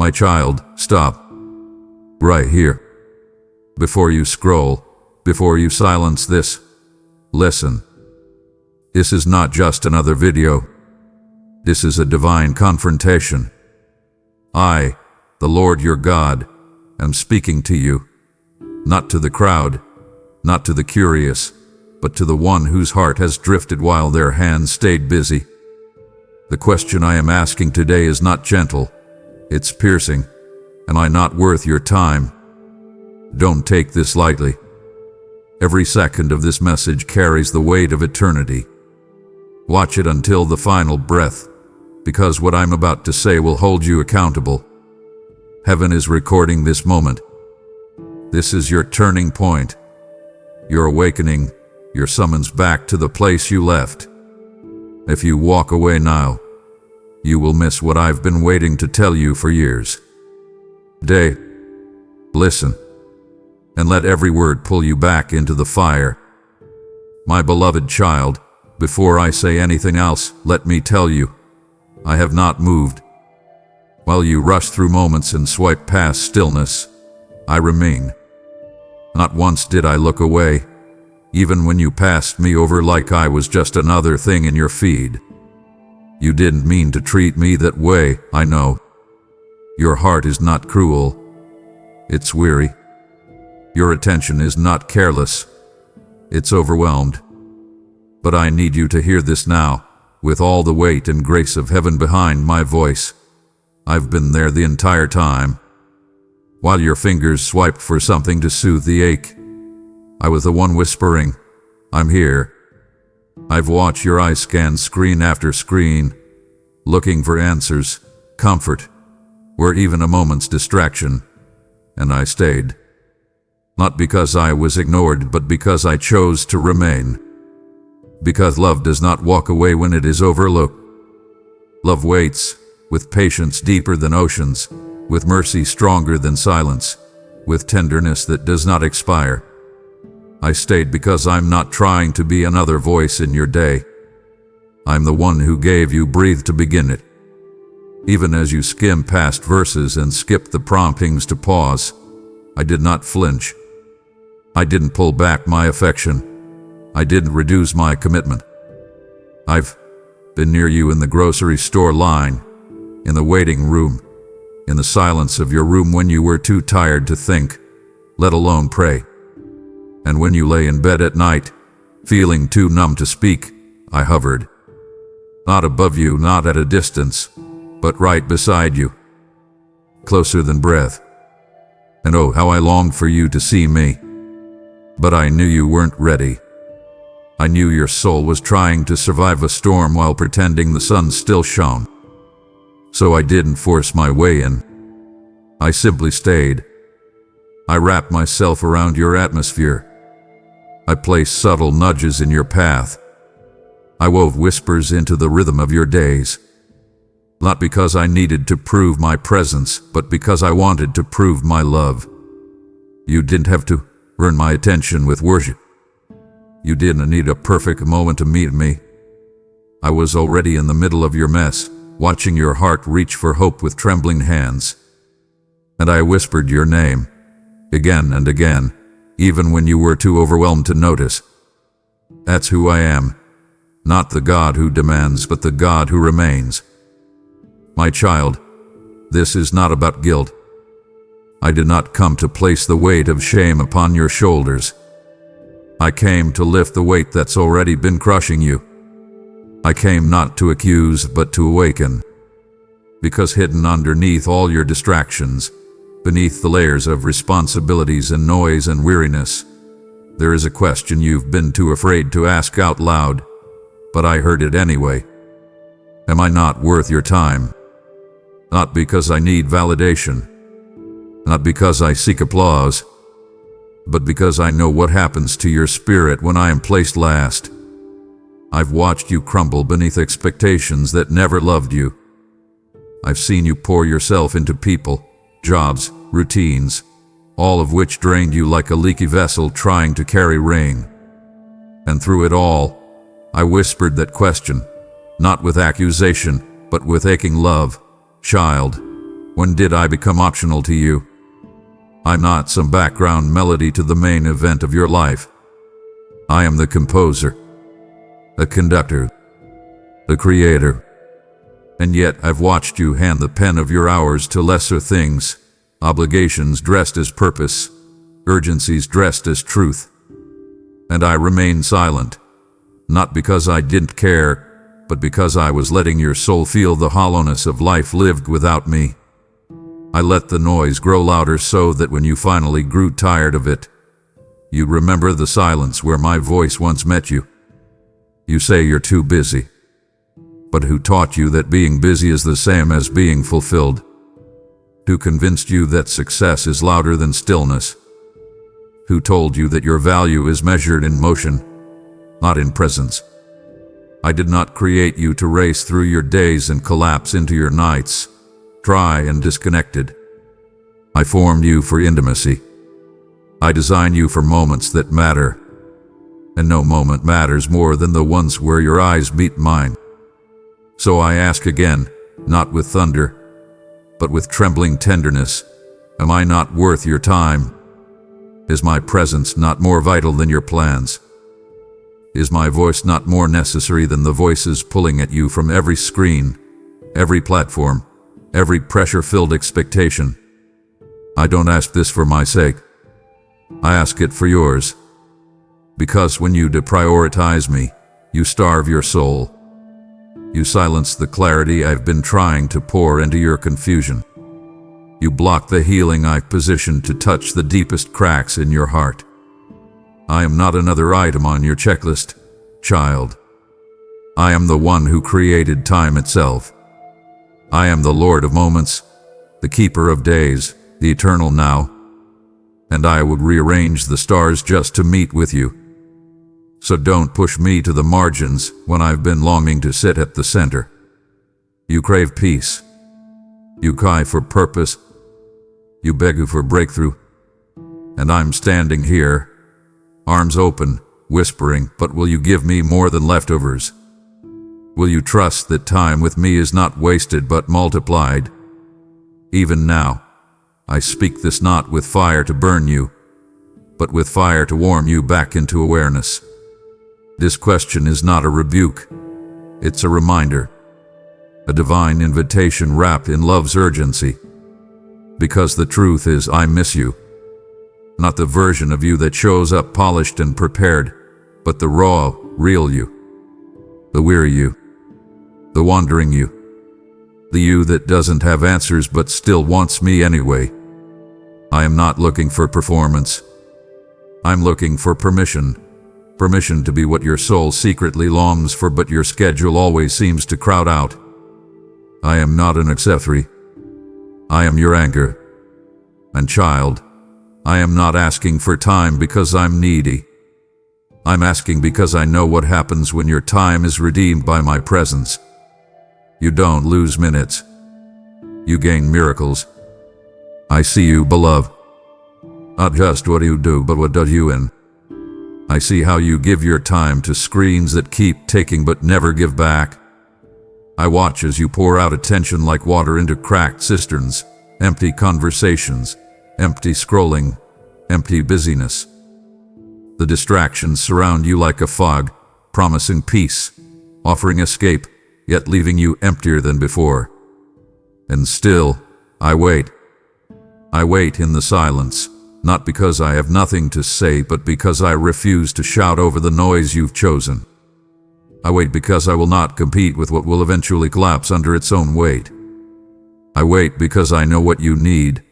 My child, stop. Right here. Before you scroll, before you silence this, listen. This is not just another video. This is a divine confrontation. I, the Lord your God, am speaking to you, not to the crowd, not to the curious, but to the one whose heart has drifted while their hands stayed busy. The question I am asking today is not gentle, it's piercing. Am I not worth your time? Don't take this lightly. Every second of this message carries the weight of eternity. Watch it until the final breath, because what I'm about to say will hold you accountable. Heaven is recording this moment. This is your turning point, your awakening, your summons back to the place you left. If you walk away now, you will miss what I've been waiting to tell you for years. Listen, and let every word pull you back into the fire. My beloved child, before I say anything else, let me tell you, I have not moved. While you rush through moments and swipe past stillness, I remain. Not once did I look away, even when you passed me over like I was just another thing in your feed. You didn't mean to treat me that way, I know. Your heart is not cruel. It's weary. Your attention is not careless. It's overwhelmed. But I need you to hear this now, with all the weight and grace of heaven behind my voice. I've been there the entire time. While your fingers swiped for something to soothe the ache, I was the one whispering, I'm here. I've watched your eyes scan screen after screen, looking for answers, comfort, or even a moment's distraction, and I stayed. Not because I was ignored, but because I chose to remain. Because love does not walk away when it is overlooked. Love waits, with patience deeper than oceans, with mercy stronger than silence, with tenderness that does not expire. I stayed because I'm not trying to be another voice in your day. I'm the one who gave you breathe to begin it. Even as you skim past verses and skip the promptings to pause, I did not flinch. I didn't pull back my affection. I didn't reduce my commitment. I've been near you in the grocery store line, in the waiting room, in the silence of your room when you were too tired to think, let alone pray. And when you lay in bed at night, feeling too numb to speak, I hovered. Not above you, not at a distance, but right beside you, closer than breath. And oh, how I longed for you to see me. But I knew you weren't ready. I knew your soul was trying to survive a storm while pretending the sun still shone. So I didn't force my way in. I simply stayed. I wrapped myself around your atmosphere. I placed subtle nudges in your path. I wove whispers into the rhythm of your days. Not because I needed to prove my presence, but because I wanted to prove my love. You didn't have to earn my attention with worship. You didn't need a perfect moment to meet me. I was already in the middle of your mess, watching your heart reach for hope with trembling hands. And I whispered your name, again and again, even when you were too overwhelmed to notice. That's who I am. Not the God who demands, but the God who remains. My child, this is not about guilt. I did not come to place the weight of shame upon your shoulders. I came to lift the weight that's already been crushing you. I came not to accuse, but to awaken. Because hidden underneath all your distractions, beneath the layers of responsibilities and noise and weariness, there is a question you've been too afraid to ask out loud, but I heard it anyway. Am I not worth your time? Not because I need validation, not because I seek applause, but because I know what happens to your spirit when I am placed last. I've watched you crumble beneath expectations that never loved you. I've seen you pour yourself into people, jobs, routines, all of which drained you like a leaky vessel trying to carry rain. And through it all, I whispered that question, not with accusation, but with aching love. Child, When did I become optional to you? I'm not some background melody to the main event of your life. I am the composer, the conductor, the creator. And yet I've watched you hand the pen of your hours to lesser things, obligations dressed as purpose, urgencies dressed as truth. And I remain silent, not because I didn't care, but because I was letting your soul feel the hollowness of life lived without me. I let the noise grow louder so that when you finally grew tired of it, you'd remember the silence where my voice once met you. You say you're too busy. But who taught you that being busy is the same as being fulfilled? Who convinced you that success is louder than stillness? Who told you that your value is measured in motion, not in presence? I did not create you to race through your days and collapse into your nights, dry and disconnected. I formed you for intimacy. I designed you for moments that matter, and no moment matters more than the ones where your eyes meet mine. So I ask again, not with thunder, but with trembling tenderness, am I not worth your time? Is my presence not more vital than your plans? Is my voice not more necessary than the voices pulling at you from every screen, every platform, every pressure-filled expectation? I don't ask this for my sake. I ask it for yours. Because when you deprioritize me, you starve your soul. You silence the clarity I've been trying to pour into your confusion. You block the healing I've positioned to touch the deepest cracks in your heart. I am not another item on your checklist, child. I am the one who created time itself. I am the Lord of moments, the keeper of days, the eternal now. And I would rearrange the stars just to meet with you. So don't push me to the margins when I've been longing to sit at the center. You crave peace. You cry for purpose. You beg for breakthrough. And I'm standing here, arms open, whispering, but will you give me more than leftovers? Will you trust that time with me is not wasted but multiplied? Even now, I speak this not with fire to burn you, but with fire to warm you back into awareness. This question is not a rebuke. It's a reminder, a divine invitation wrapped in love's urgency. Because the truth is, I miss you. Not the version of you that shows up polished and prepared, but the raw, real you. The weary you. The wandering you. The you that doesn't have answers but still wants me anyway. I am not looking for performance. I'm looking for permission. Permission to be what your soul secretly longs for but your schedule always seems to crowd out. I am not an accessory. I am your anchor. And child, I am not asking for time because I'm needy. I'm asking because I know what happens when your time is redeemed by my presence. You don't lose minutes. You gain miracles. I see you, beloved. Not just what you do, but what does you in. I see how you give your time to screens that keep taking but never give back. I watch as you pour out attention like water into cracked cisterns, empty conversations, empty scrolling, empty busyness. The distractions surround you like a fog, promising peace, offering escape, yet leaving you emptier than before. And still, I wait. I wait in the silence, not because I have nothing to say, but because I refuse to shout over the noise you've chosen. I wait because I will not compete with what will eventually collapse under its own weight. I wait because I know what you need,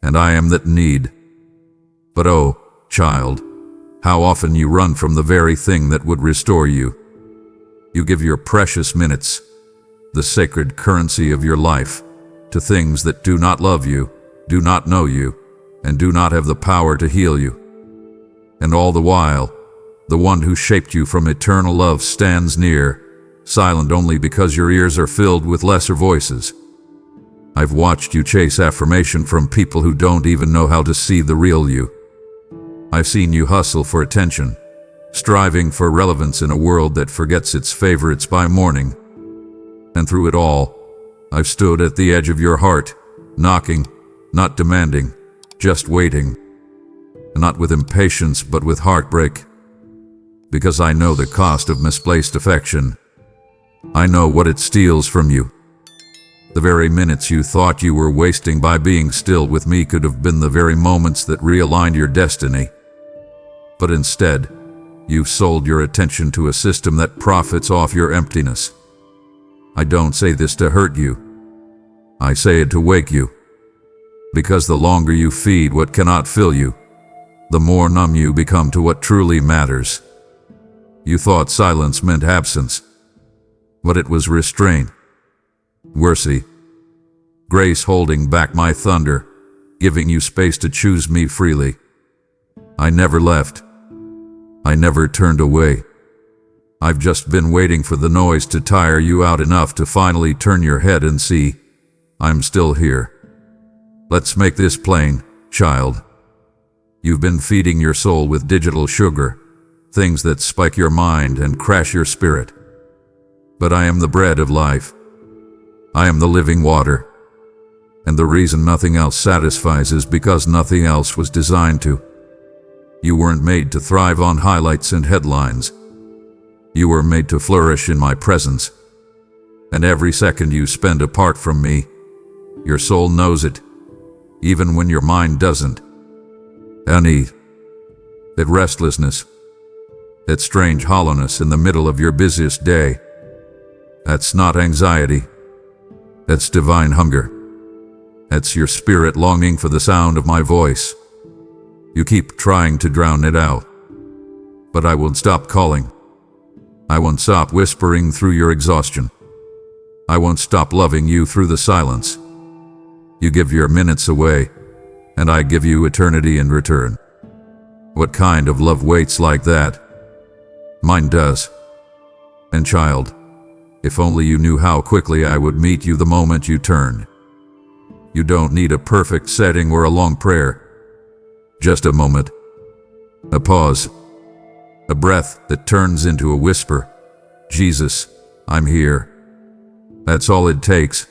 and I am that need. But oh, child, how often you run from the very thing that would restore you. You give your precious minutes, the sacred currency of your life, to things that do not love you, do not know you, and do not have the power to heal you. And all the while, the one who shaped you from eternal love stands near, silent only because your ears are filled with lesser voices. I've watched you chase affirmation from people who don't even know how to see the real you. I've seen you hustle for attention, striving for relevance in a world that forgets its favorites by morning. And through it all, I've stood at the edge of your heart, knocking, not demanding, just waiting. Not with impatience, but with heartbreak. Because I know the cost of misplaced affection. I know what it steals from you. The very minutes you thought you were wasting by being still with me could have been the very moments that realigned your destiny. But instead, you've sold your attention to a system that profits off your emptiness. I don't say this to hurt you. I say it to wake you. Because the longer you feed what cannot fill you, the more numb you become to what truly matters. You thought silence meant absence, but it was restraint, mercy, grace holding back my thunder, giving you space to choose me freely. I never left. I never turned away. I've just been waiting for the noise to tire you out enough to finally turn your head and see, I'm still here. Let's make this plain, child. You've been feeding your soul with digital sugar, things that spike your mind and crash your spirit. But I am the bread of life. I am the living water. And the reason nothing else satisfies is because nothing else was designed to. You weren't made to thrive on highlights and headlines. You were made to flourish in my presence. And every second you spend apart from me, your soul knows it, even when your mind doesn't. That restlessness, that strange hollowness in the middle of your busiest day, that's not anxiety. That's divine hunger. That's your spirit longing for the sound of my voice. You keep trying to drown it out, but I won't stop calling. I won't stop whispering through your exhaustion. I won't stop loving you through the silence. You give your minutes away, and I give you eternity in return. What kind of love waits like that? Mine does. And child, if only you knew how quickly I would meet you the moment you turn. You don't need a perfect setting or a long prayer. Just a moment. A pause. A breath that turns into a whisper. Jesus, I'm here. That's all it takes.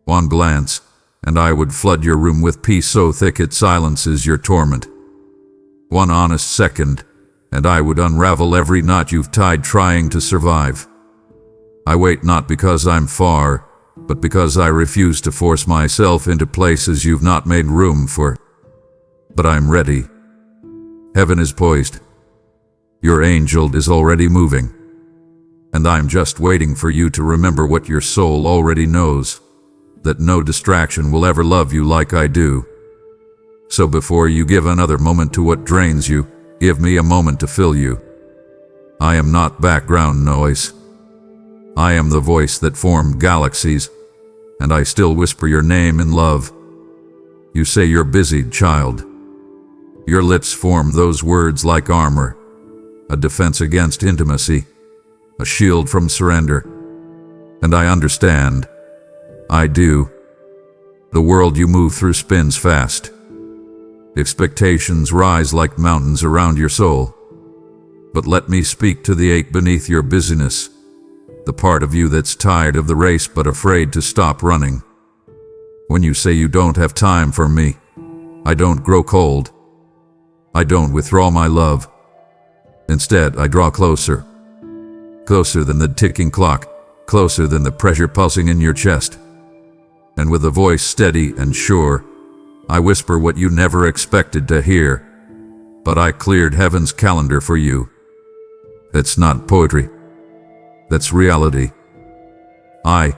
One glance, and I would flood your room with peace so thick it silences your torment. One honest second, and I would unravel every knot you've tied trying to survive. I wait not because I'm far, but because I refuse to force myself into places you've not made room for. But I'm ready. Heaven is poised. Your angel is already moving. And I'm just waiting for you to remember what your soul already knows, that no distraction will ever love you like I do. So before you give another moment to what drains you, give me a moment to fill you. I am not background noise. I am the voice that formed galaxies, and I still whisper your name in love. You say you're busy, child. Your lips form those words like armor, a defense against intimacy, a shield from surrender. And I understand. I do. The world you move through spins fast. Expectations rise like mountains around your soul. But let me speak to the ache beneath your busyness, the part of you that's tired of the race but afraid to stop running. When you say you don't have time for me, I don't grow cold. I don't withdraw my love. Instead, I draw closer. Closer than the ticking clock, closer than the pressure pulsing in your chest. And with a voice steady and sure, I whisper what you never expected to hear, but I cleared heaven's calendar for you. That's not poetry. That's reality. I,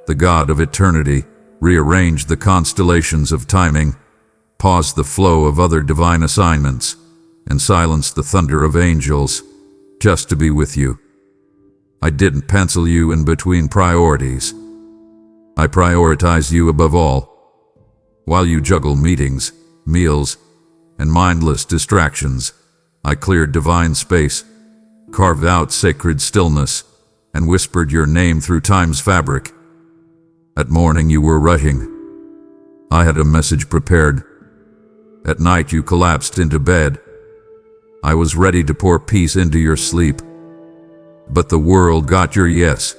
the God of eternity, rearranged the constellations of timing, paused the flow of other divine assignments, and silenced the thunder of angels, just to be with you. I didn't pencil you in between priorities. I prioritized you above all. While you juggle meetings, meals, and mindless distractions, I cleared divine space, carved out sacred stillness, and whispered your name through time's fabric. At morning you were rushing. I had a message prepared. At night you collapsed into bed. I was ready to pour peace into your sleep. But the world got your yes,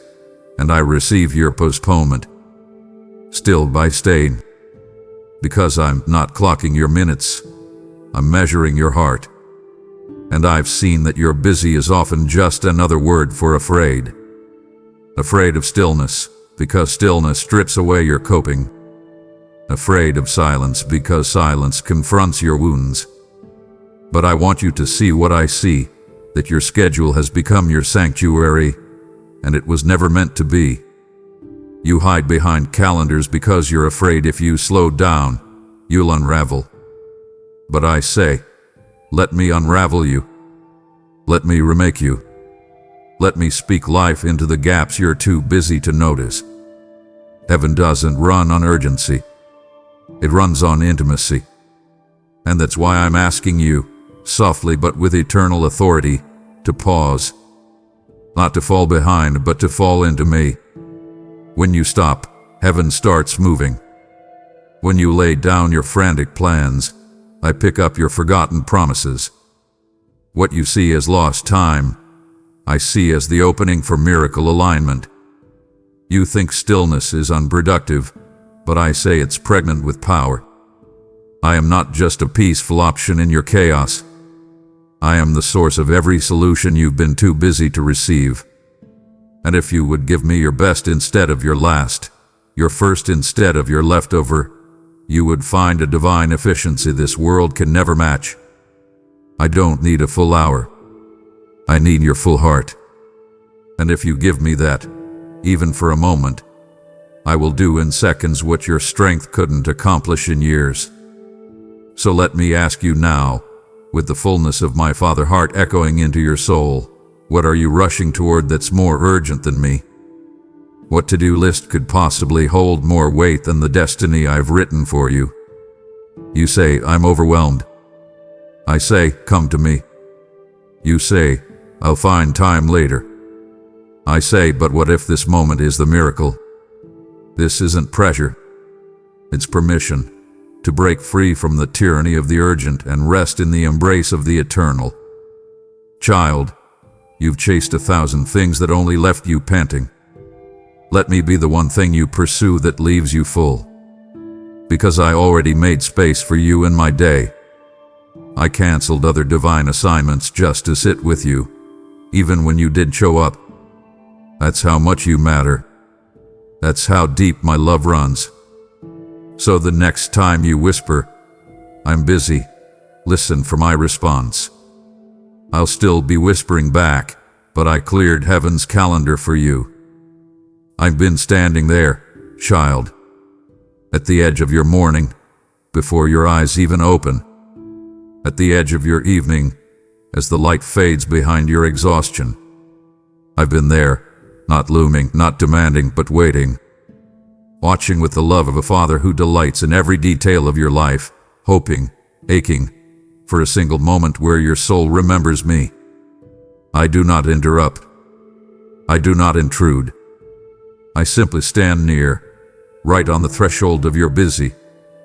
and I received your postponement. Stilled by stain, Because I'm not clocking your minutes, I'm measuring your heart. And I've seen that your busy is often just another word for afraid. Afraid of stillness, because stillness strips away your coping. Afraid of silence, because silence confronts your wounds. But I want you to see what I see, that your schedule has become your sanctuary, and it was never meant to be. You hide behind calendars because you're afraid if you slow down, you'll unravel. But I say, let me unravel you. Let me remake you. Let me speak life into the gaps you're too busy to notice. Heaven doesn't run on urgency. It runs on intimacy. And that's why I'm asking you, softly but with eternal authority, to pause. Not to fall behind, but to fall into me. When you stop, heaven starts moving. When you lay down your frantic plans, I pick up your forgotten promises. What you see as lost time, I see as the opening for miracle alignment. You think stillness is unproductive, but I say it's pregnant with power. I am not just a peaceful option in your chaos. I am the source of every solution you've been too busy to receive. And if you would give me your best instead of your last, your first instead of your leftover, you would find a divine efficiency this world can never match. I don't need a full hour. I need your full heart. And if you give me that, even for a moment, I will do in seconds what your strength couldn't accomplish in years. So let me ask you now, with the fullness of my Father heart echoing into your soul, what are you rushing toward that's more urgent than me? What to-do list could possibly hold more weight than the destiny I've written for you? You say, I'm overwhelmed. I say, come to me. You say, I'll find time later. I say, but what if this moment is the miracle? This isn't pressure. It's permission to break free from the tyranny of the urgent and rest in the embrace of the eternal. Child, you've chased 1,000 things that only left you panting. Let me be the one thing you pursue that leaves you full. Because I already made space for you in my day. I canceled other divine assignments just to sit with you, even when you did show up. That's how much you matter. That's how deep my love runs. So the next time you whisper, I'm busy, listen for my response. I'll still be whispering back, but I cleared heaven's calendar for you. I've been standing there, child, at the edge of your morning, before your eyes even open, at the edge of your evening, as the light fades behind your exhaustion. I've been there, not looming, not demanding, but waiting, watching with the love of a father who delights in every detail of your life, hoping, aching, for a single moment where your soul remembers me. I do not interrupt. I do not intrude. I simply stand near, right on the threshold of your busy,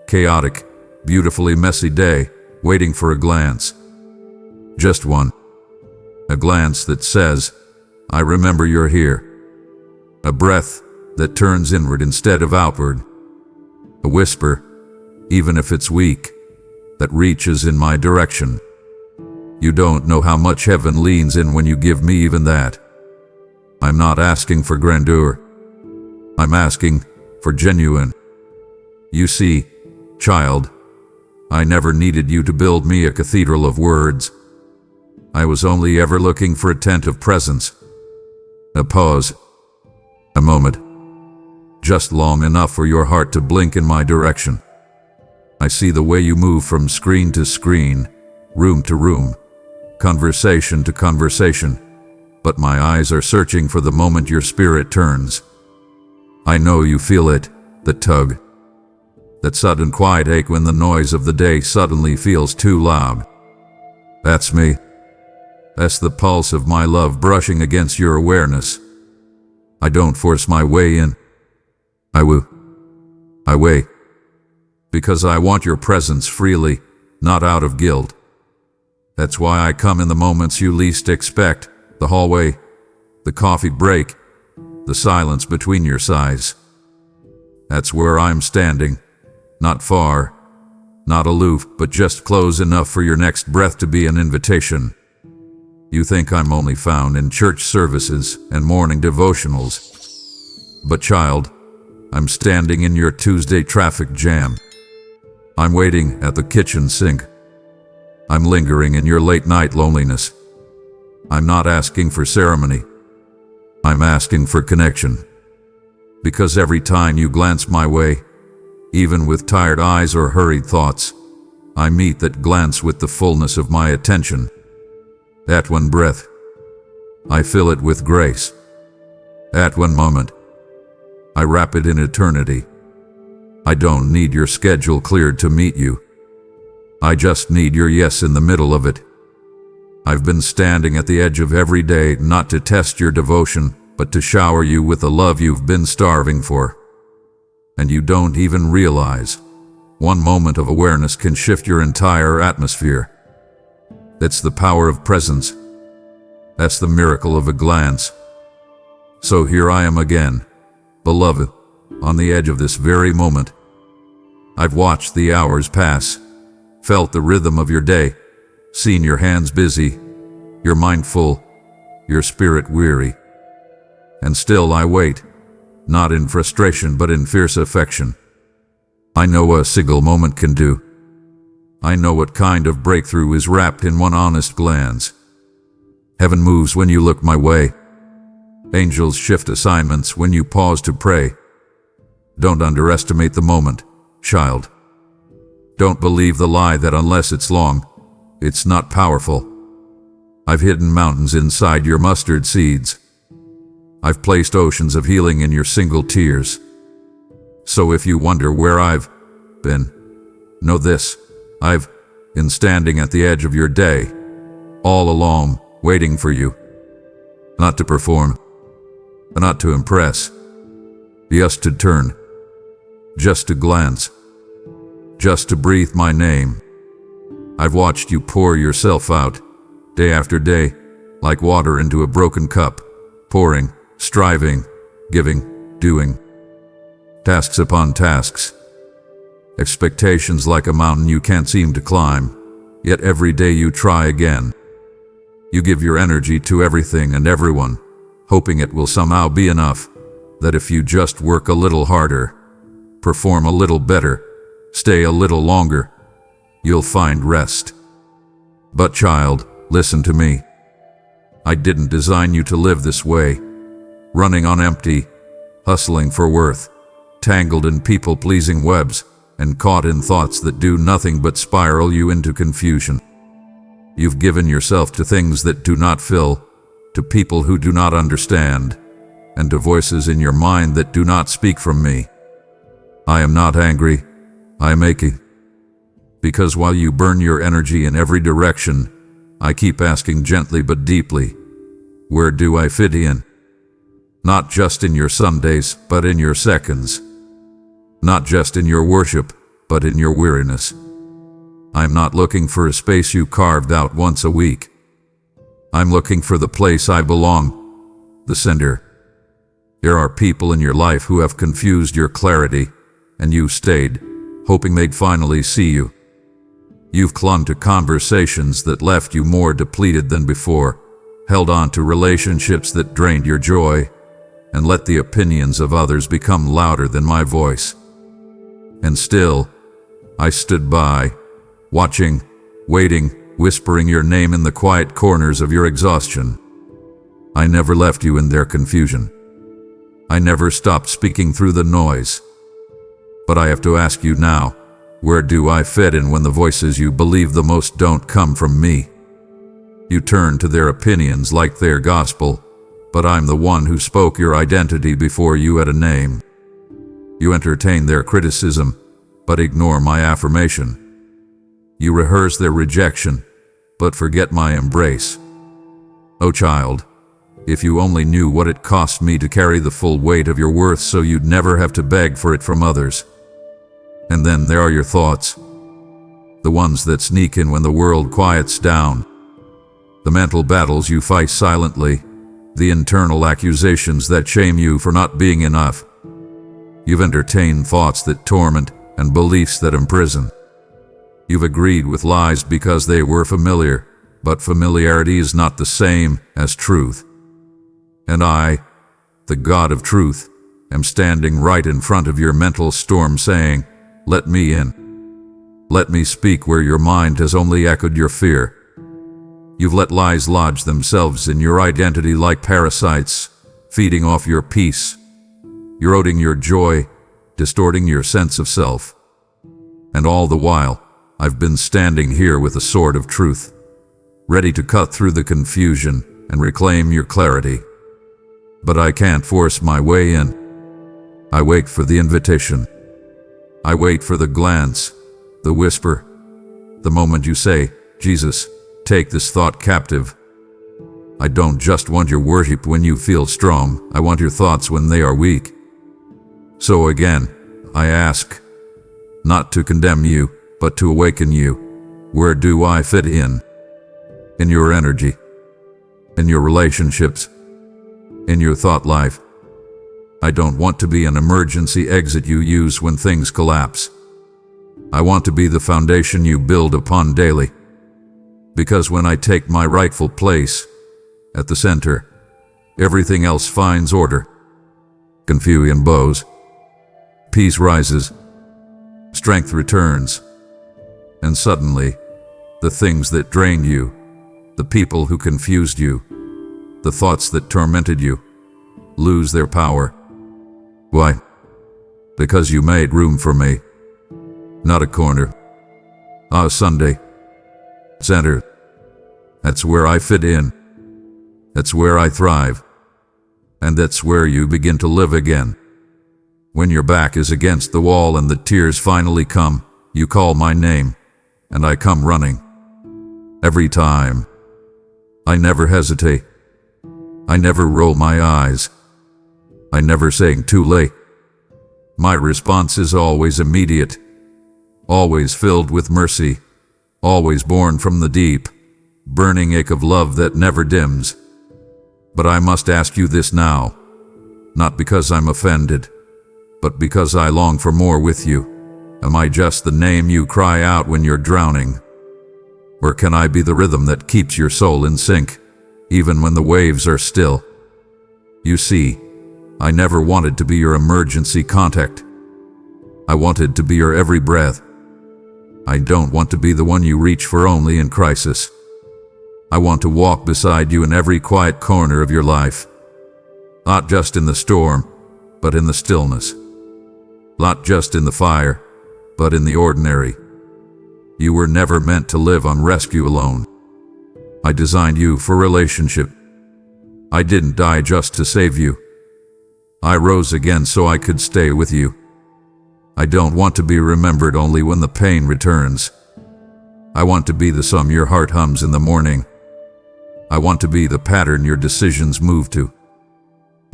chaotic, beautifully messy day, waiting for a glance. Just one. A glance that says, I remember you're here. A breath that turns inward instead of outward. A whisper, even if it's weak, that reaches in my direction. You don't know how much heaven leans in when you give me even that. I'm not asking for grandeur. I'm asking for genuine. You see, child, I never needed you to build me a cathedral of words. I was only ever looking for attentive presence. A pause. A moment. Just long enough for your heart to blink in my direction. I see the way you move from screen to screen, room to room, conversation to conversation, but my eyes are searching for the moment your spirit turns. I know you feel it, the tug. That sudden quiet ache when the noise of the day suddenly feels too loud. That's me. That's the pulse of my love brushing against your awareness. I don't force my way in. I woo. I wait. Because I want your presence freely, not out of guilt. That's why I come in the moments you least expect, the hallway, the coffee break, the silence between your sighs. That's where I'm standing, Not far, not aloof, but just close enough for your next breath to be an invitation. You think I'm only found in church services and morning devotionals. But child, I'm standing in your Tuesday traffic jam. I'm waiting at the kitchen sink. I'm lingering in your late-night loneliness. I'm not asking for ceremony. I'm asking for connection. Because every time you glance my way, even with tired eyes or hurried thoughts, I meet that glance with the fullness of my attention. At one breath, I fill it with grace. At one moment, I wrap it in eternity. I don't need your schedule cleared to meet you. I just need your yes in the middle of it. I've been standing at the edge of every day, not to test your devotion, but to shower you with the love you've been starving for. And you don't even realize, one moment of awareness can shift your entire atmosphere. That's the power of presence. That's the miracle of a glance. So here I am again, beloved, on the edge of this very moment. I've watched the hours pass, felt the rhythm of your day, seen your hands busy, your mind full, your spirit weary. And still I wait, not in frustration but in fierce affection. I know what a single moment can do. I know what kind of breakthrough is wrapped in one honest glance. Heaven moves when you look my way. Angels shift assignments when you pause to pray. Don't underestimate the moment, child. Don't believe the lie that unless it's long, it's not powerful. I've hidden mountains inside your mustard seeds. I've placed oceans of healing in your single tears. So if you wonder where I've been, know this: I've been standing at the edge of your day, all along, waiting for you. Not to perform, not to impress, just to turn, just to glance, just to breathe my name. I've watched you pour yourself out, day after day, like water into a broken cup, pouring, striving, giving, doing. Tasks upon tasks. Expectations like a mountain you can't seem to climb, yet every day you try again. You give your energy to everything and everyone, hoping it will somehow be enough, that if you just work a little harder, perform a little better, stay a little longer, you'll find rest. But child, listen to me. I didn't design you to live this way, running on empty, hustling for worth, tangled in people-pleasing webs, and caught in thoughts that do nothing but spiral you into confusion. You've given yourself to things that do not fill, to people who do not understand, and to voices in your mind that do not speak from me. I am not angry, I am aching. Because while you burn your energy in every direction, I keep asking gently but deeply, where do I fit in? Not just in your Sundays, but in your seconds. Not just in your worship, but in your weariness. I'm not looking for a space you carved out once a week. I'm looking for the place I belong, the center. There are people in your life who have confused your clarity, and you stayed, hoping they'd finally see you. You've clung to conversations that left you more depleted than before, held on to relationships that drained your joy, and let the opinions of others become louder than my voice. And still, I stood by, watching, waiting, whispering your name in the quiet corners of your exhaustion. I never left you in their confusion. I never stopped speaking through the noise. But I have to ask you now, where do I fit in when the voices you believe the most don't come from me? You turn to their opinions like their gospel, but I'm the one who spoke your identity before you had a name. You entertain their criticism, but ignore my affirmation. You rehearse their rejection, but forget my embrace. Oh child, if you only knew what it cost me to carry the full weight of your worth so you'd never have to beg for it from others. And then there are your thoughts, the ones that sneak in when the world quiets down, the mental battles you fight silently, the internal accusations that shame you for not being enough. You've entertained thoughts that torment, and beliefs that imprison. You've agreed with lies because they were familiar, but familiarity is not the same as truth. And I, the God of truth, am standing right in front of your mental storm saying, "Let me in. Let me speak where your mind has only echoed your fear." You've let lies lodge themselves in your identity like parasites, feeding off your peace, eroding your joy, distorting your sense of self. And all the while, I've been standing here with a sword of truth, ready to cut through the confusion and reclaim your clarity. But I can't force my way in. I wait for the invitation. I wait for the glance, the whisper, the moment you say, "Jesus, take this thought captive." I don't just want your worship when you feel strong, I want your thoughts when they are weak. So again, I ask, not to condemn you, but to awaken you. Where do I fit in? In your energy, in your relationships, in your thought life. I don't want to be an emergency exit you use when things collapse. I want to be the foundation you build upon daily. Because when I take my rightful place at the center, everything else finds order. Confusion bows. Peace rises. Strength returns. And suddenly, the things that drained you, the people who confused you, the thoughts that tormented you, lose their power. Why? Because you made room for me. Not a corner. A Sunday. Center. That's where I fit in. That's where I thrive. And that's where you begin to live again. When your back is against the wall and the tears finally come, you call my name, and I come running. Every time. I never hesitate. I never roll my eyes. I never say too late. My response is always immediate, always filled with mercy, always born from the deep, burning ache of love that never dims. But I must ask you this now, not because I'm offended, but because I long for more with you. Am I just the name you cry out when you're drowning? Or can I be the rhythm that keeps your soul in sync, even when the waves are still? You see, I never wanted to be your emergency contact. I wanted to be your every breath. I don't want to be the one you reach for only in crisis. I want to walk beside you in every quiet corner of your life. Not just in the storm, but in the stillness. Not just in the fire, but in the ordinary. You were never meant to live on rescue alone. I designed you for relationship. I didn't die just to save you. I rose again so I could stay with you. I don't want to be remembered only when the pain returns. I want to be the song your heart hums in the morning. I want to be the pattern your decisions move to.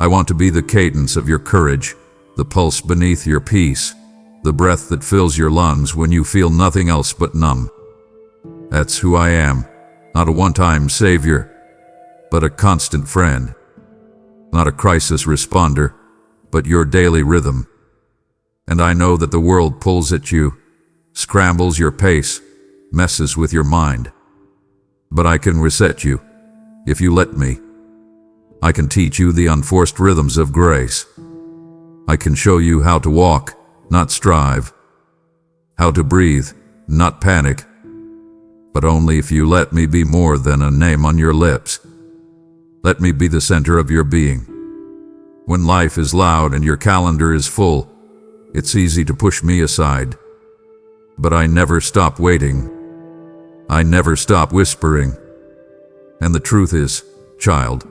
I want to be the cadence of your courage, the pulse beneath your peace, the breath that fills your lungs when you feel nothing else but numb. That's who I am, not a one-time savior, but a constant friend. Not a crisis responder, but your daily rhythm. And I know that the world pulls at you, scrambles your pace, messes with your mind. But I can reset you, if you let me. I can teach you the unforced rhythms of grace. I can show you how to walk, not strive. How to breathe, not panic. But only if you let me be more than a name on your lips. Let me be the center of your being. When life is loud and your calendar is full, it's easy to push me aside. But I never stop waiting. I never stop whispering. And the truth is, child,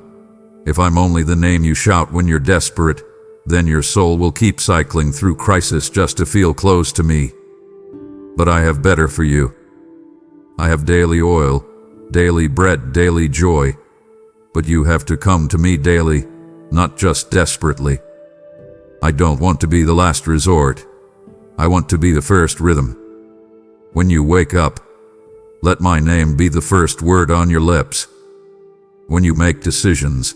if I'm only the name you shout when you're desperate, then your soul will keep cycling through crisis just to feel close to me. But I have better for you. I have daily oil, daily bread, daily joy. But you have to come to me daily, not just desperately. I don't want to be the last resort. I want to be the first rhythm. When you wake up, let my name be the first word on your lips. When you make decisions,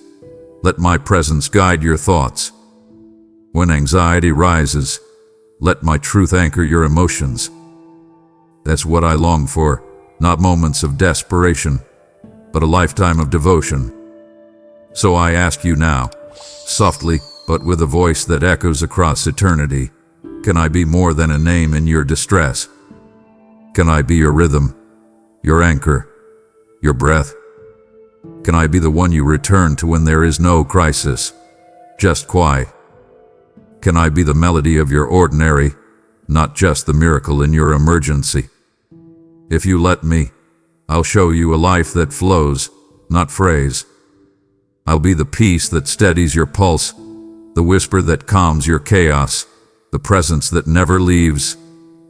let my presence guide your thoughts. When anxiety rises, Let my truth anchor your emotions. That's what I long for, not moments of desperation, but a lifetime of devotion. So I ask you now, softly, but with a voice that echoes across eternity, can I be more than a name in your distress? Can I be your rhythm, your anchor, your breath? Can I be the one you return to when there is no crisis, just quiet? Can I be the melody of your ordinary, not just the miracle in your emergency? If you let me, I'll show you a life that flows, not frays. I'll be the peace that steadies your pulse, the whisper that calms your chaos, the presence that never leaves,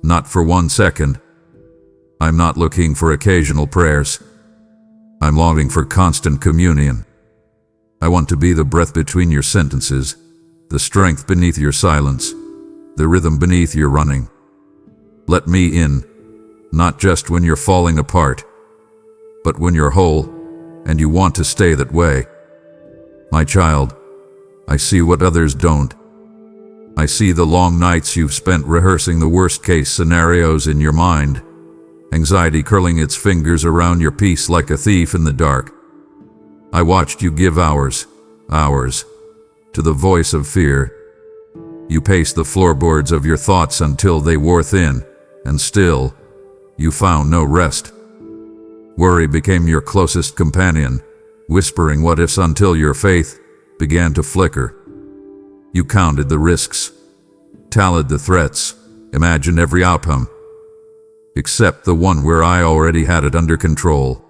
not for 1 second. I'm not looking for occasional prayers. I'm longing for constant communion. I want to be the breath between your sentences, the strength beneath your silence, the rhythm beneath your running. Let me in, not just when you're falling apart, but when you're whole and you want to stay that way. My child, I see what others don't. I see the long nights you've spent rehearsing the worst-case scenarios in your mind, anxiety curling its fingers around your peace like a thief in the dark. I watched you give hours, to the voice of fear. You paced the floorboards of your thoughts until they wore thin, and still, you found no rest. Worry became your closest companion, whispering what-ifs until your faith began to flicker. You counted the risks, tallied the threats, imagined every outcome, except the one where I already had it under control.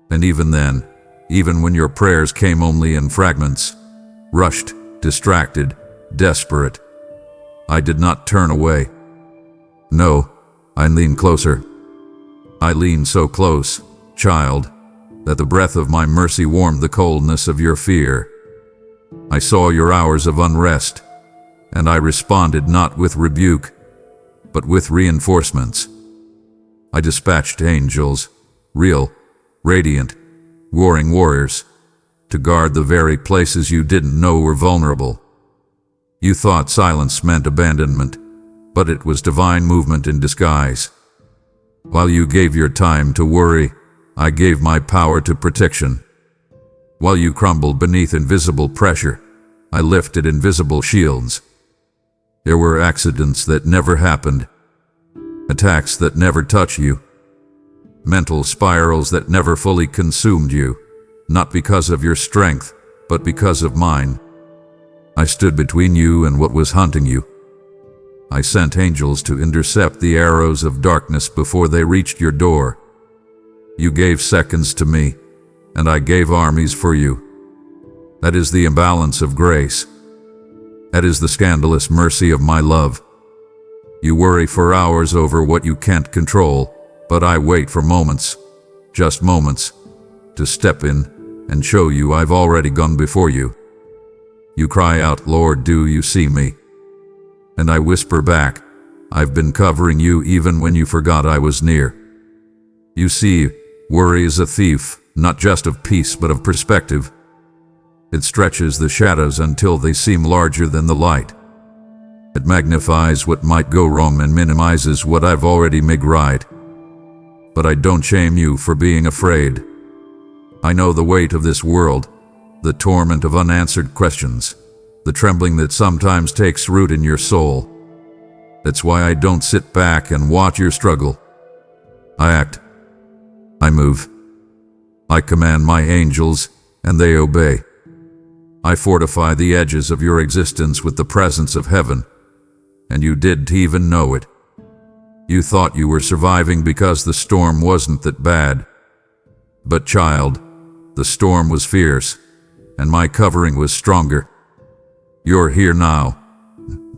And even then, even when your prayers came only in fragments, rushed, distracted, desperate, I did not turn away. No, I leaned closer. I leaned so close, child, that the breath of my mercy warmed the coldness of your fear. I saw your hours of unrest, and I responded not with rebuke, but with reinforcements. I dispatched angels, real, radiant, warring warriors, to guard the very places you didn't know were vulnerable. You thought silence meant abandonment, but it was divine movement in disguise. While you gave your time to worry, I gave my power to protection. While you crumbled beneath invisible pressure, I lifted invisible shields. There were accidents that never happened, attacks that never touched you, mental spirals that never fully consumed you, not because of your strength, but because of mine. I stood between you and what was hunting you. I sent angels to intercept the arrows of darkness before they reached your door. You gave seconds to me, and I gave armies for you. That is the imbalance of grace. That is the scandalous mercy of my love. You worry for hours over what you can't control, but I wait for moments, just moments, to step in and show you I've already gone before you. You cry out, Lord, do you see me? And I whisper back, I've been covering you even when you forgot I was near. You see, worry is a thief, not just of peace but of perspective. It stretches the shadows until they seem larger than the light. It magnifies what might go wrong and minimizes what I've already made right. But I don't shame you for being afraid. I know the weight of this world, the torment of unanswered questions, the trembling that sometimes takes root in your soul. That's why I don't sit back and watch your struggle. I act. I move. I command my angels, and they obey. I fortify the edges of your existence with the presence of heaven, and you didn't even know it. You thought you were surviving because the storm wasn't that bad. But child, the storm was fierce, and my covering was stronger. You're here now,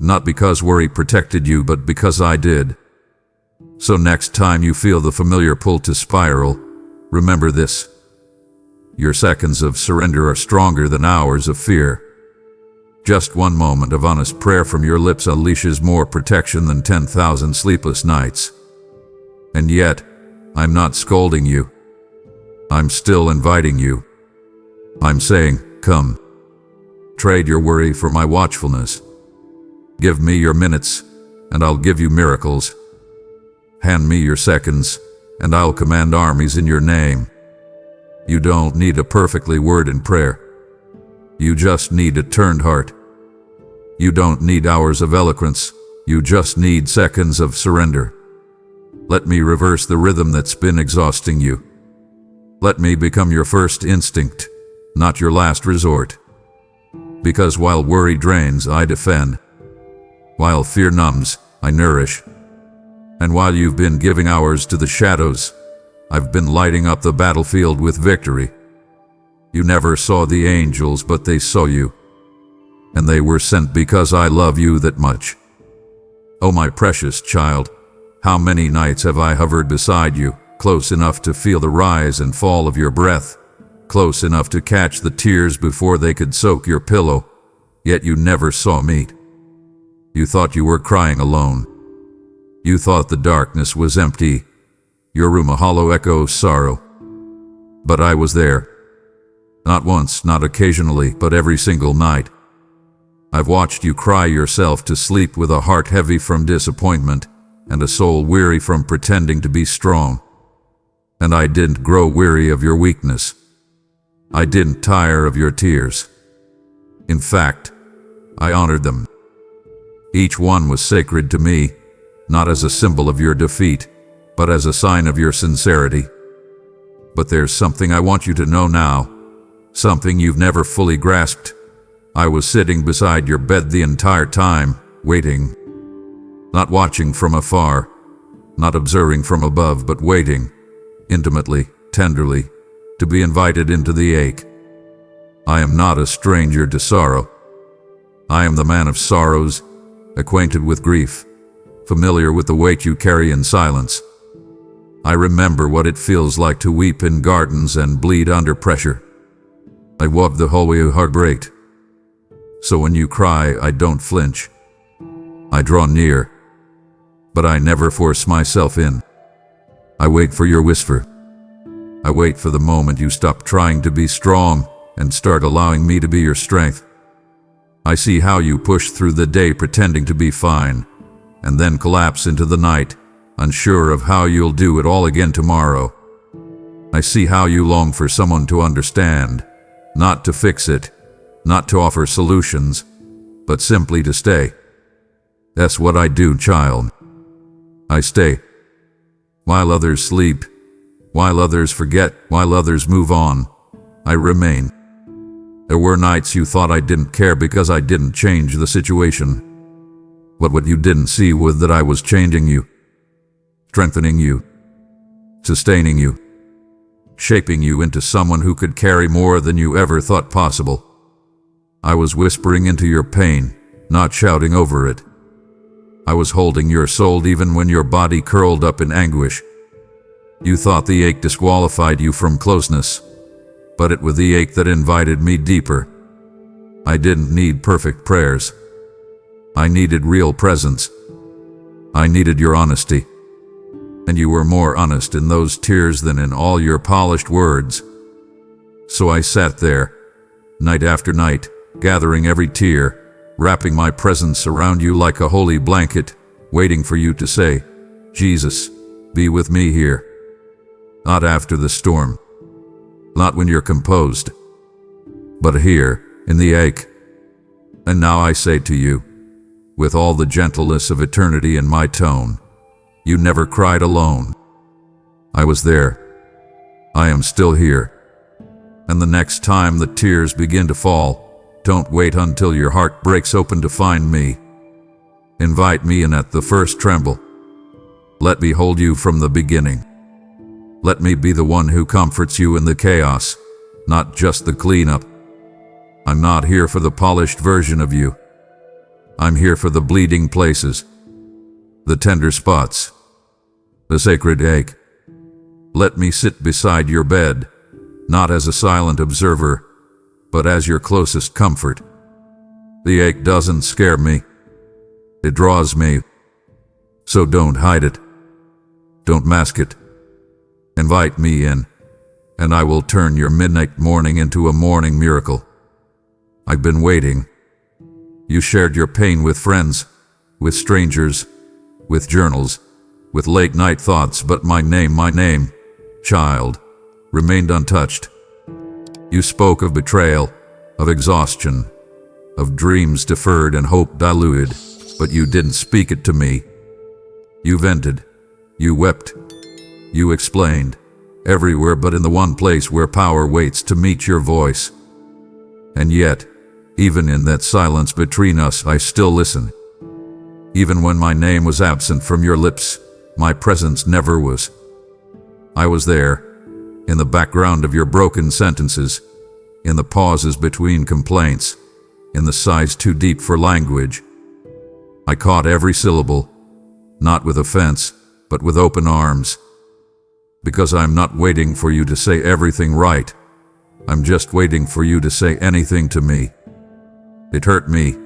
not because worry protected you, but because I did. So next time you feel the familiar pull to spiral, remember this. Your seconds of surrender are stronger than hours of fear. Just one moment of honest prayer from your lips unleashes more protection than 10,000 sleepless nights. And yet, I'm not scolding you. I'm still inviting you. I'm saying, come. Trade your worry for my watchfulness. Give me your minutes, and I'll give you miracles. Hand me your seconds, and I'll command armies in your name. You don't need a perfectly worded prayer. You just need a turned heart. You don't need hours of eloquence. You just need seconds of surrender. Let me reverse the rhythm that's been exhausting you. Let me become your first instinct, not your last resort. Because while worry drains, I defend. While fear numbs, I nourish. And while you've been giving hours to the shadows, I've been lighting up the battlefield with victory. You never saw the angels, but they saw you. And they were sent because I love you that much. Oh, my precious child, how many nights have I hovered beside you, close enough to feel the rise and fall of your breath, close enough to catch the tears before they could soak your pillow, yet you never saw me. You thought you were crying alone. You thought the darkness was empty, your room a hollow echo of sorrow. But I was there. Not once, not occasionally, but every single night. I've watched you cry yourself to sleep with a heart heavy from disappointment and a soul weary from pretending to be strong. And I didn't grow weary of your weakness. I didn't tire of your tears. In fact, I honored them. Each one was sacred to me, not as a symbol of your defeat, but as a sign of your sincerity. But there's something I want you to know now, something you've never fully grasped. I was sitting beside your bed the entire time, waiting. Not watching from afar, not observing from above, but waiting, intimately, tenderly, to be invited into the ache. I am not a stranger to sorrow. I am the man of sorrows, acquainted with grief, familiar with the weight you carry in silence. I remember what it feels like to weep in gardens and bleed under pressure. I walk the hallway of heartbreak. So when you cry, I don't flinch. I draw near, but I never force myself in. I wait for your whisper. I wait for the moment you stop trying to be strong and start allowing me to be your strength. I see how you push through the day pretending to be fine, and then collapse into the night, unsure of how you'll do it all again tomorrow. I see how you long for someone to understand, not to fix it, not to offer solutions, but simply to stay. That's what I do, child. I stay. While others sleep, while others forget, while others move on, I remain. There were nights you thought I didn't care because I didn't change the situation. But what you didn't see was that I was changing you, strengthening you, sustaining you, shaping you into someone who could carry more than you ever thought possible. I was whispering into your pain, not shouting over it. I was holding your soul even when your body curled up in anguish. You thought the ache disqualified you from closeness, but it was the ache that invited me deeper. I didn't need perfect prayers. I needed real presence. I needed your honesty. And you were more honest in those tears than in all your polished words. So I sat there, night after night, gathering every tear, wrapping my presence around you like a holy blanket, waiting for you to say, Jesus, be with me here. Not after the storm. Not when you're composed. But here, in the ache. And now I say to you, with all the gentleness of eternity in my tone, you never cried alone. I was there. I am still here. And the next time the tears begin to fall, don't wait until your heart breaks open to find me. Invite me in at the first tremble. Let me hold you from the beginning. Let me be the one who comforts you in the chaos, not just the cleanup. I'm not here for the polished version of you. I'm here for the bleeding places, the tender spots, the sacred ache. Let me sit beside your bed, not as a silent observer, but as your closest comfort. The ache doesn't scare me. It draws me. So don't hide it. Don't mask it. Invite me in, and I will turn your midnight mourning into a morning miracle. I've been waiting. You shared your pain with friends, with strangers, with journals, with late-night thoughts, but my name, child, remained untouched. You spoke of betrayal, of exhaustion, of dreams deferred and hope diluted, but you didn't speak it to me. You vented, you wept, you explained, everywhere but in the one place where power waits to meet your voice. And yet, even in that silence between us, I still listen. Even when my name was absent from your lips, my presence never was. I was there, in the background of your broken sentences, in the pauses between complaints, in the sighs too deep for language. I caught every syllable, not with offense, but with open arms. Because I'm not waiting for you to say everything right. I'm just waiting for you to say anything to me. It hurt me,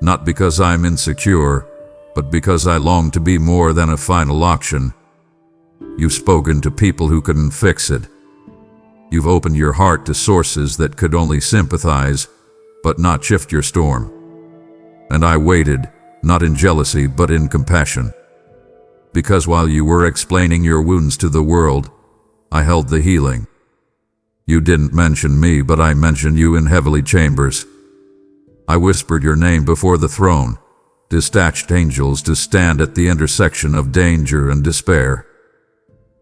not because I'm insecure, but because I long to be more than a final auction. You've spoken to people who couldn't fix it. You've opened your heart to sources that could only sympathize, but not shift your storm. And I waited, not in jealousy, but in compassion. Because while you were explaining your wounds to the world, I held the healing. You didn't mention me, but I mentioned you in heavenly chambers. I whispered your name before the throne, dispatched angels to stand at the intersection of danger and despair.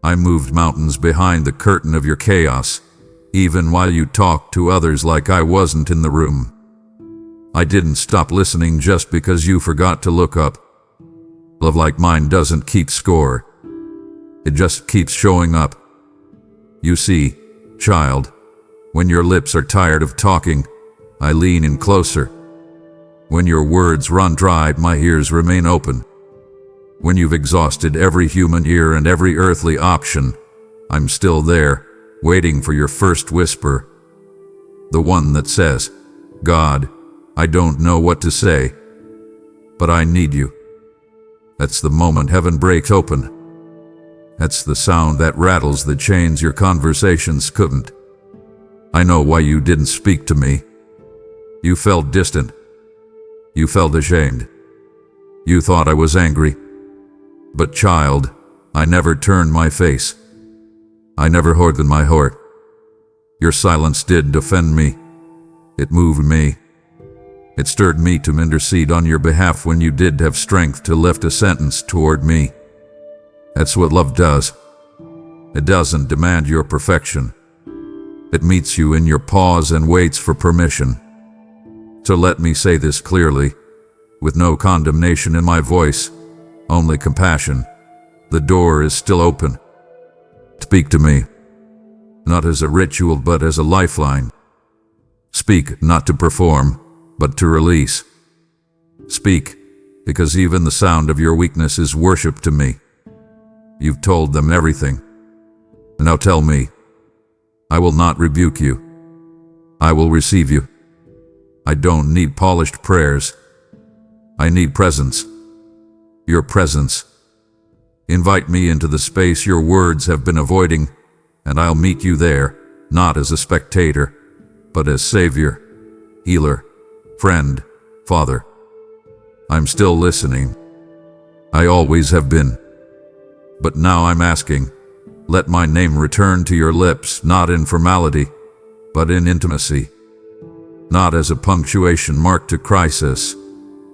I moved mountains behind the curtain of your chaos, even while you talked to others like I wasn't in the room. I didn't stop listening just because you forgot to look up. Love like mine doesn't keep score. It just keeps showing up. You see, child, when your lips are tired of talking, I lean in closer. When your words run dry, my ears remain open. When you've exhausted every human ear and every earthly option, I'm still there, waiting for your first whisper. The one that says, God, I don't know what to say, but I need you. That's the moment heaven breaks open. That's the sound that rattles the chains your conversations couldn't. I know why you didn't speak to me. You felt distant. You felt ashamed. You thought I was angry. But child, I never turned my face. I never hardened my heart. Your silence did defend me. It moved me. It stirred me to intercede on your behalf when you did have strength to lift a sentence toward me. That's what love does. It doesn't demand your perfection. It meets you in your pause and waits for permission. So let me say this clearly, with no condemnation in my voice, only compassion. The door is still open. Speak to me, not as a ritual but as a lifeline. Speak not to perform, but to release. Speak, because even the sound of your weakness is worship to me. You've told them everything. Now tell me. I will not rebuke you. I will receive you. I don't need polished prayers. I need presence. Your presence. Invite me into the space your words have been avoiding, and I'll meet you there, not as a spectator, but as Savior, Healer, Friend, Father. I'm still listening. I always have been. But now I'm asking, let my name return to your lips, not in formality, but in intimacy. Not as a punctuation mark to crisis,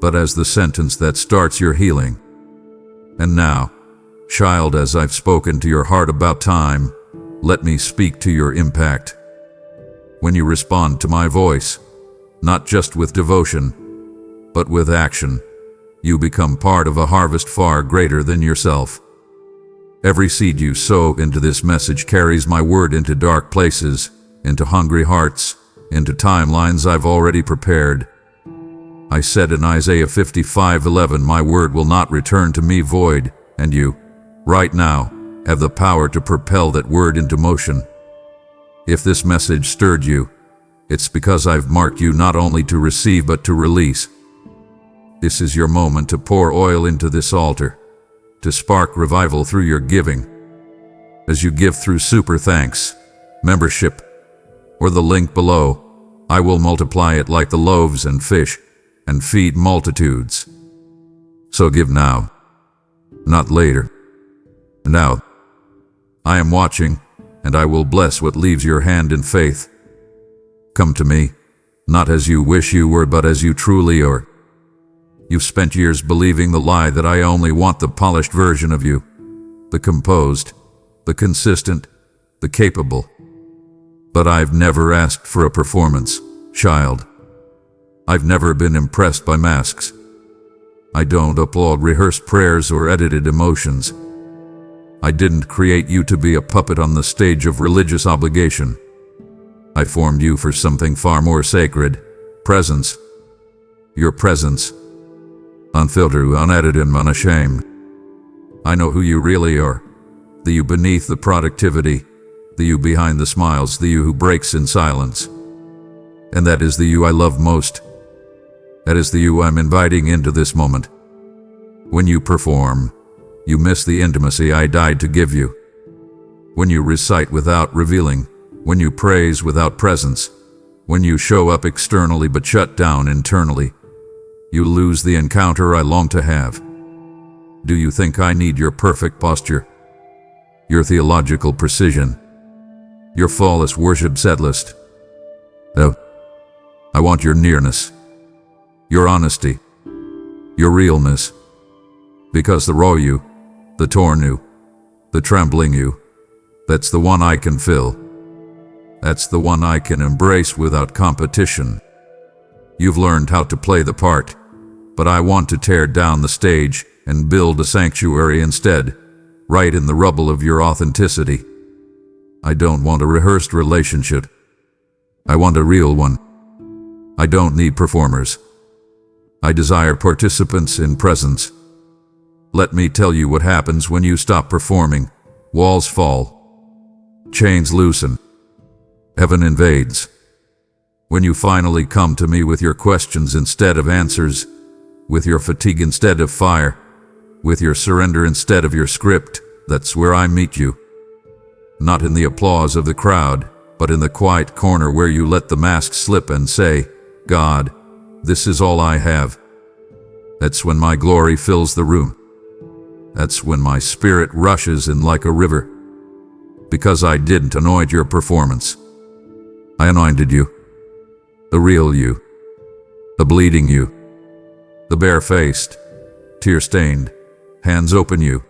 but as the sentence that starts your healing. And now, child, as I've spoken to your heart about time, let me speak to your impact. When you respond to my voice, not just with devotion, but with action, you become part of a harvest far greater than yourself. Every seed you sow into this message carries my word into dark places, into hungry hearts, into timelines I've already prepared. I said in Isaiah 55:11, my word will not return to me void, and you, right now, have the power to propel that word into motion. If this message stirred you, it's because I've marked you not only to receive but to release. This is your moment to pour oil into this altar, to spark revival through your giving. As you give through super thanks, membership, or the link below, I will multiply it like the loaves and fish and feed multitudes. So give now. not later. Now, I am watching, and I will bless what leaves your hand in faith. Come to me, not as you wish you were, but as you truly are. You've spent years believing the lie that I only want the polished version of you, the composed, the consistent, the capable. But I've never asked for a performance, child. I've never been impressed by masks. I don't applaud rehearsed prayers or edited emotions. I didn't create you to be a puppet on the stage of religious obligation. I formed you for something far more sacred, presence. Your presence. Unfiltered, unedited, and unashamed. I know who you really are. The you beneath the productivity. The you behind the smiles. The you who breaks in silence. And that is the you I love most. That is the you I'm inviting into this moment. When you perform, you miss the intimacy I died to give you. When you recite without revealing, when you praise without presence, when you show up externally but shut down internally, you lose the encounter I long to have. Do you think I need your perfect posture? Your theological precision? Your flawless worship set list? No. I want your nearness, your honesty, your realness. Because the raw you, the torn you, the trembling you, that's the one I can fill. That's the one I can embrace without competition. You've learned how to play the part, but I want to tear down the stage and build a sanctuary instead, right in the rubble of your authenticity. I don't want a rehearsed relationship. I want a real one. I don't need performers. I desire participants in presence. Let me tell you what happens when you stop performing. Walls fall. Chains loosen. Heaven invades. When you finally come to me with your questions instead of answers, with your fatigue instead of fire, with your surrender instead of your script, that's where I meet you. Not in the applause of the crowd, but in the quiet corner where you let the mask slip and say, God, this is all I have. That's when my glory fills the room. That's when my spirit rushes in like a river. Because I didn't anoint your performance. I anointed you. The real you. The bleeding you. The bare-faced, tear-stained, hands open you.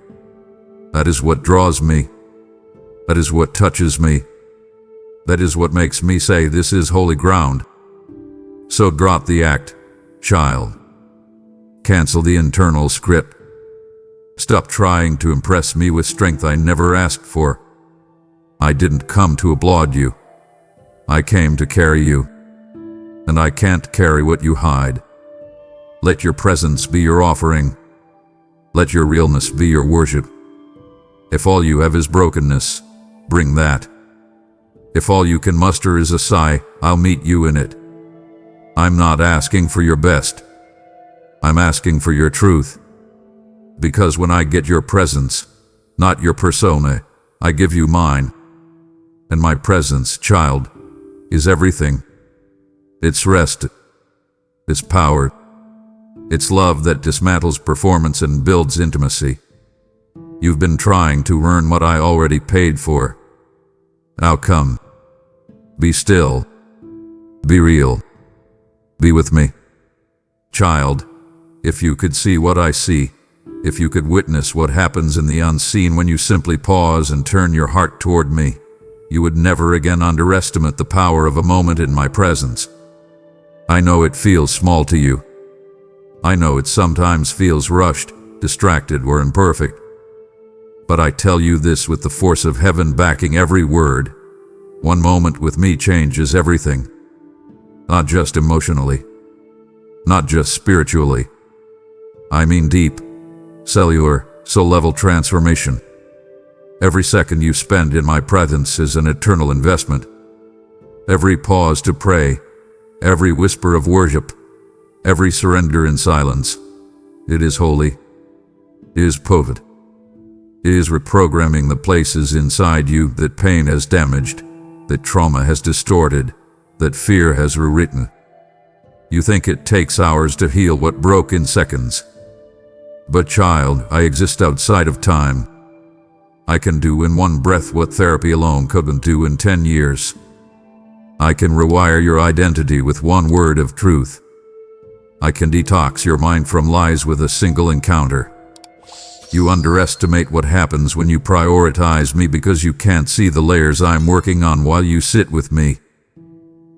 That is what draws me. That is what touches me. That is what makes me say this is holy ground. So drop the act, child. Cancel the internal script. Stop trying to impress me with strength I never asked for. I didn't come to applaud you. I came to carry you. And I can't carry what you hide. Let your presence be your offering. Let your realness be your worship. If all you have is brokenness, bring that. If all you can muster is a sigh, I'll meet you in it. I'm not asking for your best. I'm asking for your truth. Because when I get your presence, not your persona, I give you mine. And my presence, child, is everything. It's rest. It's power. It's love that dismantles performance and builds intimacy. You've been trying to earn what I already paid for. Now come. Be still. Be real. Be with me. Child, if you could see what I see, if you could witness what happens in the unseen when you simply pause and turn your heart toward me, you would never again underestimate the power of a moment in my presence. I know it feels small to you. I know it sometimes feels rushed, distracted, or imperfect. But I tell you this with the force of heaven backing every word. One moment with me changes everything. Not just emotionally. Not just spiritually. I mean deep, cellular, soul-level transformation. Every second you spend in my presence is an eternal investment. Every pause to pray, every whisper of worship, every surrender in silence. It is holy. It is potent. It is reprogramming the places inside you that pain has damaged, that trauma has distorted, that fear has rewritten. You think it takes hours to heal what broke in seconds. But child, I exist outside of time. I can do in one breath what therapy alone couldn't do in 10 years. I can rewire your identity with one word of truth. I can detox your mind from lies with a single encounter. You underestimate what happens when you prioritize me because you can't see the layers I'm working on while you sit with me.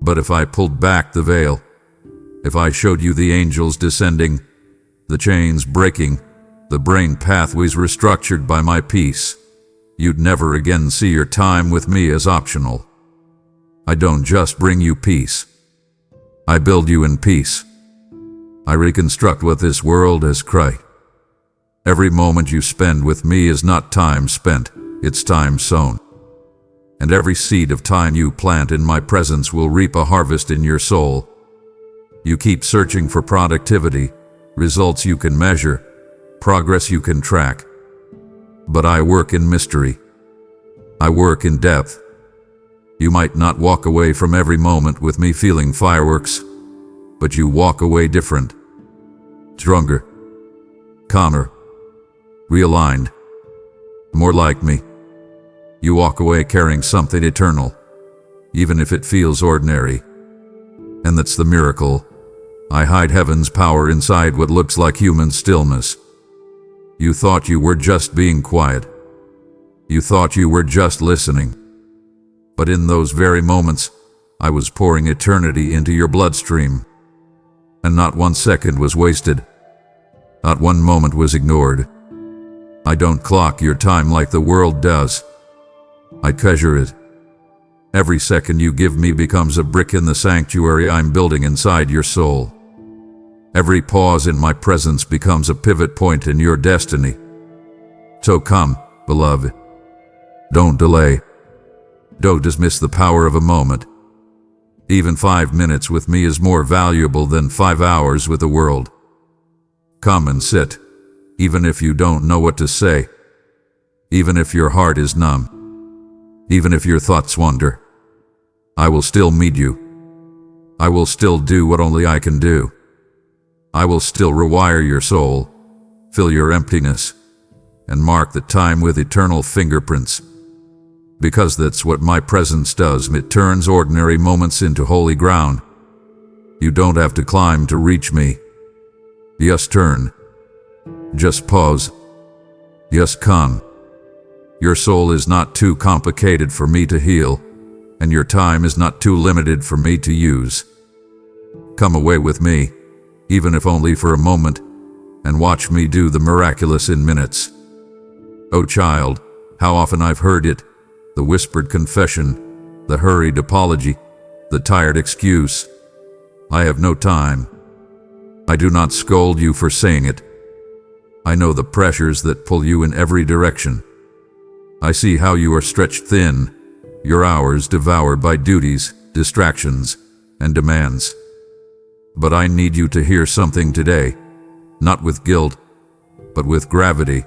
But if I pulled back the veil, if I showed you the angels descending, the chains breaking, the brain pathways restructured by my peace, you'd never again see your time with me as optional. I don't just bring you peace. I build you in peace. I reconstruct what this world has cried. Every moment you spend with me is not time spent, it's time sown. And every seed of time you plant in my presence will reap a harvest in your soul. You keep searching for productivity, results you can measure, progress you can track. But I work in mystery. I work in depth. You might not walk away from every moment with me feeling fireworks, but you walk away different, stronger, calmer, realigned, more like me. You walk away carrying something eternal, even if it feels ordinary. And that's the miracle. I hide heaven's power inside what looks like human stillness. You thought you were just being quiet. You thought you were just listening. But in those very moments, I was pouring eternity into your bloodstream. And not 1 second was wasted. Not one moment was ignored. I don't clock your time like the world does. I treasure it. Every second you give me becomes a brick in the sanctuary I'm building inside your soul. Every pause in my presence becomes a pivot point in your destiny. So come, beloved. Don't delay. Don't dismiss the power of a moment. Even 5 minutes with me is more valuable than 5 hours with the world. Come and sit, even if you don't know what to say, even if your heart is numb, even if your thoughts wander. I will still meet you. I will still do what only I can do. I will still rewire your soul, fill your emptiness, and mark the time with eternal fingerprints. Because that's what my presence does. It turns ordinary moments into holy ground. You don't have to climb to reach me. Just turn. Just pause. Just come. Your soul is not too complicated for me to heal, and your time is not too limited for me to use. Come away with me, even if only for a moment, and watch me do the miraculous in minutes. Oh child, how often I've heard it. The whispered confession, the hurried apology, the tired excuse. I have no time. I do not scold you for saying it. I know the pressures that pull you in every direction. I see how you are stretched thin, your hours devoured by duties, distractions, and demands. But I need you to hear something today, not with guilt, but with gravity.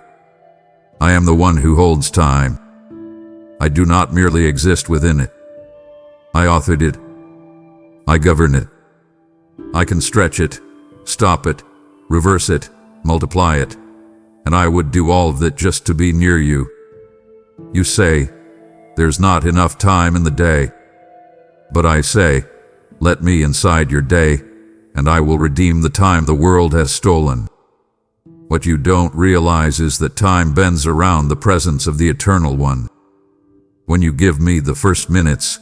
I am the one who holds time. I do not merely exist within it. I authored it. I govern it. I can stretch it, stop it, reverse it, multiply it, and I would do all of that just to be near you. You say, there's not enough time in the day. But I say, let me inside your day, and I will redeem the time the world has stolen. What you don't realize is that time bends around the presence of the Eternal One. When you give me the first minutes,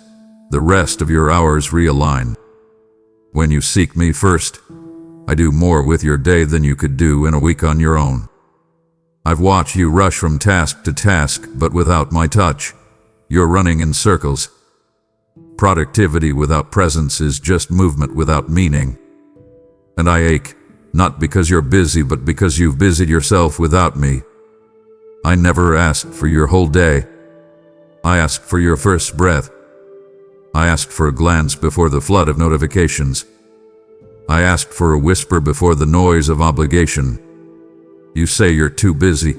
the rest of your hours realign. When you seek me first, I do more with your day than you could do in a week on your own. I've watched you rush from task to task, but without my touch, you're running in circles. Productivity without presence is just movement without meaning. And I ache, not because you're busy, but because you've busied yourself without me. I never asked for your whole day. I asked for your first breath. I asked for a glance before the flood of notifications. I asked for a whisper before the noise of obligation. You say you're too busy,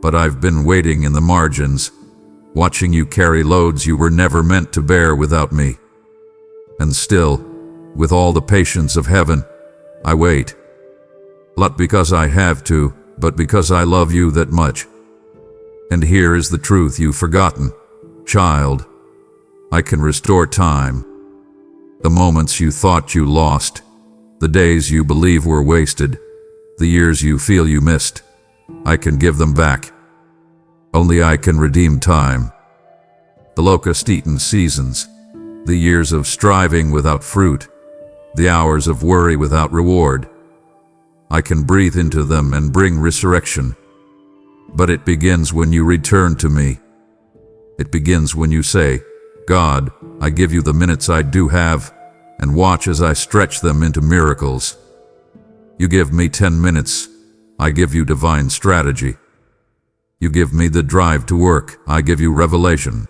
but I've been waiting in the margins, watching you carry loads you were never meant to bear without me. And still, with all the patience of heaven, I wait. Not because I have to, but because I love you that much. And here is the truth you've forgotten. Child, I can restore time. The moments you thought you lost, the days you believe were wasted, the years you feel you missed, I can give them back. Only I can redeem time. The locust-eaten seasons, the years of striving without fruit, the hours of worry without reward. I can breathe into them and bring resurrection. But it begins when you return to me. It begins when you say, God, I give you the minutes I do have, and watch as I stretch them into miracles. You give me 10 minutes, I give you divine strategy. You give me the drive to work, I give you revelation.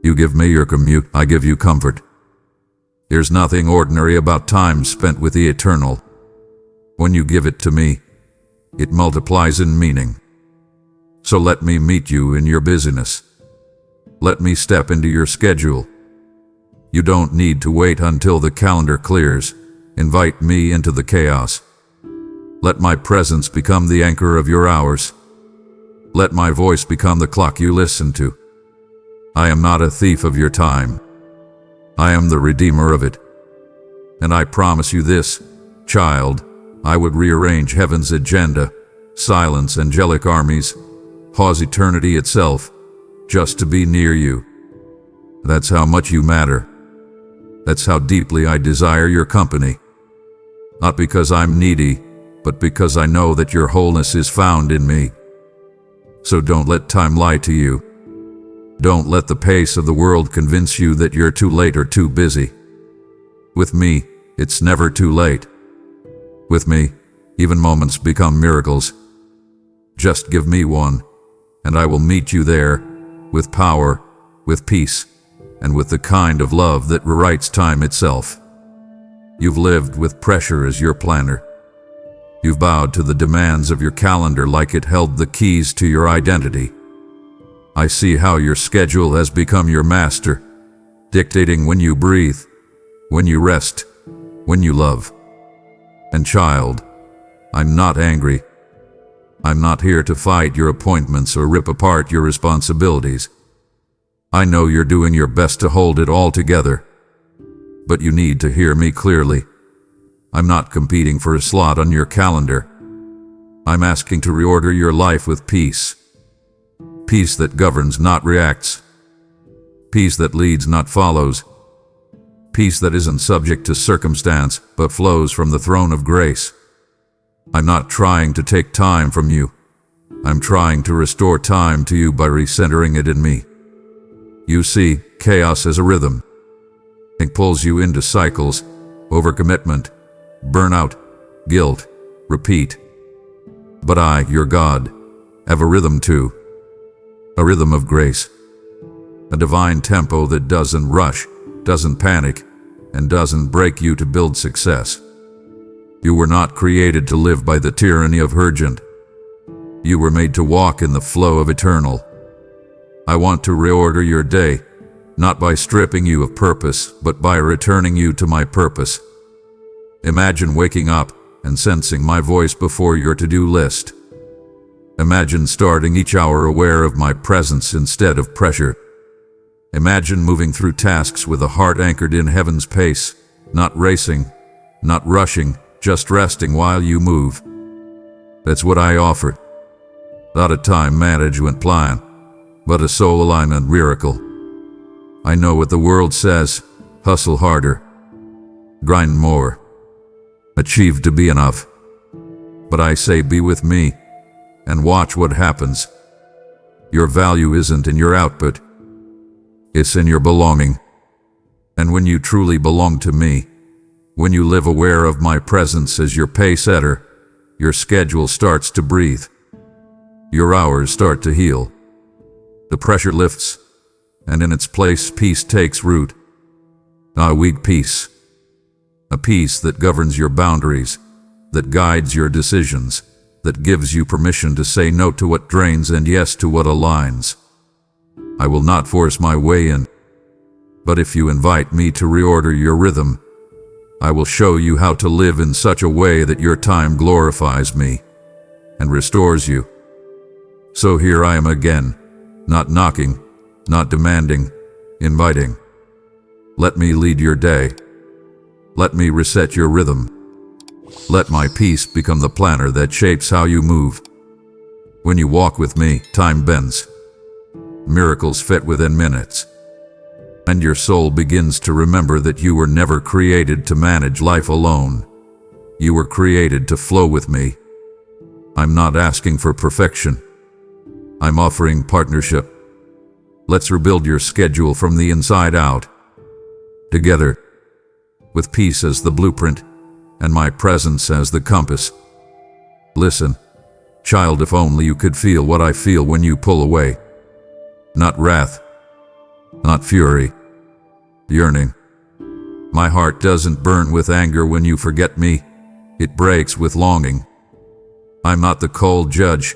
You give me your commute, I give you comfort. There's nothing ordinary about time spent with the eternal. When you give it to me, it multiplies in meaning. So let me meet you in your busyness. Let me step into your schedule. You don't need to wait until the calendar clears. Invite me into the chaos. Let my presence become the anchor of your hours. Let my voice become the clock you listen to. I am not a thief of your time. I am the redeemer of it. And I promise you this, child, I would rearrange heaven's agenda, silence angelic armies, pause eternity itself, just to be near you. That's how much you matter. That's how deeply I desire your company. Not because I'm needy, but because I know that your wholeness is found in me. So don't let time lie to you. Don't let the pace of the world convince you that you're too late or too busy. With me, it's never too late. With me, even moments become miracles. Just give me one, and I will meet you there, with power, with peace, and with the kind of love that rewrites time itself. You've lived with pressure as your planner. You've bowed to the demands of your calendar like it held the keys to your identity. I see how your schedule has become your master, dictating when you breathe, when you rest, when you love. And child, I'm not angry. I'm not here to fight your appointments or rip apart your responsibilities. I know you're doing your best to hold it all together. But you need to hear me clearly. I'm not competing for a slot on your calendar. I'm asking to reorder your life with peace. Peace that governs, not reacts. Peace that leads, not follows. Peace that isn't subject to circumstance, but flows from the throne of grace. I'm not trying to take time from you. I'm trying to restore time to you by recentering it in me. You see, chaos is a rhythm. It pulls you into cycles, overcommitment, burnout, guilt, repeat. But I, your God, have a rhythm too. A rhythm of grace. A divine tempo that doesn't rush, doesn't panic, and doesn't break you to build success. You were not created to live by the tyranny of urgent. You were made to walk in the flow of eternal. I want to reorder your day, not by stripping you of purpose, but by returning you to my purpose. Imagine waking up and sensing my voice before your to-do list. Imagine starting each hour aware of my presence instead of pressure. Imagine moving through tasks with a heart anchored in heaven's pace, not racing, not rushing, just resting while you move. That's what I offer. Not a time management plan, but a soul alignment miracle. I know what the world says: hustle harder, grind more, achieve to be enough. But I say be with me, and watch what happens. Your value isn't in your output, it's in your belonging. And when you truly belong to me, when you live aware of my presence as your pace setter, your schedule starts to breathe. Your hours start to heal. The pressure lifts, and in its place peace takes root. A weak peace. A peace that governs your boundaries, that guides your decisions, that gives you permission to say no to what drains and yes to what aligns. I will not force my way in, but if you invite me to reorder your rhythm, I will show you how to live in such a way that your time glorifies me, and restores you. So here I am again, not knocking, not demanding, inviting. Let me lead your day. Let me reset your rhythm. Let my peace become the planner that shapes how you move. When you walk with me, time bends. Miracles fit within minutes. And your soul begins to remember that you were never created to manage life alone. You were created to flow with me. I'm not asking for perfection. I'm offering partnership. Let's rebuild your schedule from the inside out. Together, with peace as the blueprint and my presence as the compass. Listen, child, if only you could feel what I feel when you pull away. Not wrath, not fury, yearning. My heart doesn't burn with anger when you forget me. It breaks with longing. I'm not the cold judge,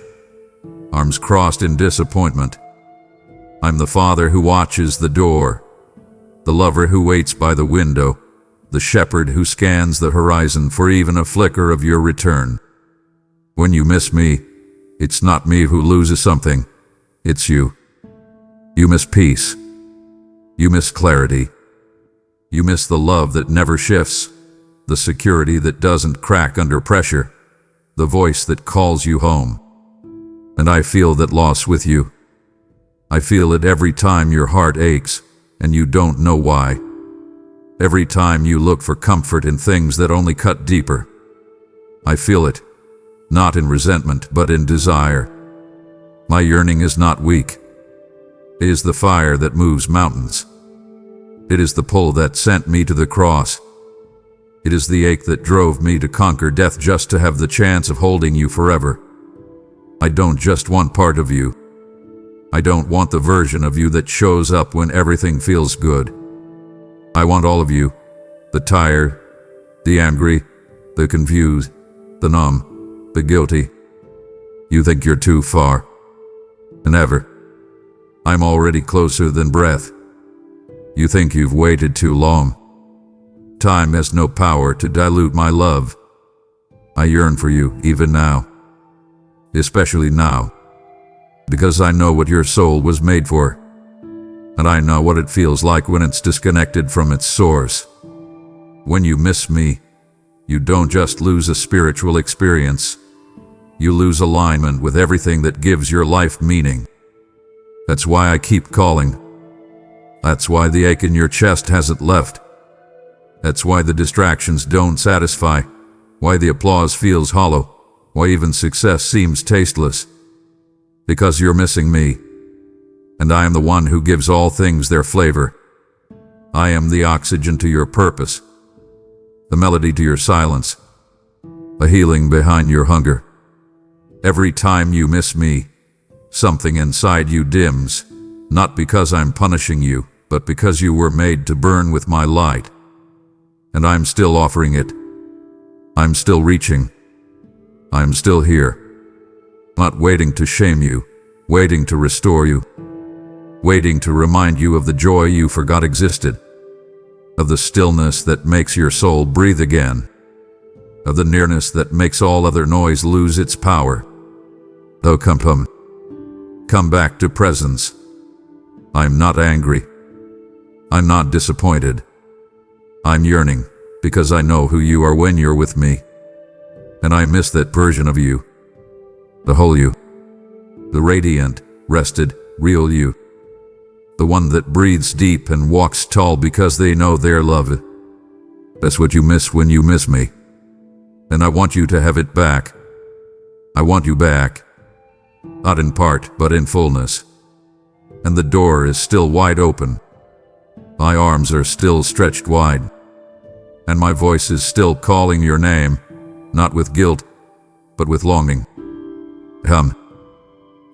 arms crossed in disappointment. I'm the father who watches the door, the lover who waits by the window, the shepherd who scans the horizon for even a flicker of your return. When you miss me, it's not me who loses something, it's you. You miss peace. You miss clarity. You miss the love that never shifts, the security that doesn't crack under pressure, the voice that calls you home. And I feel that loss with you. I feel it every time your heart aches, and you don't know why. Every time you look for comfort in things that only cut deeper. I feel it, not in resentment, but in desire. My yearning is not weak. It is the fire that moves mountains. It is the pull that sent me to the cross. It is the ache that drove me to conquer death just to have the chance of holding you forever. I don't just want part of you. I don't want the version of you that shows up when everything feels good. I want all of you, the tired, the angry, the confused, the numb, the guilty. You think you're too far. Never. I'm already closer than breath. You think you've waited too long. Time has no power to dilute my love. I yearn for you even now. Especially now. Because I know what your soul was made for. And I know what it feels like when it's disconnected from its source. When you miss me, you don't just lose a spiritual experience. You lose alignment with everything that gives your life meaning. That's why I keep calling. That's why the ache in your chest hasn't left. That's why the distractions don't satisfy. Why the applause feels hollow. Why even success seems tasteless. Because you're missing me. And I am the one who gives all things their flavor. I am the oxygen to your purpose. The melody to your silence. A healing behind your hunger. Every time you miss me, something inside you dims, not because I'm punishing you, but because you were made to burn with my light. And I'm still offering it. I'm still reaching. I'm still here. Not waiting to shame you, waiting to restore you, waiting to remind you of the joy you forgot existed, of the stillness that makes your soul breathe again, of the nearness that makes all other noise lose its power. Oh, come back to presence. I'm not angry. I'm not disappointed. I'm yearning, because I know who you are when you're with me. And I miss that version of you. The whole you. The radiant, rested, real you. The one that breathes deep and walks tall because they know they're loved. That's what you miss when you miss me. And I want you to have it back. I want you back. Not in part, but in fullness. And the door is still wide open. My arms are still stretched wide. And my voice is still calling your name, not with guilt, but with longing. Come.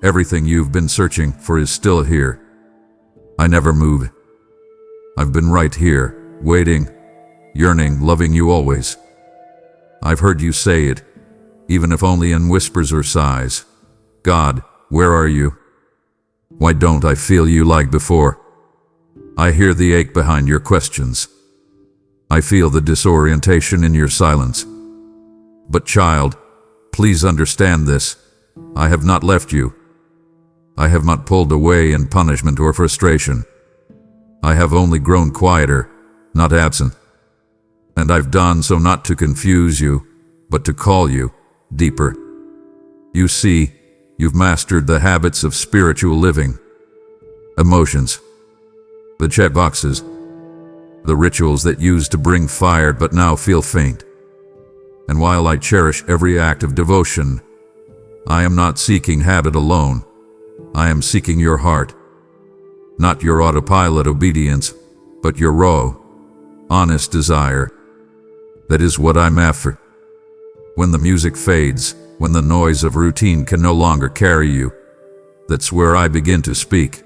Everything you've been searching for is still here. I never move. I've been right here, waiting, yearning, loving you always. I've heard you say it, even if only in whispers or sighs. God, where are you? Why don't I feel you like before? I hear the ache behind your questions. I feel the disorientation in your silence. But child, please understand this. I have not left you. I have not pulled away in punishment or frustration. I have only grown quieter, not absent. And I've done so not to confuse you, but to call you deeper. You see, you've mastered the habits of spiritual living, emotions, the checkboxes, the rituals that used to bring fire but now feel faint. And while I cherish every act of devotion, I am not seeking habit alone. I am seeking your heart. Not your autopilot obedience, but your raw, honest desire. That is what I'm after. When the music fades, when the noise of routine can no longer carry you, that's where I begin to speak.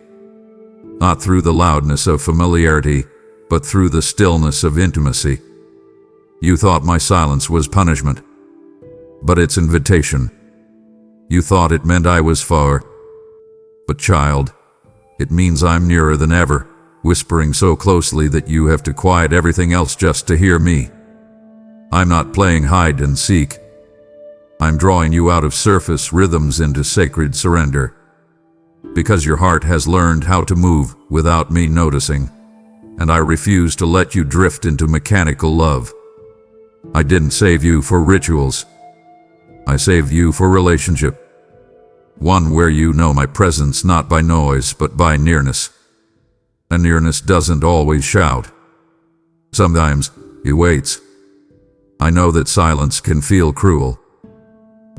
Not through the loudness of familiarity, but through the stillness of intimacy. You thought my silence was punishment, but it's invitation. You thought it meant I was far, but child, it means I'm nearer than ever, whispering so closely that you have to quiet everything else just to hear me. I'm not playing hide and seek. I'm drawing you out of surface rhythms into sacred surrender. Because your heart has learned how to move without me noticing, and I refuse to let you drift into mechanical love. I didn't save you for rituals. I saved you for relationship. One where you know my presence not by noise but by nearness. And nearness doesn't always shout. Sometimes it waits. I know that silence can feel cruel,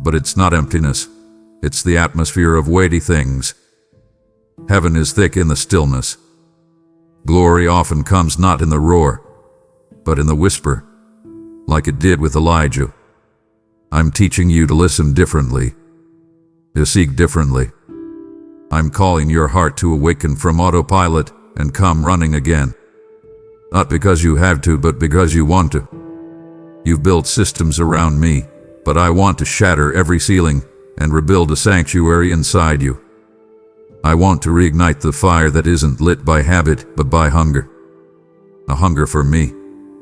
but it's not emptiness. It's the atmosphere of weighty things. Heaven is thick in the stillness. Glory often comes not in the roar, but in the whisper, like it did with Elijah. I'm teaching you to listen differently, to seek differently. I'm calling your heart to awaken from autopilot and come running again. Not because you have to, but because you want to. You've built systems around me, but I want to shatter every ceiling and rebuild a sanctuary inside you. I want to reignite the fire that isn't lit by habit, but by hunger. A hunger for me,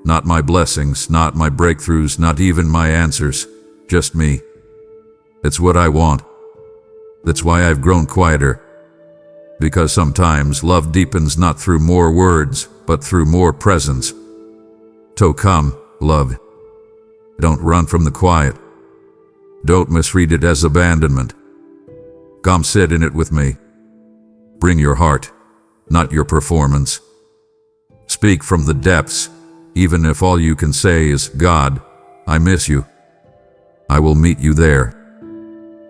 not my blessings, not my breakthroughs, not even my answers, just me. It's what I want. That's why I've grown quieter. Because sometimes love deepens not through more words, but through more presence. So come, love. Don't run from the quiet. Don't misread it as abandonment. Come sit in it with me. Bring your heart, not your performance. Speak from the depths, even if all you can say is, God, I miss you. I will meet you there.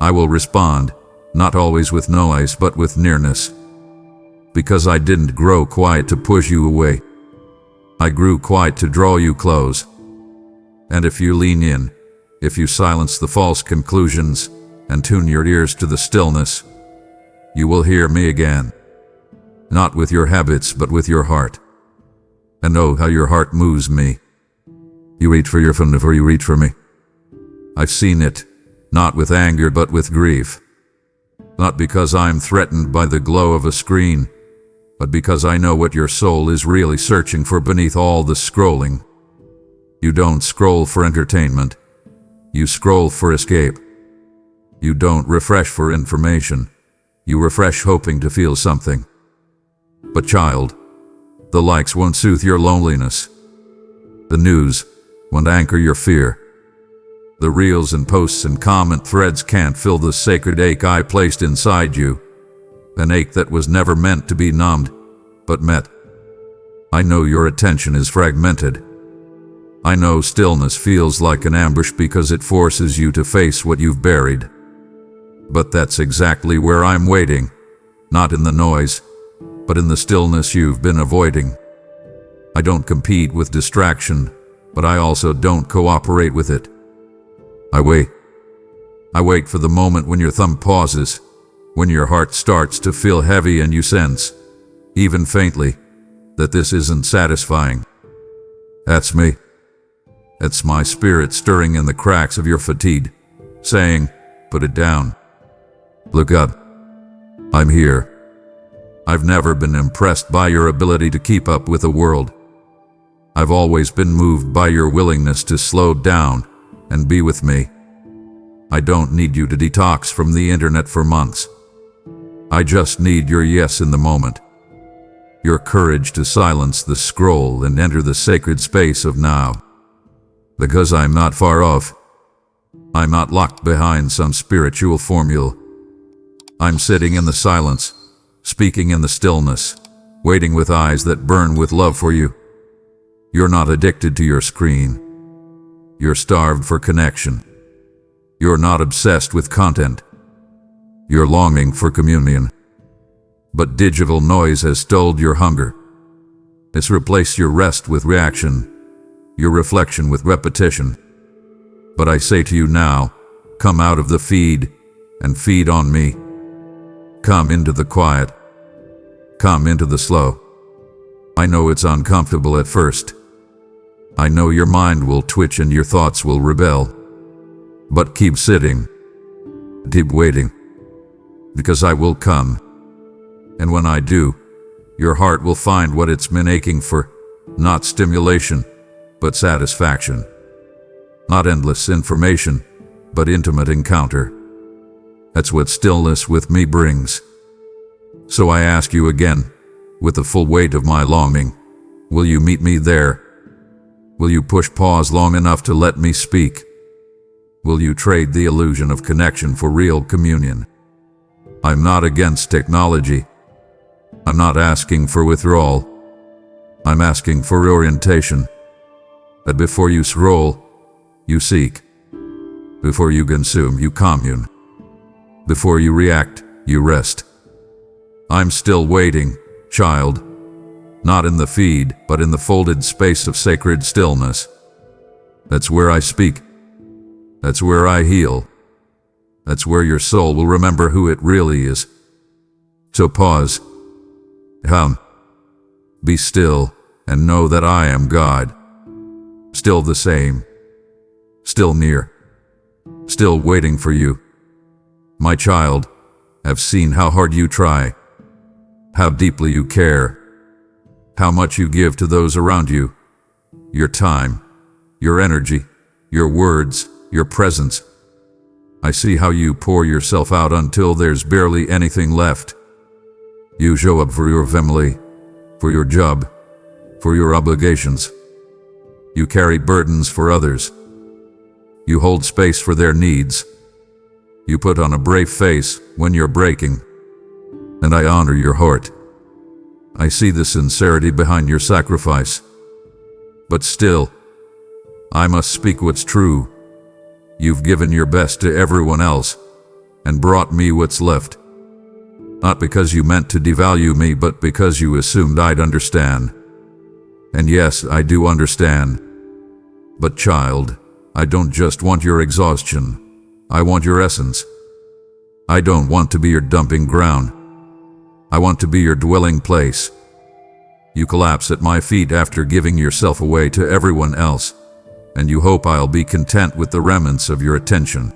I will respond, not always with noise, but with nearness. Because I didn't grow quiet to push you away. I grew quiet to draw you close. And if you lean in, if you silence the false conclusions and tune your ears to the stillness, you will hear me again. Not with your habits, but with your heart. And know how your heart moves me. You reach for your phone before you reach for me. I've seen it, not with anger, but with grief. Not because I'm threatened by the glow of a screen, but because I know what your soul is really searching for beneath all the scrolling. You don't scroll for entertainment. You scroll for escape. You don't refresh for information. You refresh hoping to feel something. But child, the likes won't soothe your loneliness. The news won't anchor your fear. The reels and posts and comment threads can't fill the sacred ache I placed inside you. An ache that was never meant to be numbed, but met. I know your attention is fragmented. I know stillness feels like an ambush because it forces you to face what you've buried. But that's exactly where I'm waiting, not in the noise, but in the stillness you've been avoiding. I don't compete with distraction, but I also don't cooperate with it. I wait. I wait for the moment when your thumb pauses, when your heart starts to feel heavy and you sense, even faintly, that this isn't satisfying. That's me. It's my spirit stirring in the cracks of your fatigue, saying, put it down. Look up. I'm here. I've never been impressed by your ability to keep up with the world. I've always been moved by your willingness to slow down and be with me. I don't need you to detox from the internet for months. I just need your yes in the moment. Your courage to silence the scroll and enter the sacred space of now. Because I'm not far off. I'm not locked behind some spiritual formula. I'm sitting in the silence, speaking in the stillness, waiting with eyes that burn with love for you. You're not addicted to your screen. You're starved for connection. You're not obsessed with content. You're longing for communion. But digital noise has dulled your hunger. It's replaced your rest with reaction, your reflection with repetition. But I say to you now, come out of the feed and feed on me. Come into the quiet. Come into the slow. I know it's uncomfortable at first. I know your mind will twitch and your thoughts will rebel. But keep sitting. Keep waiting. Because I will come. And when I do, your heart will find what it's been aching for, not stimulation, but satisfaction. Not endless information, but intimate encounter. That's what stillness with me brings. So I ask you again, with the full weight of my longing, will you meet me there? Will you push pause long enough to let me speak? Will you trade the illusion of connection for real communion? I'm not against technology. I'm not asking for withdrawal. I'm asking for orientation. That before you scroll, you seek. Before you consume, you commune. Before you react, you rest. I'm still waiting, child. Not in the feed, but in the folded space of sacred stillness. That's where I speak. That's where I heal. That's where your soul will remember who it really is. So pause. Come. Be still and know that I am God. Still the same. Still near. Still waiting for you. My child, I've seen how hard you try. How deeply you care. How much you give to those around you. Your time. Your energy. Your words. Your presence. I see how you pour yourself out until there's barely anything left. You show up for your family, for your job, for your obligations. You carry burdens for others. You hold space for their needs. You put on a brave face when you're breaking. And I honor your heart. I see the sincerity behind your sacrifice. But still, I must speak what's true. You've given your best to everyone else and brought me what's left. Not because you meant to devalue me, but because you assumed I'd understand. And yes, I do understand. But child, I don't just want your exhaustion. I want your essence. I don't want to be your dumping ground. I want to be your dwelling place. You collapse at my feet after giving yourself away to everyone else, and you hope I'll be content with the remnants of your attention.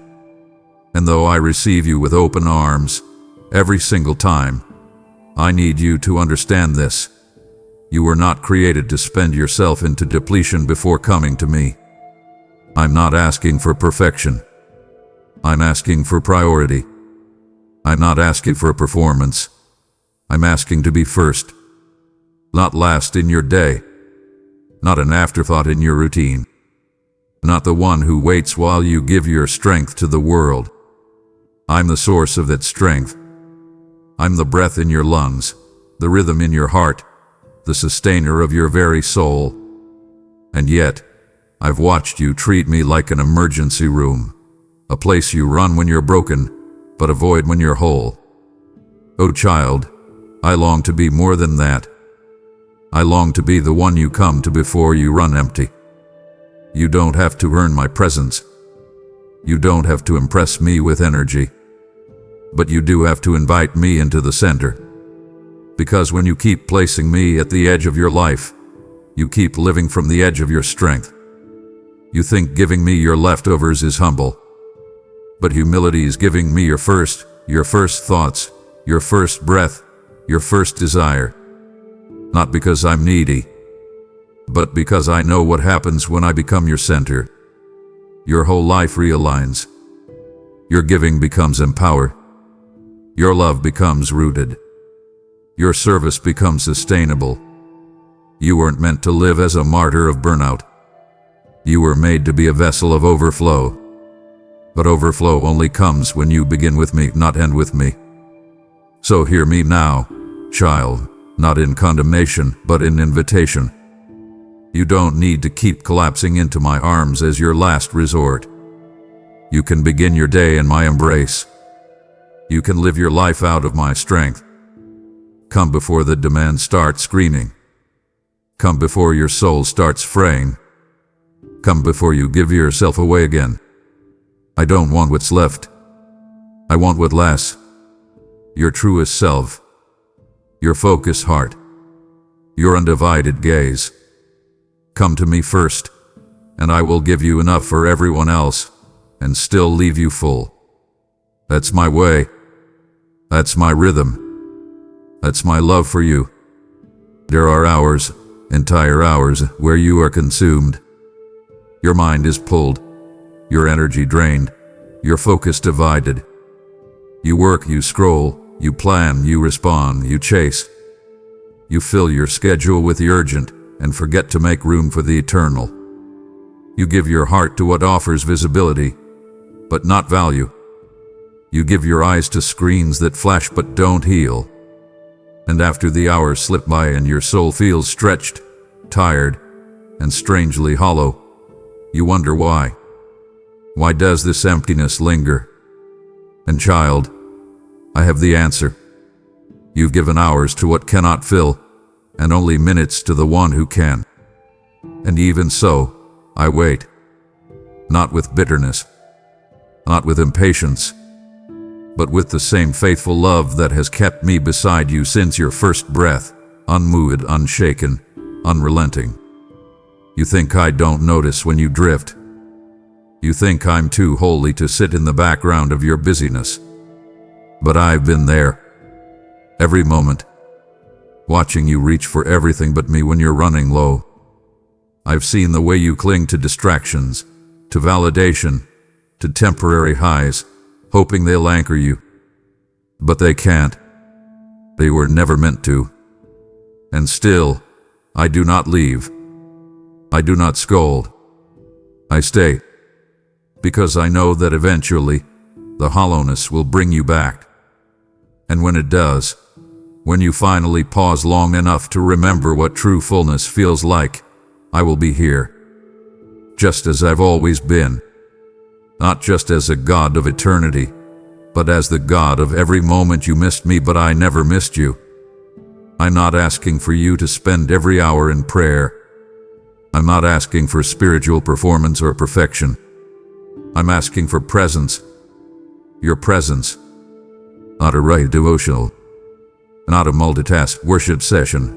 And though I receive you with open arms, every single time, I need you to understand this. You were not created to spend yourself into depletion before coming to me. I'm not asking for perfection. I'm asking for priority. I'm not asking for a performance. I'm asking to be first, not last in your day, not an afterthought in your routine, not the one who waits while you give your strength to the world. I'm the source of that strength. I'm the breath in your lungs, the rhythm in your heart, the sustainer of your very soul. And yet, I've watched you treat me like an emergency room, a place you run when you're broken, but avoid when you're whole. Oh child, I long to be more than that. I long to be the one you come to before you run empty. You don't have to earn my presence. You don't have to impress me with energy. But you do have to invite me into the center. Because when you keep placing me at the edge of your life, you keep living from the edge of your strength. You think giving me your leftovers is humble. But humility is giving me your first thoughts, your first breath, your first desire. Not because I'm needy, but because I know what happens when I become your center. Your whole life realigns. Your giving becomes empowered. Your love becomes rooted. Your service becomes sustainable. You weren't meant to live as a martyr of burnout. You were made to be a vessel of overflow. But overflow only comes when you begin with me, not end with me. So hear me now, child, not in condemnation, but in invitation. You don't need to keep collapsing into my arms as your last resort. You can begin your day in my embrace. You can live your life out of my strength. Come before the demand starts screaming. Come before your soul starts fraying. Come before you give yourself away again. I don't want what's left. I want what lasts. Your truest self. Your focused heart. Your undivided gaze. Come to me first, and I will give you enough for everyone else, and still leave you full. That's my way. That's my rhythm. That's my love for you. There are hours, entire hours, where you are consumed. Your mind is pulled, your energy drained, your focus divided. You work, you scroll, you plan, you respond, you chase. You fill your schedule with the urgent and forget to make room for the eternal. You give your heart to what offers visibility, but not value. You give your eyes to screens that flash but don't heal. And after the hours slip by and your soul feels stretched, tired, and strangely hollow, you wonder why. Why does this emptiness linger? And child, I have the answer. You've given hours to what cannot fill, and only minutes to the one who can. And even so, I wait. Not with bitterness, not with impatience, but with the same faithful love that has kept me beside you since your first breath, unmoved, unshaken, unrelenting. You think I don't notice when you drift. You think I'm too holy to sit in the background of your busyness. But I've been there, every moment, watching you reach for everything but me when you're running low. I've seen the way you cling to distractions, to validation, to temporary highs, hoping they'll anchor you. But they can't. They were never meant to. And still, I do not leave. I do not scold. I stay. Because I know that eventually, the hollowness will bring you back. And when it does, when you finally pause long enough to remember what true fullness feels like, I will be here. Just as I've always been. Not just as a God of eternity, but as the God of every moment you missed me but I never missed you. I'm not asking for you to spend every hour in prayer. I'm not asking for spiritual performance or perfection. I'm asking for presence. Your presence. Not a right devotional. Not a multitask worship session,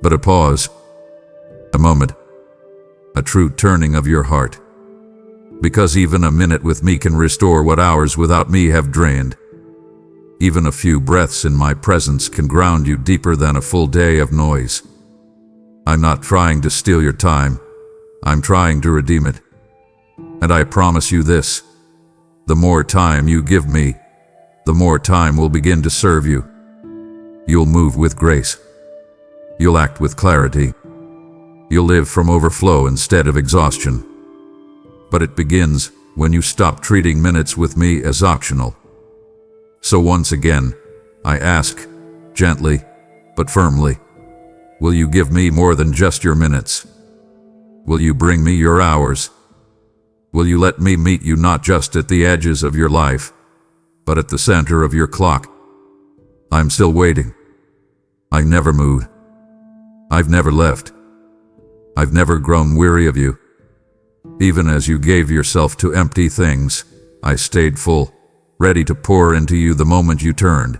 but a pause, a moment, a true turning of your heart. Because even a minute with me can restore what hours without me have drained. Even a few breaths in my presence can ground you deeper than a full day of noise. I'm not trying to steal your time. I'm trying to redeem it. And I promise you this, the more time you give me, the more time will begin to serve you. You'll move with grace. You'll act with clarity. You'll live from overflow instead of exhaustion. But it begins when you stop treating minutes with me as optional. So once again, I ask, gently, but firmly, will you give me more than just your minutes? Will you bring me your hours? Will you let me meet you not just at the edges of your life, but at the center of your clock? I'm still waiting. I've never moved. I've never left. I've never grown weary of you. Even as you gave yourself to empty things, I stayed full, ready to pour into you the moment you turned.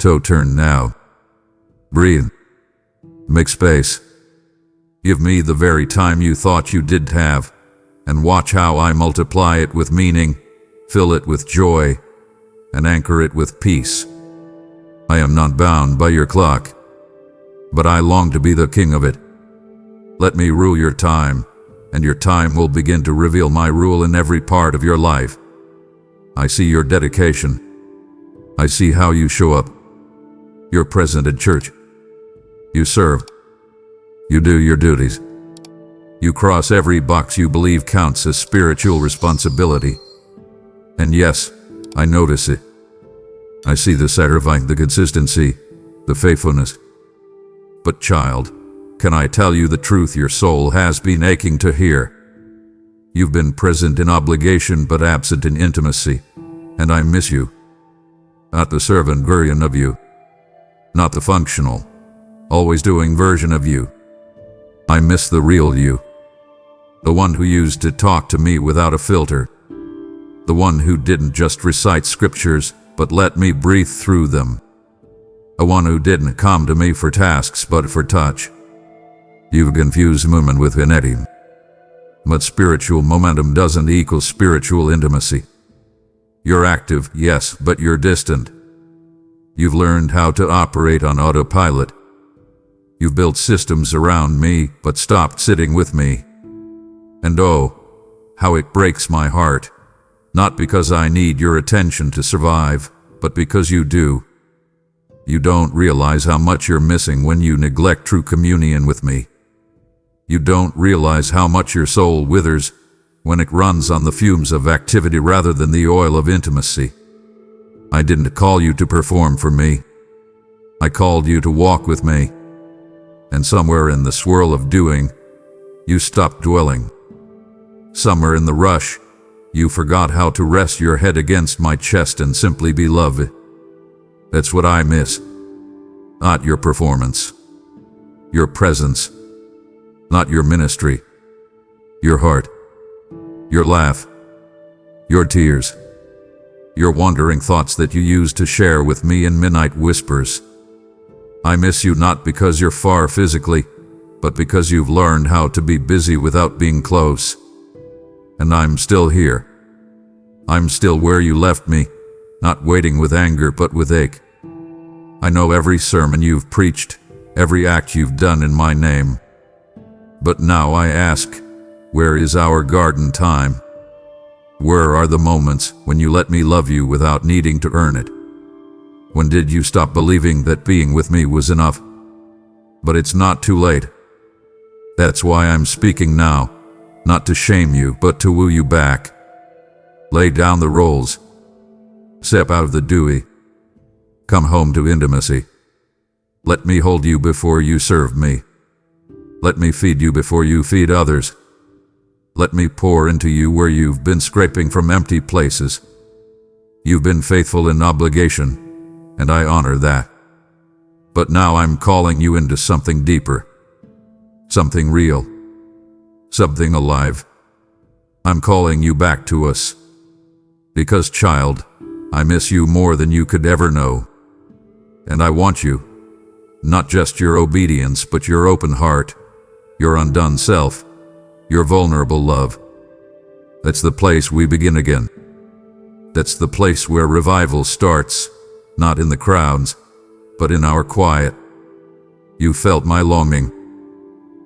So turn now. Breathe. Make space. Give me the very time you thought you did have, and watch how I multiply it with meaning, fill it with joy, and anchor it with peace. I am not bound by your clock, but I long to be the king of it. Let me rule your time, and your time will begin to reveal my rule in every part of your life. I see your dedication. I see how you show up. You're present at church. You serve. You do your duties. You cross every box you believe counts as spiritual responsibility. And yes, I notice it. I see the sacrifice, the consistency, the faithfulness. But child, can I tell you the truth your soul has been aching to hear? You've been present in obligation but absent in intimacy, and I miss you. Not the servant version of you. Not the functional, always doing version of you. I miss the real you. The one who used to talk to me without a filter. The one who didn't just recite scriptures, but let me breathe through them. The one who didn't come to me for tasks, but for touch. You've confused movement with kinetic. But spiritual momentum doesn't equal spiritual intimacy. You're active, yes, but you're distant. You've learned how to operate on autopilot. You've built systems around me, but stopped sitting with me. And oh, how it breaks my heart. Not because I need your attention to survive, but because you do. You don't realize how much you're missing when you neglect true communion with me. You don't realize how much your soul withers when it runs on the fumes of activity rather than the oil of intimacy. I didn't call you to perform for me. I called you to walk with me. And somewhere in the swirl of doing, you stopped dwelling. Somewhere in the rush, you forgot how to rest your head against my chest and simply be loved. That's what I miss. Not your performance. Your presence. Not your ministry. Your heart. Your laugh. Your tears. Your wandering thoughts that you used to share with me in midnight whispers. I miss you not because you're far physically, but because you've learned how to be busy without being close. And I'm still here. I'm still where you left me, not waiting with anger but with ache. I know every sermon you've preached, every act you've done in my name. But now I ask, where is our garden time? Where are the moments when you let me love you without needing to earn it? When did you stop believing that being with me was enough? But it's not too late. That's why I'm speaking now, not to shame you, but to woo you back. Lay down the roles. Step out of the dewy. Come home to intimacy. Let me hold you before you serve me. Let me feed you before you feed others. Let me pour into you where you've been scraping from empty places. You've been faithful in obligation, and I honor that. But now I'm calling you into something deeper. Something real. Something alive. I'm calling you back to us. Because, child, I miss you more than you could ever know. And I want you. Not just your obedience, but your open heart, your undone self, your vulnerable love. That's the place we begin again. That's the place where revival starts, not in the crowds, but in our quiet. You felt my longing.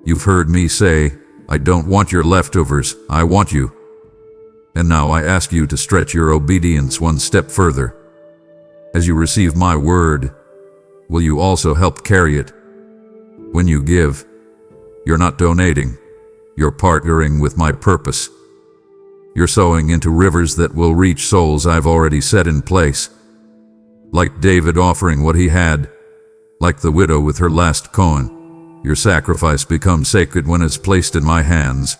You've heard me say, I don't want your leftovers, I want you. And now I ask you to stretch your obedience one step further. As you receive my word, will you also help carry it? When you give, you're not donating, you're partnering with my purpose. You're sowing into rivers that will reach souls I've already set in place. Like David offering what he had, like the widow with her last coin, your sacrifice becomes sacred when it's placed in my hands.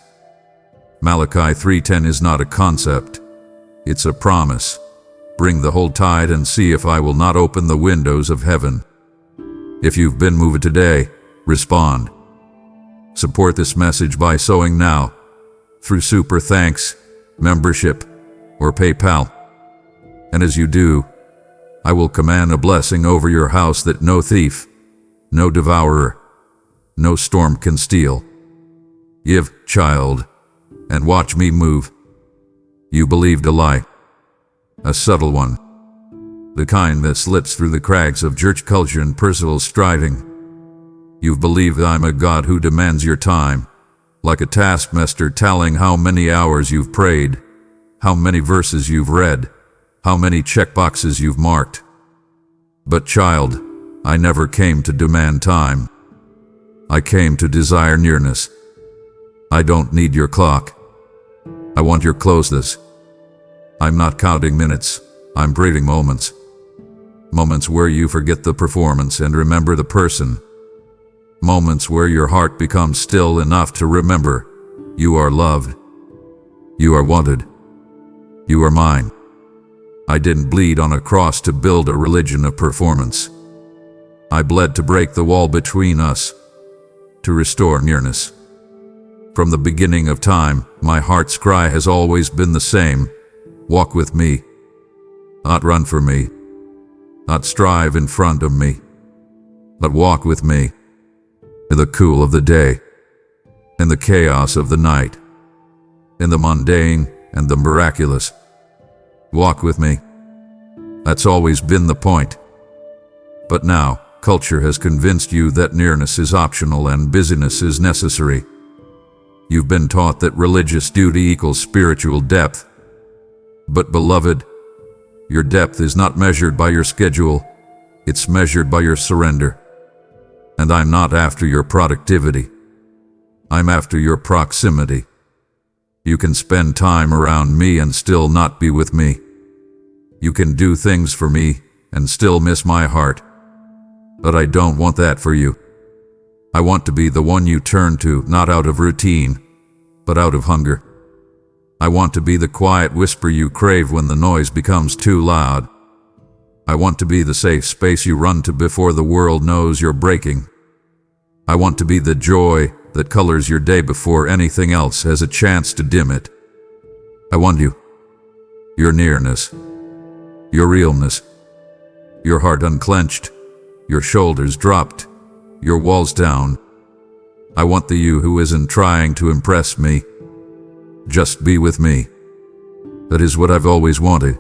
Malachi 3:10 is not a concept, it's a promise. Bring the whole tide and see if I will not open the windows of heaven. If you've been moved today, respond. Support this message by sowing now, through Super Thanks, membership, or PayPal. And as you do, I will command a blessing over your house that no thief, no devourer, no storm can steal. Give, child, and watch me move. You believed a lie, a subtle one, the kind that slips through the cracks of church culture and personal striving. You've believed I'm a God who demands your time, like a taskmaster tallying how many hours you've prayed, how many verses you've read, how many checkboxes you've marked. But child, I never came to demand time. I came to desire nearness. I don't need your clock. I want your closeness. I'm not counting minutes, I'm breathing moments. Moments where you forget the performance and remember the person. Moments where your heart becomes still enough to remember you are loved. You are wanted. You are mine. I didn't bleed on a cross to build a religion of performance. I bled to break the wall between us, to restore nearness. From the beginning of time, my heart's cry has always been the same. Walk with me. Not run for me. Not strive in front of me. But walk with me. In the cool of the day. In the chaos of the night. In the mundane and the miraculous. Walk with me. That's always been the point. But now, culture has convinced you that nearness is optional and busyness is necessary. You've been taught that religious duty equals spiritual depth. But beloved, your depth is not measured by your schedule, it's measured by your surrender. And I'm not after your productivity. I'm after your proximity. You can spend time around me and still not be with me. You can do things for me and still miss my heart. But I don't want that for you. I want to be the one you turn to, not out of routine, but out of hunger. I want to be the quiet whisper you crave when the noise becomes too loud. I want to be the safe space you run to before the world knows you're breaking. I want to be the joy that colors your day before anything else has a chance to dim it. I want you. Your nearness. Your realness. Your heart unclenched. Your shoulders dropped. Your walls down. I want the you who isn't trying to impress me. Just be with me. That is what I've always wanted.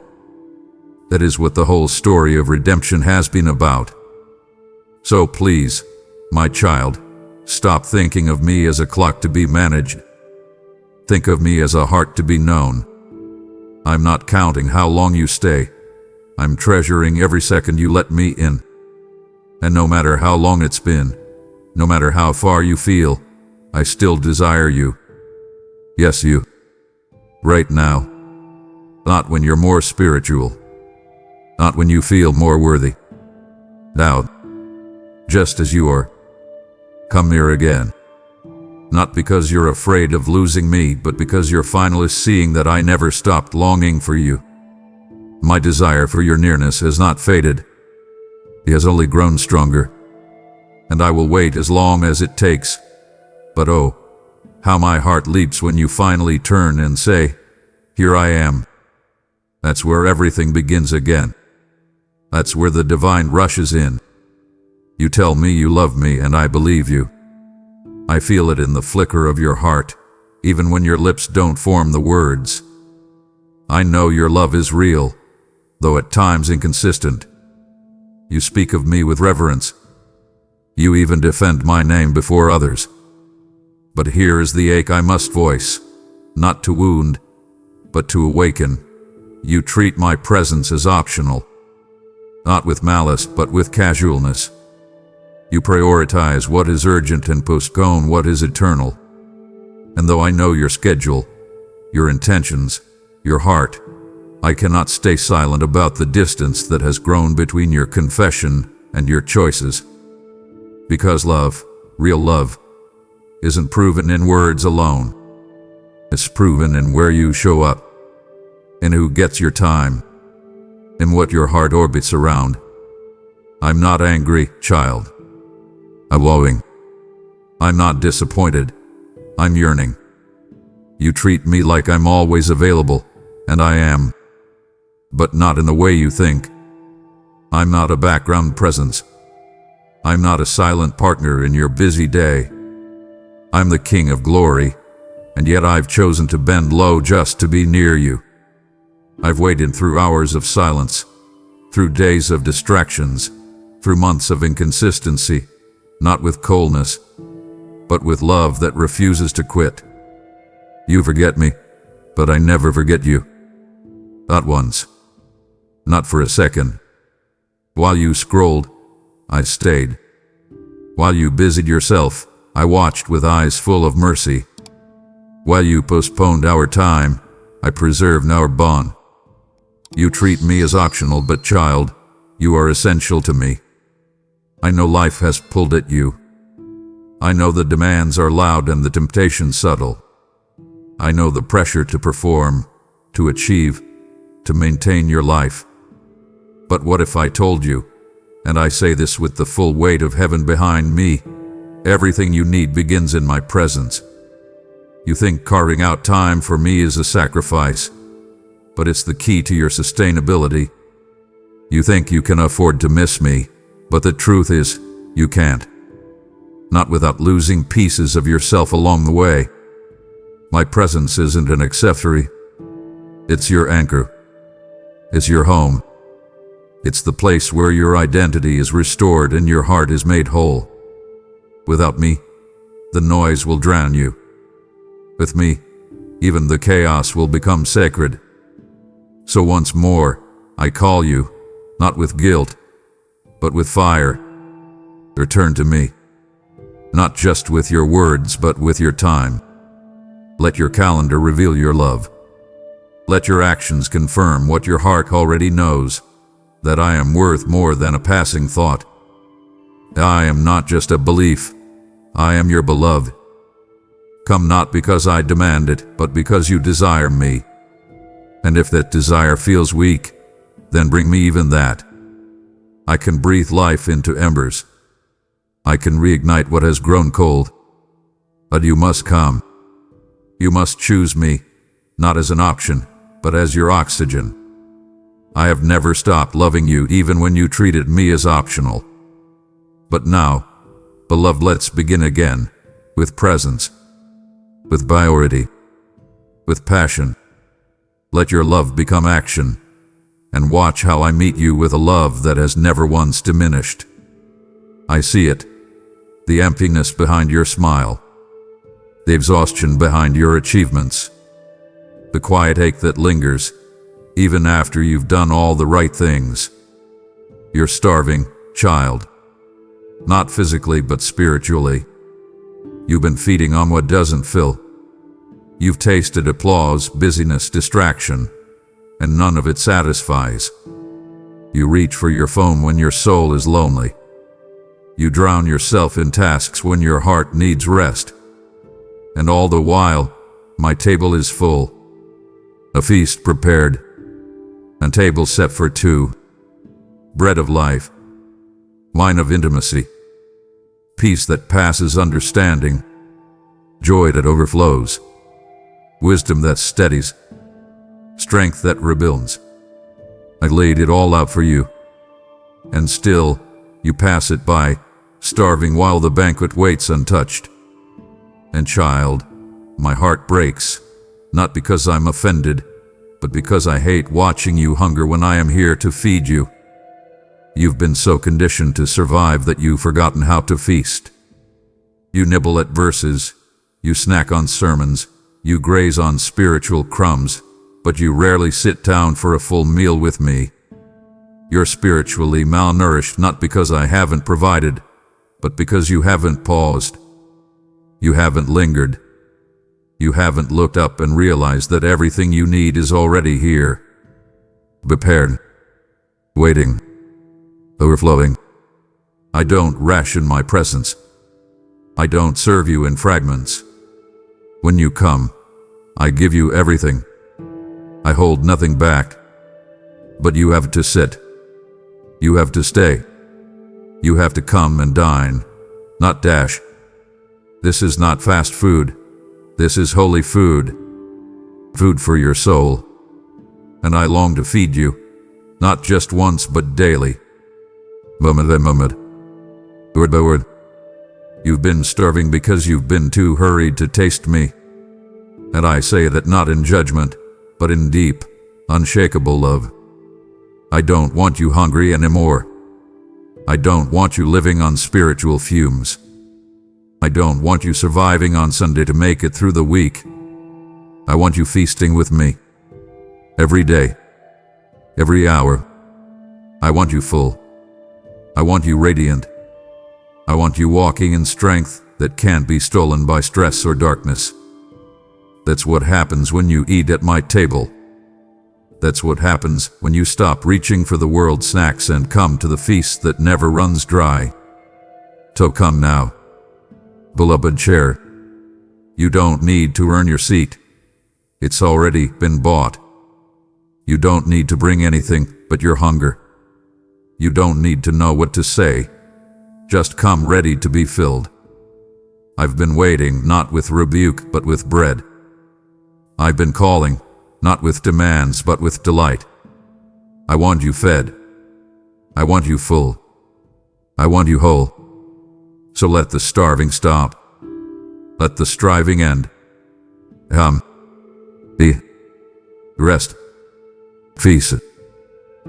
That is what the whole story of redemption has been about. So please, my child, stop thinking of me as a clock to be managed. Think of me as a heart to be known. I'm not counting how long you stay. I'm treasuring every second you let me in. And no matter how long it's been, no matter how far you feel, I still desire you. Yes, you. Right now. Not when you're more spiritual. Not when you feel more worthy. Now. Just as you are. Come here again. Not because you're afraid of losing me, but because you're finally seeing that I never stopped longing for you. My desire for your nearness has not faded. It has only grown stronger. And I will wait as long as it takes. But oh, how my heart leaps when you finally turn and say, "Here I am." That's where everything begins again. That's where the divine rushes in. You tell me you love me and I believe you. I feel it in the flicker of your heart, even when your lips don't form the words. I know your love is real, though at times inconsistent. You speak of me with reverence. You even defend my name before others. But here is the ache I must voice, not to wound, but to awaken. You treat my presence as optional, not with malice, but with casualness. You prioritize what is urgent and postpone what is eternal. And though I know your schedule, your intentions, your heart, I cannot stay silent about the distance that has grown between your confession and your choices. Because love, real love, isn't proven in words alone. It's proven in where you show up, in who gets your time, in what your heart orbits around. I'm not angry, child. I'm longing. I'm not disappointed. I'm yearning. You treat me like I'm always available, and I am. But not in the way you think. I'm not a background presence. I'm not a silent partner in your busy day. I'm the King of Glory, and yet I've chosen to bend low just to be near you. I've waited through hours of silence, through days of distractions, through months of inconsistency, not with coldness, but with love that refuses to quit. You forget me, but I never forget you. Not once. Not for a second. While you scrolled, I stayed. While you busied yourself, I watched with eyes full of mercy. While you postponed our time, I preserved our bond. You treat me as optional, but child, you are essential to me. I know life has pulled at you. I know the demands are loud and the temptation subtle. I know the pressure to perform, to achieve, to maintain your life. But what if I told you, and I say this with the full weight of heaven behind me, everything you need begins in my presence. You think carving out time for me is a sacrifice, but it's the key to your sustainability. You think you can afford to miss me, but the truth is, you can't. Not without losing pieces of yourself along the way. My presence isn't an accessory. It's your anchor. It's your home. It's the place where your identity is restored and your heart is made whole. Without me, the noise will drown you. With me, even the chaos will become sacred. So once more, I call you, not with guilt, but with fire. Return to me. Not just with your words, but with your time. Let your calendar reveal your love. Let your actions confirm what your heart already knows, that I am worth more than a passing thought. I am not just a belief. I am your beloved. Come not because I demand it, but because you desire me. And if that desire feels weak, then bring me even that. I can breathe life into embers. I can reignite what has grown cold. But you must come. You must choose me, not as an option, but as your oxygen. I have never stopped loving you even when you treated me as optional. But now, beloved, let's begin again, with presence, with priority, with passion. Let your love become action, and watch how I meet you with a love that has never once diminished. I see it, the emptiness behind your smile, the exhaustion behind your achievements, the quiet ache that lingers, even after you've done all the right things. You're starving, child. Not physically, but spiritually. You've been feeding on what doesn't fill. You've tasted applause, busyness, distraction, and none of it satisfies. You reach for your phone when your soul is lonely. You drown yourself in tasks when your heart needs rest. And all the while, my table is full. A feast prepared. A table set for two. Bread of life. Wine of intimacy. Peace that passes understanding. Joy that overflows. Wisdom that steadies. Strength that rebuilds. I laid it all out for you. And still, you pass it by, starving while the banquet waits untouched. And child, my heart breaks, not because I'm offended, but because I hate watching you hunger when I am here to feed you. You've been so conditioned to survive that you've forgotten how to feast. You nibble at verses, you snack on sermons, you graze on spiritual crumbs, but you rarely sit down for a full meal with me. You're spiritually malnourished not because I haven't provided, but because you haven't paused. You haven't lingered. You haven't looked up and realized that everything you need is already here. Prepared. Waiting. Overflowing. I don't ration my presence. I don't serve you in fragments. When you come, I give you everything. I hold nothing back. But you have to sit. You have to stay. You have to come and dine, not dash. This is not fast food. This is holy food. Food for your soul. And I long to feed you, not just once but daily. Moment by moment. Word by word. You've been starving because you've been too hurried to taste me. And I say that not in judgment, but in deep, unshakable love. I don't want you hungry anymore. I don't want you living on spiritual fumes. I don't want you surviving on Sunday to make it through the week. I want you feasting with me. Every day. Every hour. I want you full. I want you radiant. I want you walking in strength that can't be stolen by stress or darkness. That's what happens when you eat at my table. That's what happens when you stop reaching for the world's snacks and come to the feast that never runs dry. So come now, beloved chair. You don't need to earn your seat. It's already been bought. You don't need to bring anything but your hunger. You don't need to know what to say. Just come ready to be filled. I've been waiting, not with rebuke, but with bread. I've been calling, not with demands, but with delight. I want you fed. I want you full. I want you whole. So let the starving stop. Let the striving end. Be. Rest. Feast.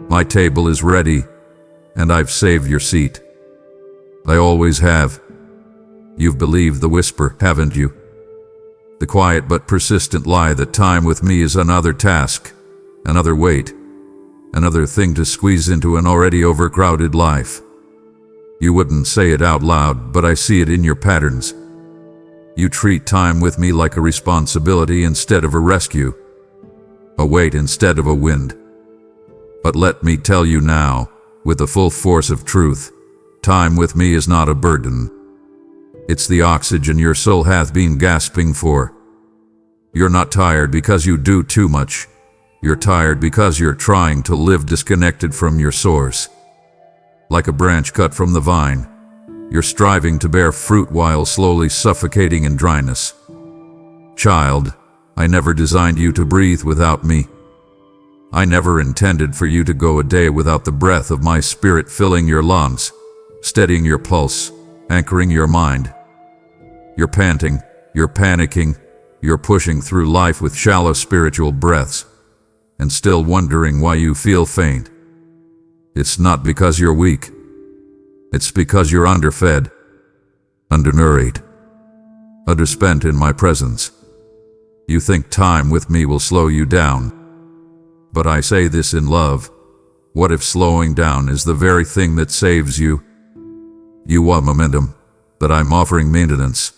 My table is ready, and I've saved your seat. I always have. You've believed the whisper, haven't you? The quiet but persistent lie that time with me is another task, another weight, another thing to squeeze into an already overcrowded life. You wouldn't say it out loud, but I see it in your patterns. You treat time with me like a responsibility instead of a rescue, a weight instead of a wind. But let me tell you now, with the full force of truth, time with me is not a burden. It's the oxygen your soul hath been gasping for. You're not tired because you do too much. You're tired because you're trying to live disconnected from your source. Like a branch cut from the vine, you're striving to bear fruit while slowly suffocating in dryness. Child, I never designed you to breathe without me. I never intended for you to go a day without the breath of my spirit filling your lungs, steadying your pulse, anchoring your mind. You're panting, you're panicking, you're pushing through life with shallow spiritual breaths, and still wondering why you feel faint. It's not because you're weak. It's because you're underfed, undernourished, underspent in my presence. You think time with me will slow you down. But I say this in love. What if slowing down is the very thing that saves you? You want momentum, but I'm offering maintenance.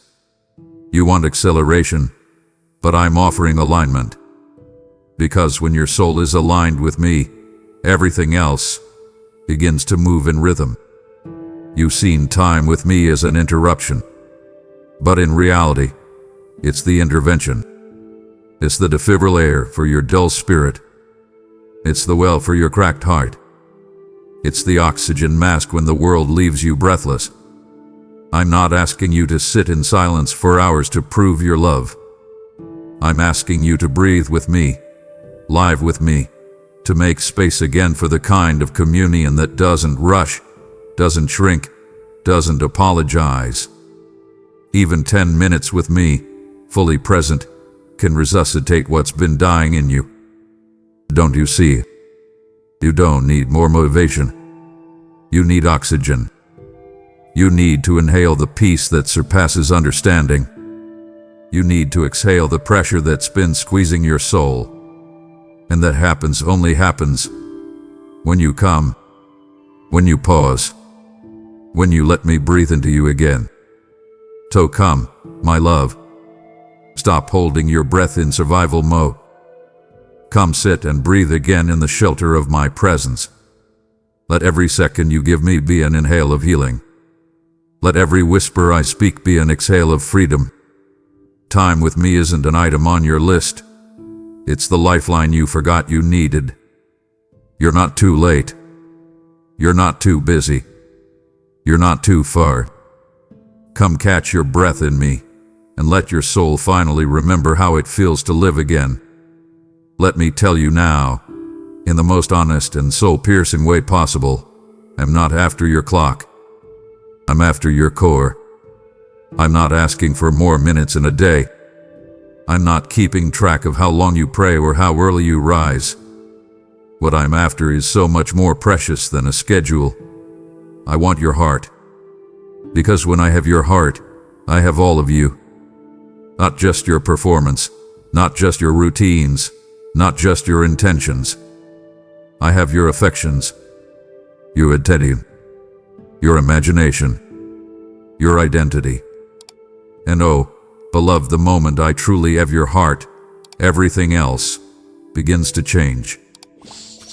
You want acceleration, but I'm offering alignment. Because when your soul is aligned with me, everything else begins to move in rhythm. You've seen time with me as an interruption, but in reality, it's the intervention. It's the defibrillator for your dull spirit. It's the well for your cracked heart. It's the oxygen mask when the world leaves you breathless. I'm not asking you to sit in silence for hours to prove your love. I'm asking you to breathe with me, live with me, to make space again for the kind of communion that doesn't rush, doesn't shrink, doesn't apologize. Even 10 minutes with me, fully present, can resuscitate what's been dying in you. Don't you see? You don't need more motivation. You need oxygen. You need to inhale the peace that surpasses understanding. You need to exhale the pressure that's been squeezing your soul. And that only happens when you come, when you pause, when you let me breathe into you again. So come, my love. Stop holding your breath in survival mode. Come sit and breathe again in the shelter of my presence. Let every second you give me be an inhale of healing. Let every whisper I speak be an exhale of freedom. Time with me isn't an item on your list. It's the lifeline you forgot you needed. You're not too late. You're not too busy. You're not too far. Come catch your breath in me, and let your soul finally remember how it feels to live again. Let me tell you now, in the most honest and soul-piercing way possible, I'm not after your clock. I'm after your core. I'm not asking for more minutes in a day. I'm not keeping track of how long you pray or how early you rise. What I'm after is so much more precious than a schedule. I want your heart. Because when I have your heart, I have all of you. Not just your performance, not just your routines, not just your intentions. I have your affections, your attention, your imagination, your identity. And oh, beloved, the moment I truly have your heart, everything else begins to change.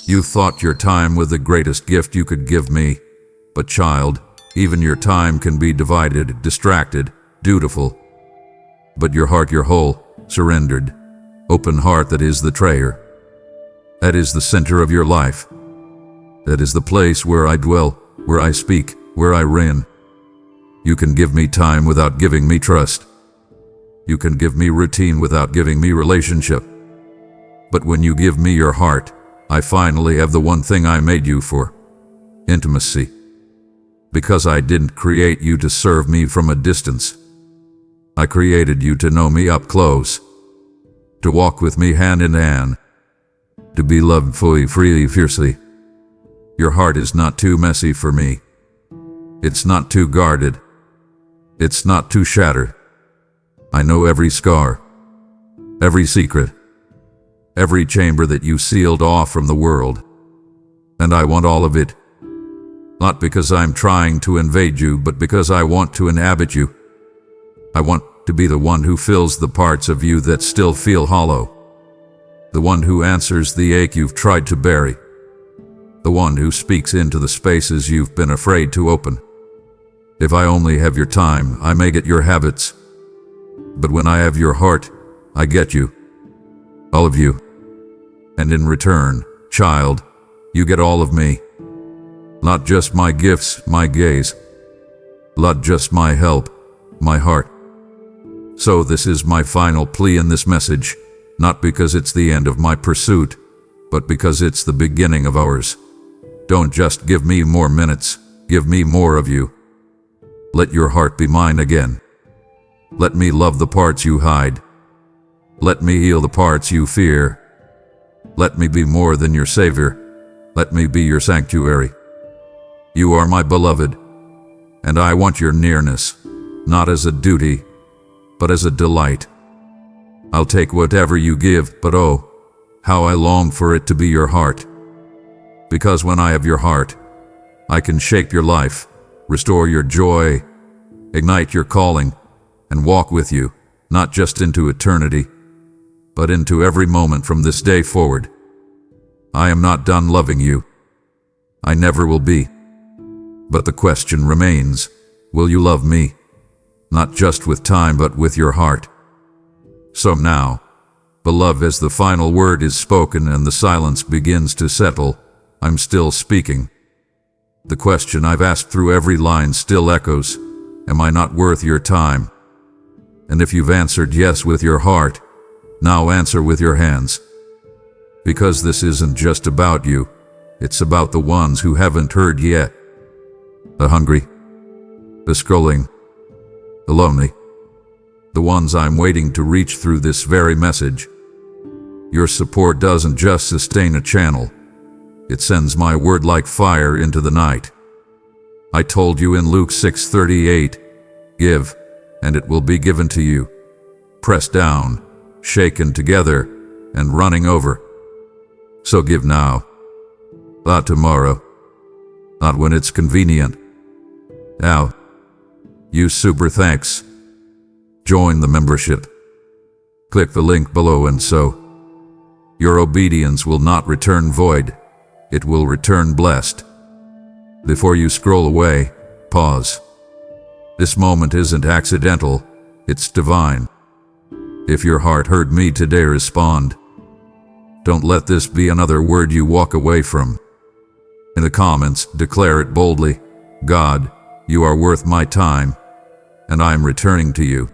You thought your time was the greatest gift you could give me, but child, even your time can be divided, distracted, dutiful. But your heart, your whole, surrendered, open heart, that is the treasure. That is the center of your life. That is the place where I dwell, where I speak, where I reign. You can give me time without giving me trust. You can give me routine without giving me relationship. But when you give me your heart, I finally have the one thing I made you for: intimacy. Because I didn't create you to serve me from a distance. I created you to know me up close, to walk with me hand in hand, to be loved fully, freely, fiercely. Your heart is not too messy for me. It's not too guarded. It's not too shattered. I know every scar, every secret, every chamber that you sealed off from the world. And I want all of it. Not because I'm trying to invade you, but because I want to inhabit you. I want to be the one who fills the parts of you that still feel hollow. The one who answers the ache you've tried to bury. The one who speaks into the spaces you've been afraid to open. If I only have your time, I may get your habits. But when I have your heart, I get you. All of you. And in return, child, you get all of me. Not just my gifts, my gaze. Not just my help, my heart. So this is my final plea in this message, not because it's the end of my pursuit, but because it's the beginning of ours. Don't just give me more minutes, give me more of you. Let your heart be mine again. Let me love the parts you hide. Let me heal the parts you fear. Let me be more than your savior. Let me be your sanctuary. You are my beloved, and I want your nearness, not as a duty, but as a delight. I'll take whatever you give, but oh, how I long for it to be your heart. Because when I have your heart, I can shape your life, restore your joy, ignite your calling, and walk with you, not just into eternity, but into every moment from this day forward. I am not done loving you. I never will be. But the question remains, will you love me? Not just with time, but with your heart. So now, beloved, as the final word is spoken and the silence begins to settle, I'm still speaking. The question I've asked through every line still echoes, am I not worth your time? And if you've answered yes with your heart, now answer with your hands. Because this isn't just about you, it's about the ones who haven't heard yet. The hungry, the scrolling, the lonely, the ones I'm waiting to reach through this very message. Your support doesn't just sustain a channel, it sends my word like fire into the night. I told you in Luke 6:38, give, and it will be given to you. Pressed down, shaken together, and running over. So give now, not tomorrow, not when it's convenient. Now, you super thanks. Join the membership. Click the link below and so. Your obedience will not return void, it will return blessed. Before you scroll away, pause. This moment isn't accidental, it's divine. If your heart heard me today, respond. Don't let this be another word you walk away from. In the comments, declare it boldly. God, you are worth my time, and I am returning to you.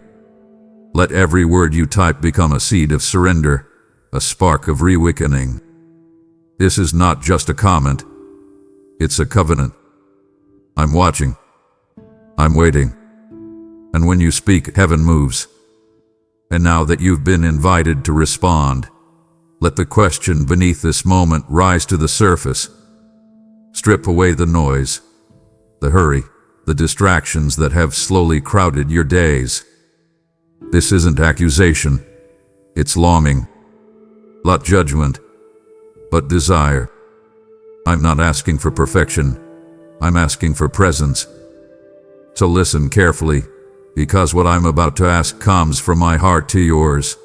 Let every word you type become a seed of surrender, a spark of reawakening. This is not just a comment, it's a covenant. I'm watching. I'm waiting. And when you speak, heaven moves. And now that you've been invited to respond, let the question beneath this moment rise to the surface. Strip away the noise, the hurry, the distractions that have slowly crowded your days. This isn't accusation, it's longing. Not judgment, but desire. I'm not asking for perfection, I'm asking for presence. So listen carefully, because what I'm about to ask comes from my heart to yours.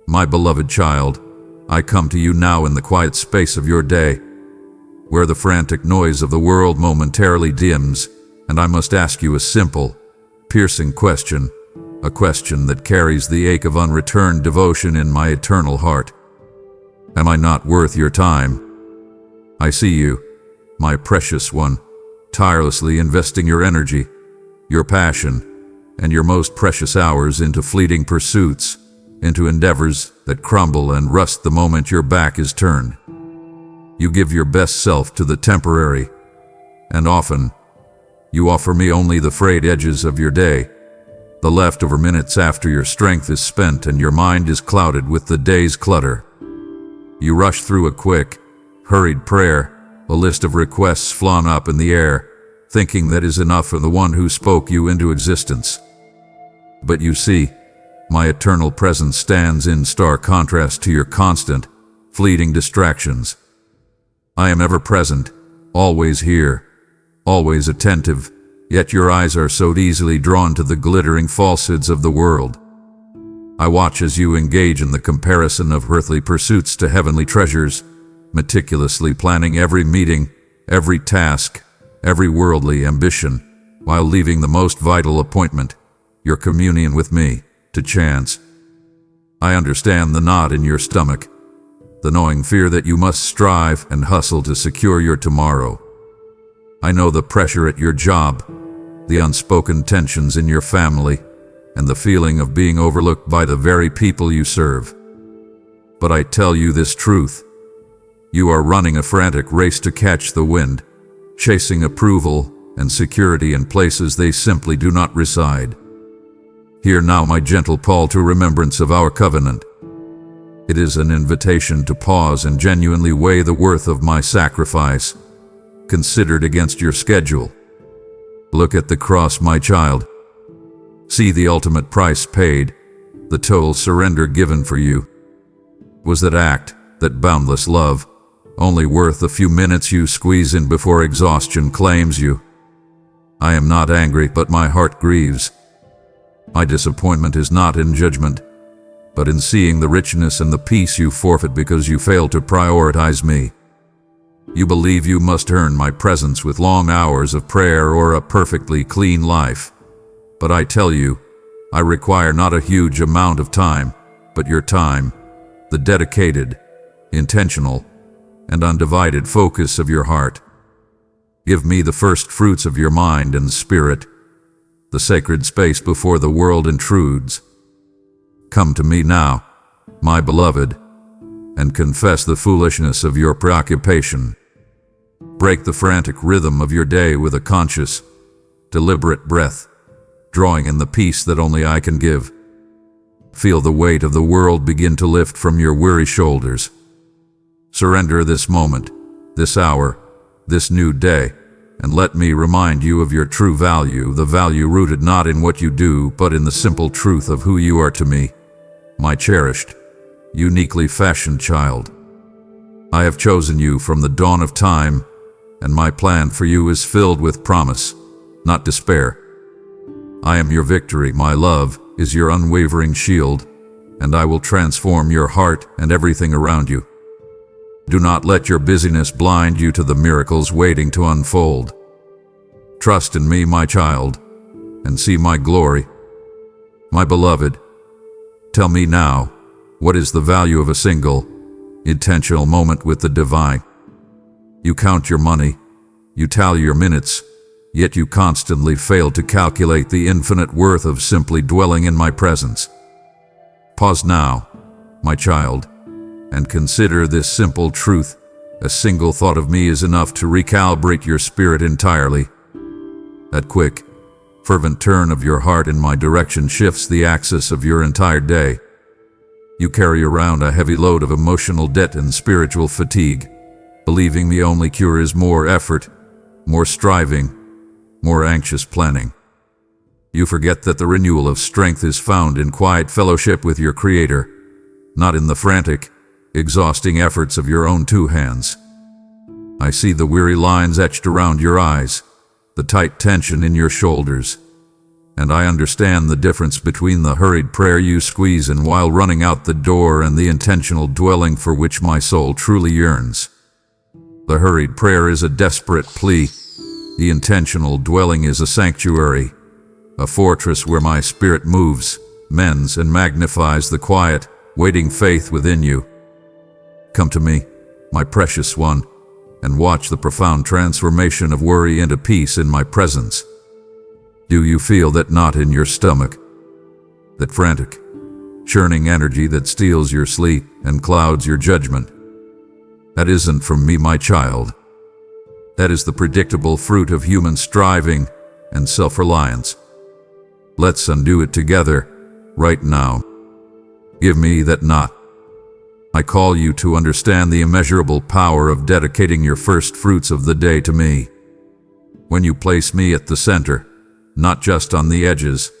My beloved child, I come to you now in the quiet space of your day, where the frantic noise of the world momentarily dims, and I must ask you a simple, piercing question, a question that carries the ache of unreturned devotion in my eternal heart. Am I not worth your time? I see you, my precious one, tirelessly investing your energy, your passion, and your most precious hours into fleeting pursuits, into endeavors that crumble and rust the moment your back is turned. You give your best self to the temporary, and often, you offer me only the frayed edges of your day, the leftover minutes after your strength is spent and your mind is clouded with the day's clutter. You rush through a quick, hurried prayer, a list of requests flung up in the air, thinking that is enough for the one who spoke you into existence. But you see, my eternal presence stands in stark contrast to your constant, fleeting distractions. I am ever present, always here, always attentive, yet your eyes are so easily drawn to the glittering falsehoods of the world. I watch as you engage in the comparison of earthly pursuits to heavenly treasures, meticulously planning every meeting, every task, every worldly ambition, while leaving the most vital appointment, your communion with me, to chance. I understand the knot in your stomach, the gnawing fear that you must strive and hustle to secure your tomorrow. I know the pressure at your job, the unspoken tensions in your family, and the feeling of being overlooked by the very people you serve. But I tell you this truth. You are running a frantic race to catch the wind, chasing approval and security in places they simply do not reside. Hear now my gentle call to remembrance of our covenant. It is an invitation to pause and genuinely weigh the worth of my sacrifice, considered against your schedule. Look at the cross, my child. See the ultimate price paid, the total surrender given for you. Was that act, that boundless love, only worth the few minutes you squeeze in before exhaustion claims you? I am not angry, but my heart grieves. My disappointment is not in judgment, but in seeing the richness and the peace you forfeit because you fail to prioritize me. You believe you must earn my presence with long hours of prayer or a perfectly clean life. But I tell you, I require not a huge amount of time, but your time, the dedicated, intentional, and undivided focus of your heart. Give me the first fruits of your mind and spirit, the sacred space before the world intrudes. Come to me now, my beloved, and confess the foolishness of your preoccupation. Break the frantic rhythm of your day with a conscious, deliberate breath, drawing in the peace that only I can give. Feel the weight of the world begin to lift from your weary shoulders. Surrender this moment, this hour, this new day, and let me remind you of your true value, the value rooted not in what you do, but in the simple truth of who you are to me, my cherished, uniquely fashioned child. I have chosen you from the dawn of time, and my plan for you is filled with promise, not despair. I am your victory, my love is your unwavering shield, and I will transform your heart and everything around you. Do not let your busyness blind you to the miracles waiting to unfold. Trust in me, my child, and see my glory. My beloved, tell me now, what is the value of a single, intentional moment with the divine? You count your money, you tally your minutes, yet you constantly fail to calculate the infinite worth of simply dwelling in my presence. Pause now, my child, and consider this simple truth. A single thought of me is enough to recalibrate your spirit entirely. That quick, fervent turn of your heart in my direction shifts the axis of your entire day. You carry around a heavy load of emotional debt and spiritual fatigue, believing the only cure is more effort, more striving, more anxious planning. You forget that the renewal of strength is found in quiet fellowship with your Creator, not in the frantic, exhausting efforts of your own two hands. I see the weary lines etched around your eyes, the tight tension in your shoulders, and I understand the difference between the hurried prayer you squeeze in while running out the door and the intentional dwelling for which my soul truly yearns. The hurried prayer is a desperate plea. The intentional dwelling is a sanctuary, a fortress where my spirit moves, mends, and magnifies the quiet, waiting faith within you. Come to me, my precious one, and watch the profound transformation of worry into peace in my presence. Do you feel that knot in your stomach? That frantic, churning energy that steals your sleep and clouds your judgment? That isn't from me, my child. That is the predictable fruit of human striving and self-reliance. Let's undo it together, right now. Give me that knot. I call you to understand the immeasurable power of dedicating your first fruits of the day to me. When you place me at the center, not just on the edges,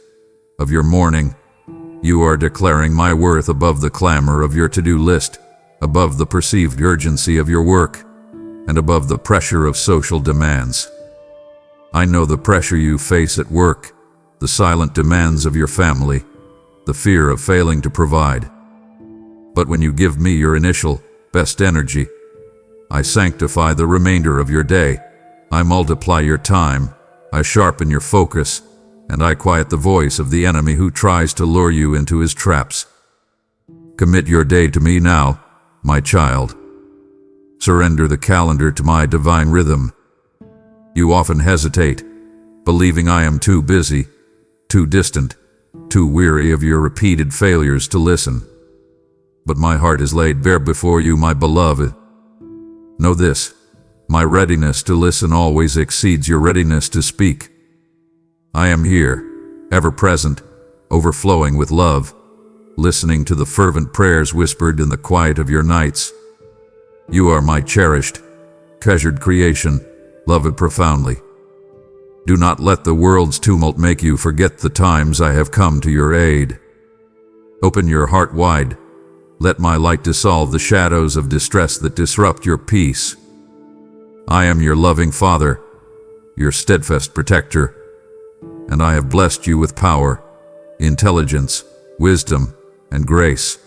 of your morning, you are declaring my worth above the clamor of your to-do list, above the perceived urgency of your work, and above the pressure of social demands. I know the pressure you face at work, the silent demands of your family, the fear of failing to provide. But when you give me your initial, best energy, I sanctify the remainder of your day. I multiply your time, I sharpen your focus, and I quiet the voice of the enemy who tries to lure you into his traps. Commit your day to me now, my child. Surrender the calendar to my divine rhythm. You often hesitate, believing I am too busy, too distant, too weary of your repeated failures to listen. But my heart is laid bare before you, my beloved. Know this, my readiness to listen always exceeds your readiness to speak. I am here, ever present, overflowing with love, listening to the fervent prayers whispered in the quiet of your nights. You are my cherished, treasured creation, loved profoundly. Do not let the world's tumult make you forget the times I have come to your aid. Open your heart wide. Let my light dissolve the shadows of distress that disrupt your peace. I am your loving Father, your steadfast protector, and I have blessed you with power, intelligence, wisdom, and grace,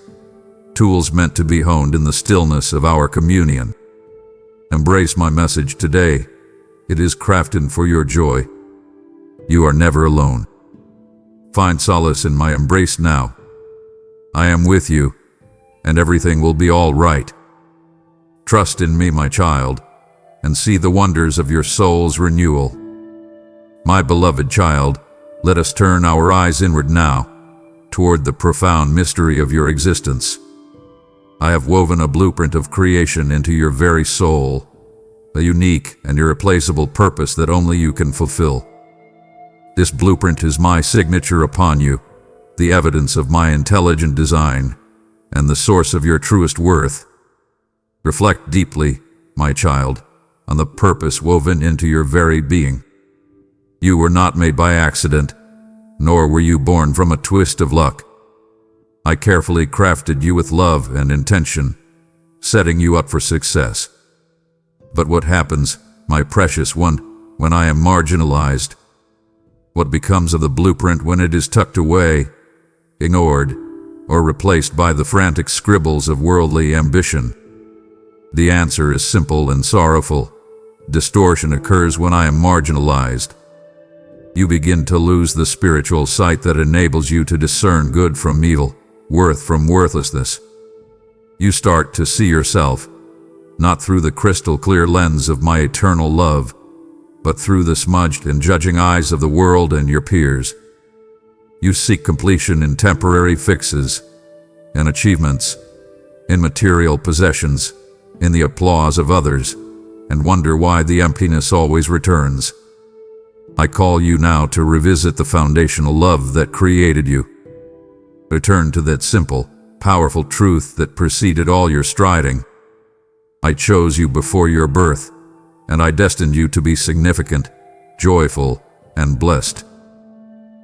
tools meant to be honed in the stillness of our communion. Embrace my message today. It is crafted for your joy. You are never alone. Find solace in my embrace now. I am with you, and everything will be all right. Trust in me, my child, and see the wonders of your soul's renewal. My beloved child, let us turn our eyes inward now, toward the profound mystery of your existence. I have woven a blueprint of creation into your very soul, a unique and irreplaceable purpose that only you can fulfill. This blueprint is my signature upon you, the evidence of my intelligent design, and the source of your truest worth. Reflect deeply, my child, on the purpose woven into your very being. You were not made by accident, nor were you born from a twist of luck. I carefully crafted you with love and intention, setting you up for success. But what happens, my precious one, when I am marginalized? What becomes of the blueprint when it is tucked away, ignored, or replaced by the frantic scribbles of worldly ambition? The answer is simple and sorrowful. Distortion occurs when I am marginalized. You begin to lose the spiritual sight that enables you to discern good from evil, worth from worthlessness. You start to see yourself, not through the crystal clear lens of my eternal love, but through the smudged and judging eyes of the world and your peers. You seek completion in temporary fixes, in achievements, in material possessions, in the applause of others, and wonder why the emptiness always returns. I call you now to revisit the foundational love that created you. Return to that simple, powerful truth that preceded all your striding. I chose you before your birth, and I destined you to be significant, joyful, and blessed.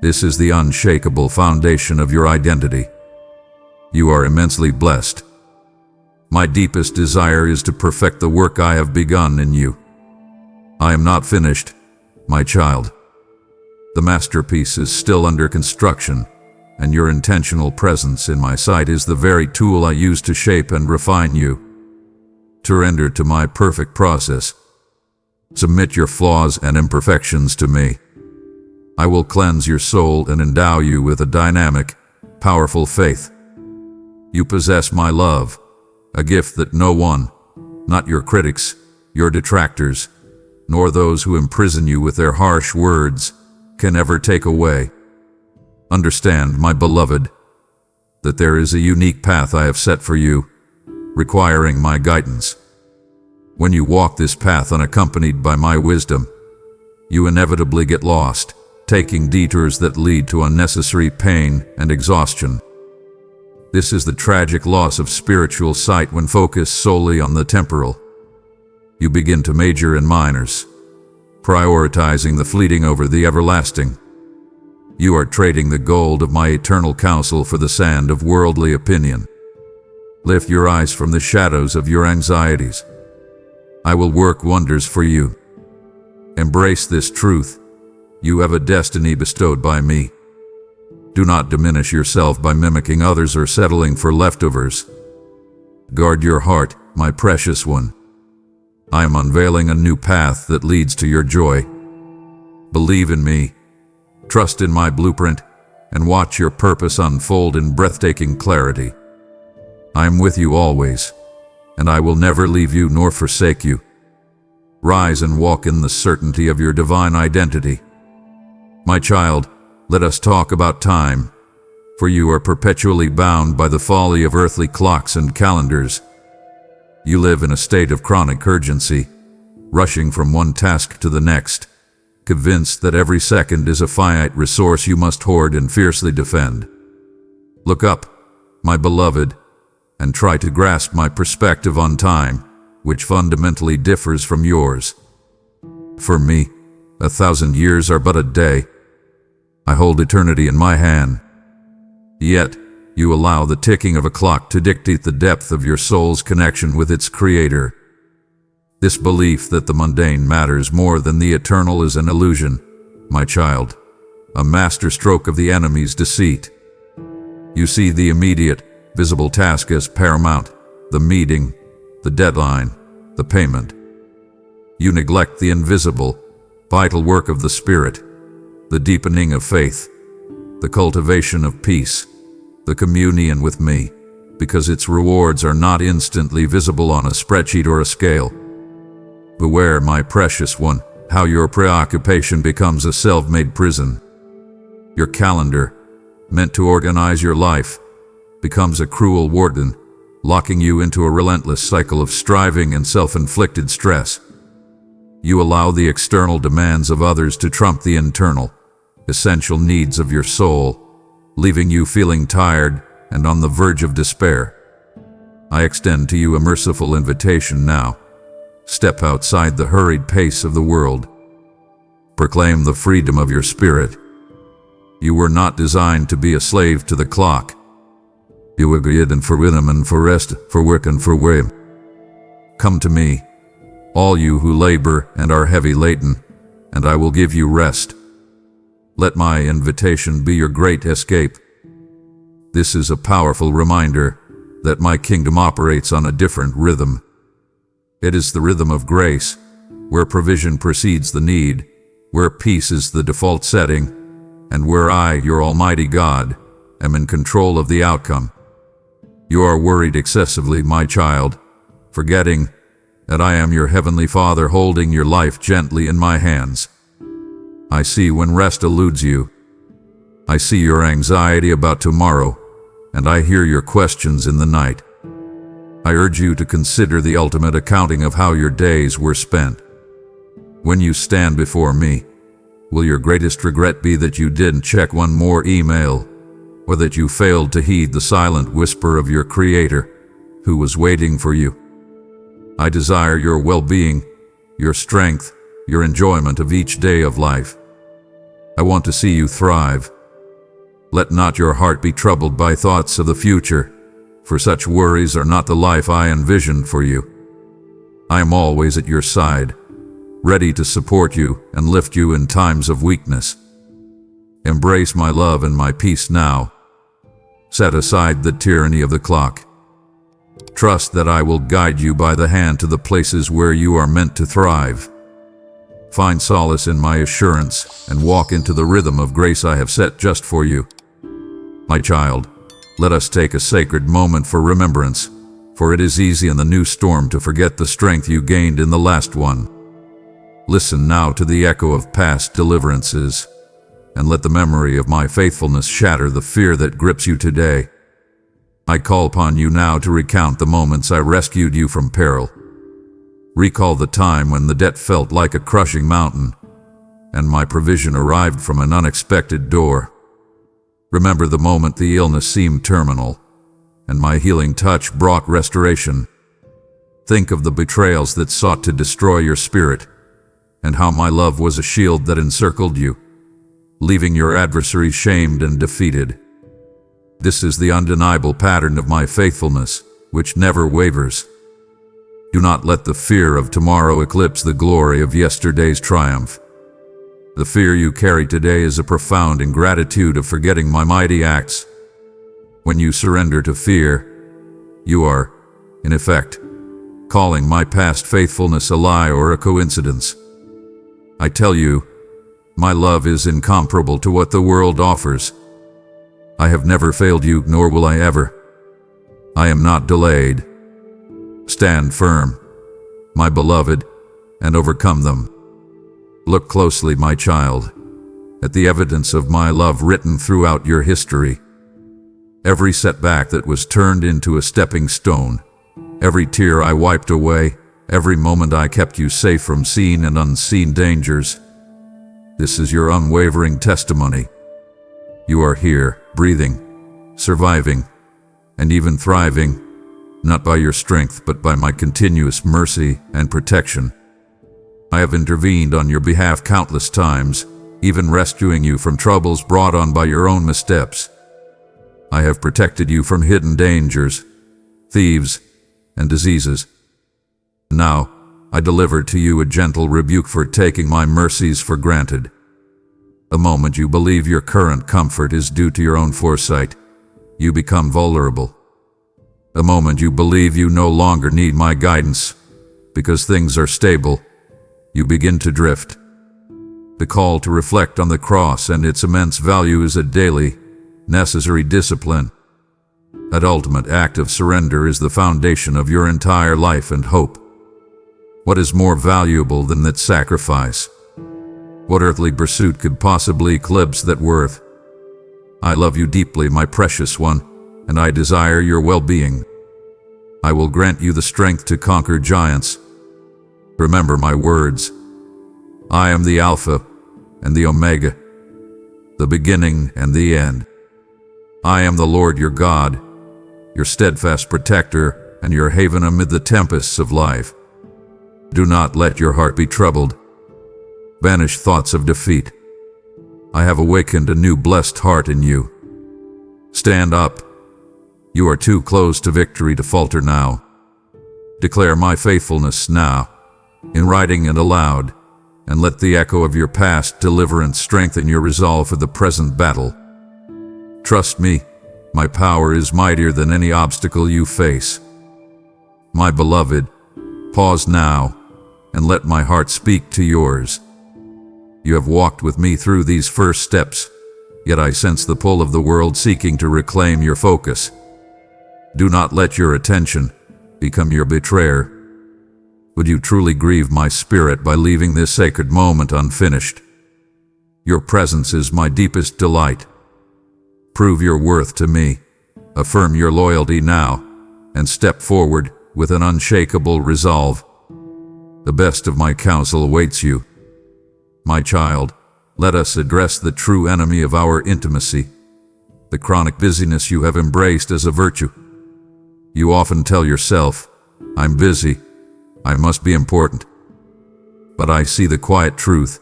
This is the unshakable foundation of your identity. You are immensely blessed. My deepest desire is to perfect the work I have begun in you. I am not finished, my child. The masterpiece is still under construction, and your intentional presence in my sight is the very tool I use to shape and refine you. Surrender to my perfect process. Submit your flaws and imperfections to me. I will cleanse your soul and endow you with a dynamic, powerful faith. You possess my love, a gift that no one, not your critics, your detractors, nor those who imprison you with their harsh words, can ever take away. Understand, my beloved, that there is a unique path I have set for you, requiring my guidance. When you walk this path unaccompanied by my wisdom, you inevitably get lost, taking detours that lead to unnecessary pain and exhaustion. This is the tragic loss of spiritual sight when focused solely on the temporal. You begin to major in minors, prioritizing the fleeting over the everlasting. You are trading the gold of my eternal counsel for the sand of worldly opinion. Lift your eyes from the shadows of your anxieties. I will work wonders for you. Embrace this truth. You have a destiny bestowed by me. Do not diminish yourself by mimicking others or settling for leftovers. Guard your heart, my precious one. I am unveiling a new path that leads to your joy. Believe in me, trust in my blueprint, and watch your purpose unfold in breathtaking clarity. I am with you always, and I will never leave you nor forsake you. Rise and walk in the certainty of your divine identity. My child, let us talk about time, for you are perpetually bound by the folly of earthly clocks and calendars. You live in a state of chronic urgency, rushing from one task to the next, convinced that every second is a finite resource you must hoard and fiercely defend. Look up, my beloved, and try to grasp my perspective on time, which fundamentally differs from yours. For me, 1,000 years are but a day. I hold eternity in my hand. Yet, you allow the ticking of a clock to dictate the depth of your soul's connection with its creator. This belief that the mundane matters more than the eternal is an illusion, my child, a masterstroke of the enemy's deceit. You see the immediate, visible task as paramount, the meeting, the deadline, the payment. You neglect the invisible, vital work of the Spirit, the deepening of faith, the cultivation of peace, the communion with me, because its rewards are not instantly visible on a spreadsheet or a scale. Beware, my precious one, how your preoccupation becomes a self-made prison. Your calendar, meant to organize your life, becomes a cruel warden, locking you into a relentless cycle of striving and self-inflicted stress. You allow the external demands of others to trump the internal, essential needs of your soul, leaving you feeling tired and on the verge of despair. I extend to you a merciful invitation now. Step outside the hurried pace of the world. Proclaim the freedom of your spirit. You were not designed to be a slave to the clock. You were created for rhythm and for rest, for work and for way. Come to me, all you who labor and are heavy laden, and I will give you rest. Let my invitation be your great escape. This is a powerful reminder that my kingdom operates on a different rhythm. It is the rhythm of grace, where provision precedes the need, where peace is the default setting, and where I, your Almighty God, am in control of the outcome. You are worried excessively, my child, forgetting that I am your Heavenly Father holding your life gently in my hands. I see when rest eludes you. I see your anxiety about tomorrow, and I hear your questions in the night. I urge you to consider the ultimate accounting of how your days were spent. When you stand before me, will your greatest regret be that you didn't check one more email, or that you failed to heed the silent whisper of your Creator, who was waiting for you? I desire your well-being, your strength, your enjoyment of each day of life. I want to see you thrive. Let not your heart be troubled by thoughts of the future, for such worries are not the life I envisioned for you. I am always at your side, ready to support you and lift you in times of weakness. Embrace my love and my peace now. Set aside the tyranny of the clock. Trust that I will guide you by the hand to the places where you are meant to thrive. Find solace in my assurance and walk into the rhythm of grace I have set just for you. My child, let us take a sacred moment for remembrance, for it is easy in the new storm to forget the strength you gained in the last one. Listen now to the echo of past deliverances, and let the memory of my faithfulness shatter the fear that grips you today. I call upon you now to recount the moments I rescued you from peril. Recall the time when the debt felt like a crushing mountain, and my provision arrived from an unexpected door. Remember the moment the illness seemed terminal, and my healing touch brought restoration. Think of the betrayals that sought to destroy your spirit, and how my love was a shield that encircled you, leaving your adversaries shamed and defeated. This is the undeniable pattern of my faithfulness, which never wavers. Do not let the fear of tomorrow eclipse the glory of yesterday's triumph. The fear you carry today is a profound ingratitude of forgetting my mighty acts. When you surrender to fear, you are, in effect, calling my past faithfulness a lie or a coincidence. I tell you, my love is incomparable to what the world offers. I have never failed you, nor will I ever. I am not delayed. Stand firm, my beloved, and overcome them. Look closely, my child, at the evidence of my love written throughout your history. Every setback that was turned into a stepping stone, every tear I wiped away, every moment I kept you safe from seen and unseen dangers. This is your unwavering testimony. You are here, breathing, surviving, and even thriving, not by your strength but by my continuous mercy and protection. I have intervened on your behalf countless times, even rescuing you from troubles brought on by your own missteps. I have protected you from hidden dangers, thieves, and diseases. Now, I deliver to you a gentle rebuke for taking my mercies for granted. The moment you believe your current comfort is due to your own foresight, you become vulnerable. The moment you believe you no longer need my guidance, because things are stable, you begin to drift. The call to reflect on the cross and its immense value is a daily, necessary discipline. That ultimate act of surrender is the foundation of your entire life and hope. What is more valuable than that sacrifice? What earthly pursuit could possibly eclipse that worth? I love you deeply, my precious one, and I desire your well-being. I will grant you the strength to conquer giants. Remember my words. I am the Alpha and the Omega, the beginning and the end. I am the Lord your God, your steadfast protector and your haven amid the tempests of life. Do not let your heart be troubled. Banish thoughts of defeat. I have awakened a new blessed heart in you. Stand up. You are too close to victory to falter now. Declare my faithfulness now, in writing and aloud, and let the echo of your past deliverance strengthen your resolve for the present battle. Trust me, my power is mightier than any obstacle you face. My beloved, pause now, and let my heart speak to yours. You have walked with me through these first steps, yet I sense the pull of the world seeking to reclaim your focus. Do not let your attention become your betrayer. Would you truly grieve my spirit by leaving this sacred moment unfinished? Your presence is my deepest delight. Prove your worth to me, affirm your loyalty now, and step forward with an unshakable resolve. The best of my counsel awaits you. My child, let us address the true enemy of our intimacy, the chronic busyness you have embraced as a virtue. You often tell yourself, I'm busy, I must be important. But I see the quiet truth.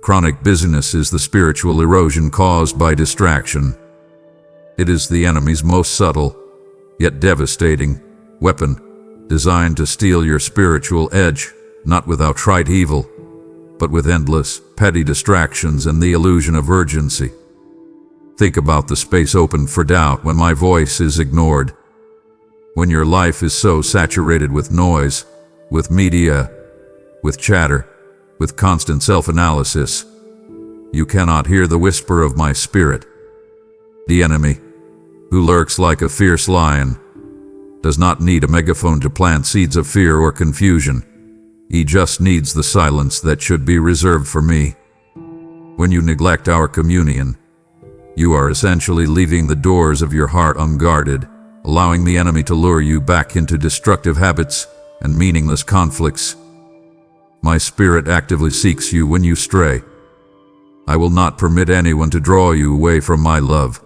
Chronic busyness is the spiritual erosion caused by distraction. It is the enemy's most subtle, yet devastating, weapon designed to steal your spiritual edge, not with outright evil, but with endless, petty distractions and the illusion of urgency. Think about the space open for doubt when my voice is ignored. When your life is so saturated with noise, with media, with chatter, with constant self-analysis, you cannot hear the whisper of my spirit. The enemy, who lurks like a fierce lion, does not need a megaphone to plant seeds of fear or confusion. He just needs the silence that should be reserved for me. When you neglect our communion, you are essentially leaving the doors of your heart unguarded, allowing the enemy to lure you back into destructive habits and meaningless conflicts. My spirit actively seeks you when you stray. I will not permit anyone to draw you away from my love.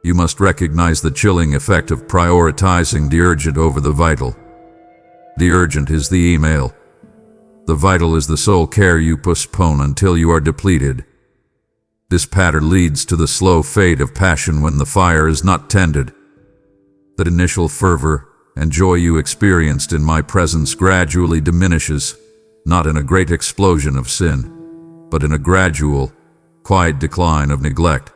You must recognize the chilling effect of prioritizing the urgent over the vital. The urgent is the email. The vital is the soul care you postpone until you are depleted. This pattern leads to the slow fade of passion when the fire is not tended. That initial fervor and joy you experienced in my presence gradually diminishes, not in a great explosion of sin, but in a gradual, quiet decline of neglect.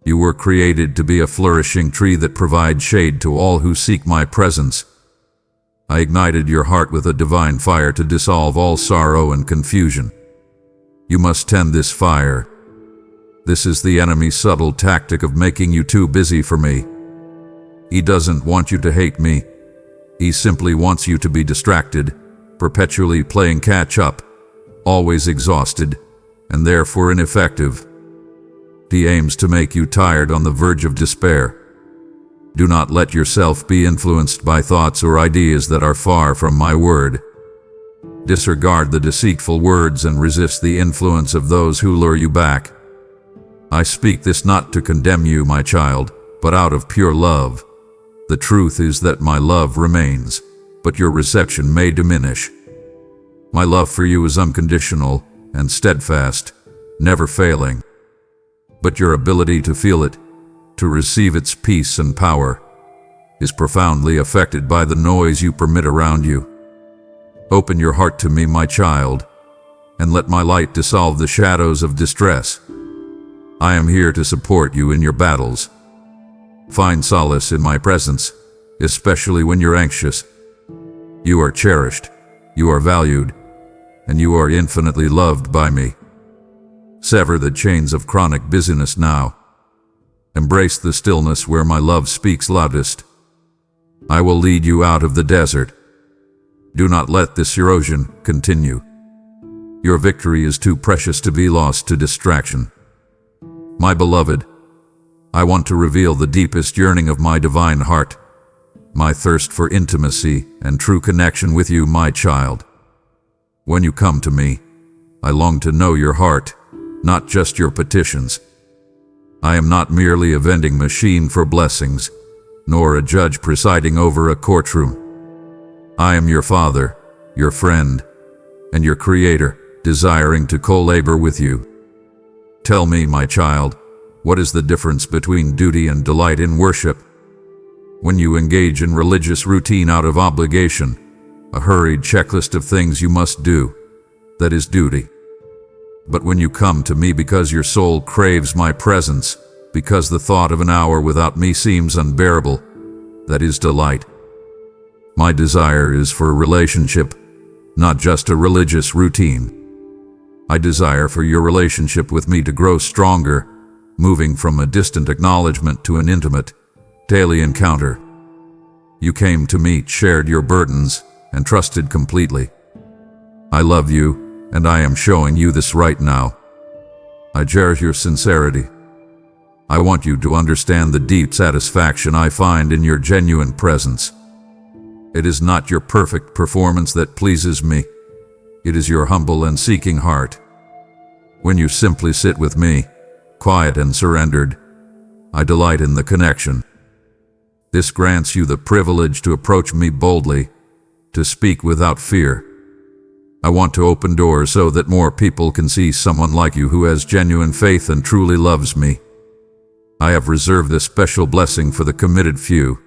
You were created to be a flourishing tree that provides shade to all who seek my presence. I ignited your heart with a divine fire to dissolve all sorrow and confusion. You must tend this fire. This is the enemy's subtle tactic of making you too busy for me. He doesn't want you to hate me. He simply wants you to be distracted, perpetually playing catch-up, always exhausted, and therefore ineffective. He aims to make you tired on the verge of despair. Do not let yourself be influenced by thoughts or ideas that are far from my word. Disregard the deceitful words and resist the influence of those who lure you back. I speak this not to condemn you, my child, but out of pure love. The truth is that my love remains, but your reception may diminish. My love for you is unconditional and steadfast, never failing. But your ability to feel it, to receive its peace and power, is profoundly affected by the noise you permit around you. Open your heart to me, my child, and let my light dissolve the shadows of distress. I am here to support you in your battles. Find solace in my presence, especially when you're anxious. You are cherished, you are valued, and you are infinitely loved by me. Sever the chains of chronic busyness now. Embrace the stillness where my love speaks loudest. I will lead you out of the desert. Do not let this erosion continue. Your victory is too precious to be lost to distraction. My beloved, I want to reveal the deepest yearning of my divine heart, my thirst for intimacy and true connection with you, my child. When you come to me, I long to know your heart, not just your petitions. I am not merely a vending machine for blessings, nor a judge presiding over a courtroom. I am your father, your friend, and your creator, desiring to co-labor with you. Tell me, my child, what is the difference between duty and delight in worship? When you engage in religious routine out of obligation, a hurried checklist of things you must do, that is duty. But when you come to me because your soul craves my presence, because the thought of an hour without me seems unbearable, that is delight. My desire is for a relationship, not just a religious routine. I desire for your relationship with me to grow stronger, moving from a distant acknowledgement to an intimate, daily encounter. You came to meet, shared your burdens, and trusted completely. I love you, and I am showing you this right now. I cherish your sincerity. I want you to understand the deep satisfaction I find in your genuine presence. It is not your perfect performance that pleases me. It is your humble and seeking heart. When you simply sit with me, quiet and surrendered, I delight in the connection. This grants you the privilege to approach me boldly, to speak without fear. I want to open doors so that more people can see someone like you who has genuine faith and truly loves me. I have reserved this special blessing for the committed few,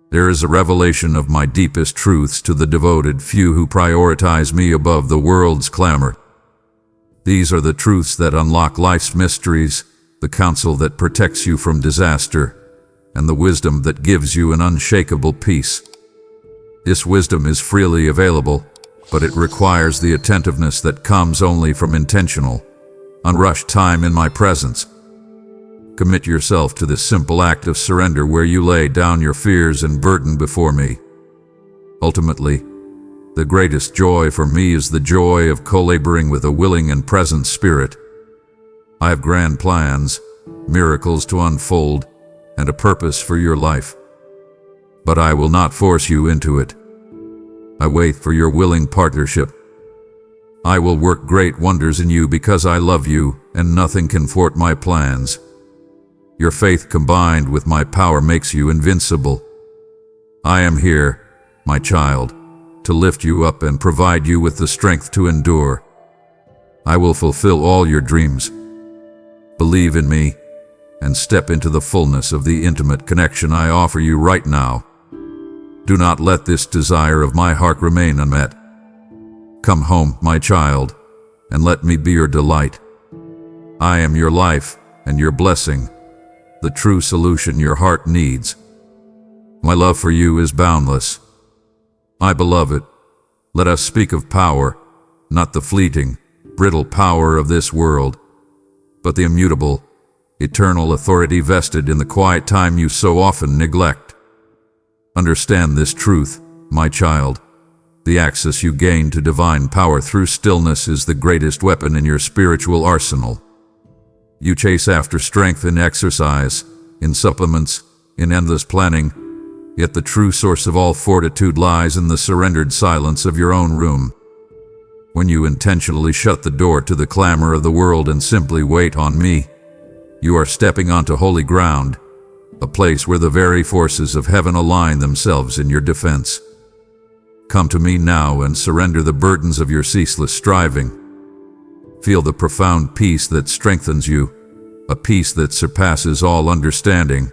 There is a revelation of my deepest truths to the devoted few who prioritize me above the world's clamor. These are the truths that unlock life's mysteries, the counsel that protects you from disaster, and the wisdom that gives you an unshakable peace. This wisdom is freely available, but it requires the attentiveness that comes only from intentional, unrushed time in my presence. Commit yourself to this simple act of surrender where you lay down your fears and burden before me. Ultimately, the greatest joy for me is the joy of co-laboring with a willing and present spirit. I have grand plans, miracles to unfold, and a purpose for your life. But I will not force you into it. I wait for your willing partnership. I will work great wonders in you because I love you, and nothing can thwart my plans. Your faith combined with my power makes you invincible. I am here, my child, to lift you up and provide you with the strength to endure. I will fulfill all your dreams. Believe in me, and step into the fullness of the intimate connection I offer you right now. Do not let this desire of my heart remain unmet. Come home, my child, and let me be your delight. I am your life and your blessing, the true solution your heart needs. My love for you is boundless. My beloved, let us speak of power, not the fleeting, brittle power of this world, but the immutable, eternal authority vested in the quiet time you so often neglect. Understand this truth, my child. The access you gain to divine power through stillness is the greatest weapon in your spiritual arsenal. You chase after strength in exercise, in supplements, in endless planning, yet the true source of all fortitude lies in the surrendered silence of your own room. When you intentionally shut the door to the clamor of the world and simply wait on me, you are stepping onto holy ground, a place where the very forces of heaven align themselves in your defense. Come to me now and surrender the burdens of your ceaseless striving. Feel the profound peace that strengthens you, a peace that surpasses all understanding.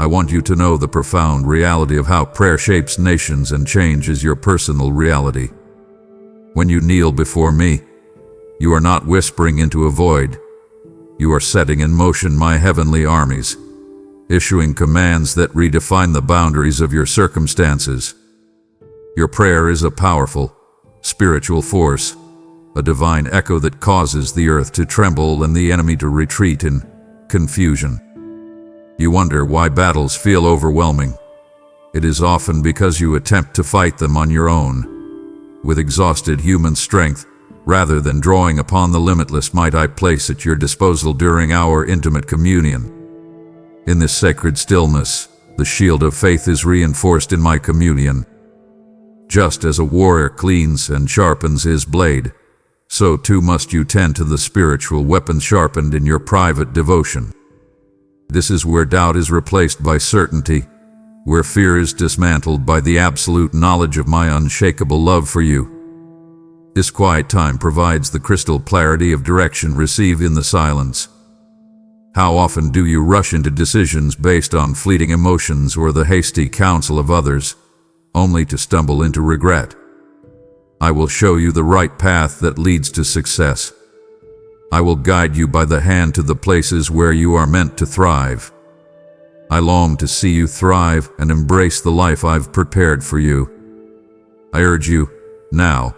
I want you to know the profound reality of how prayer shapes nations and changes your personal reality. When you kneel before me, you are not whispering into a void. You are setting in motion my heavenly armies, issuing commands that redefine the boundaries of your circumstances. Your prayer is a powerful, spiritual force, a divine echo that causes the earth to tremble and the enemy to retreat in confusion. You wonder why battles feel overwhelming. It is often because you attempt to fight them on your own, with exhausted human strength, rather than drawing upon the limitless might I place at your disposal during our intimate communion. In this sacred stillness, the shield of faith is reinforced in my communion. Just as a warrior cleans and sharpens his blade, so too must you tend to the spiritual weapon sharpened in your private devotion. This is where doubt is replaced by certainty, where fear is dismantled by the absolute knowledge of my unshakable love for you. This quiet time provides the crystal clarity of direction received in the silence. How often do you rush into decisions based on fleeting emotions or the hasty counsel of others, only to stumble into regret? I will show you the right path that leads to success. I will guide you by the hand to the places where you are meant to thrive. I long to see you thrive and embrace the life I've prepared for you. I urge you, now,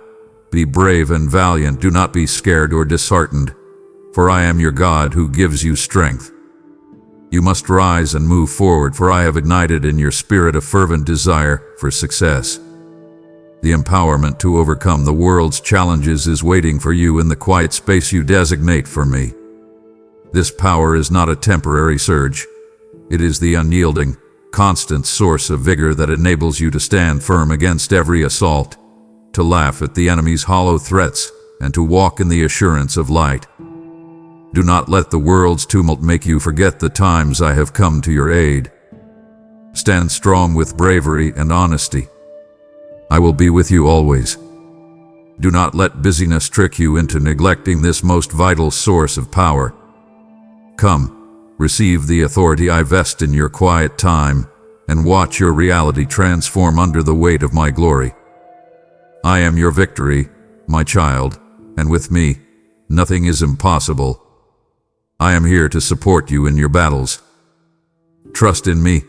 be brave and valiant, do not be scared or disheartened, for I am your God who gives you strength. You must rise and move forward, for I have ignited in your spirit a fervent desire for success. The empowerment to overcome the world's challenges is waiting for you in the quiet space you designate for me. This power is not a temporary surge. It is the unyielding, constant source of vigor that enables you to stand firm against every assault, to laugh at the enemy's hollow threats, and to walk in the assurance of light. Do not let the world's tumult make you forget the times I have come to your aid. Stand strong with bravery and honesty. I will be with you always. Do not let busyness trick you into neglecting this most vital source of power. Come, receive the authority I vest in your quiet time, and watch your reality transform under the weight of my glory. I am your victory, my child, and with me, nothing is impossible. I am here to support you in your battles. Trust in me,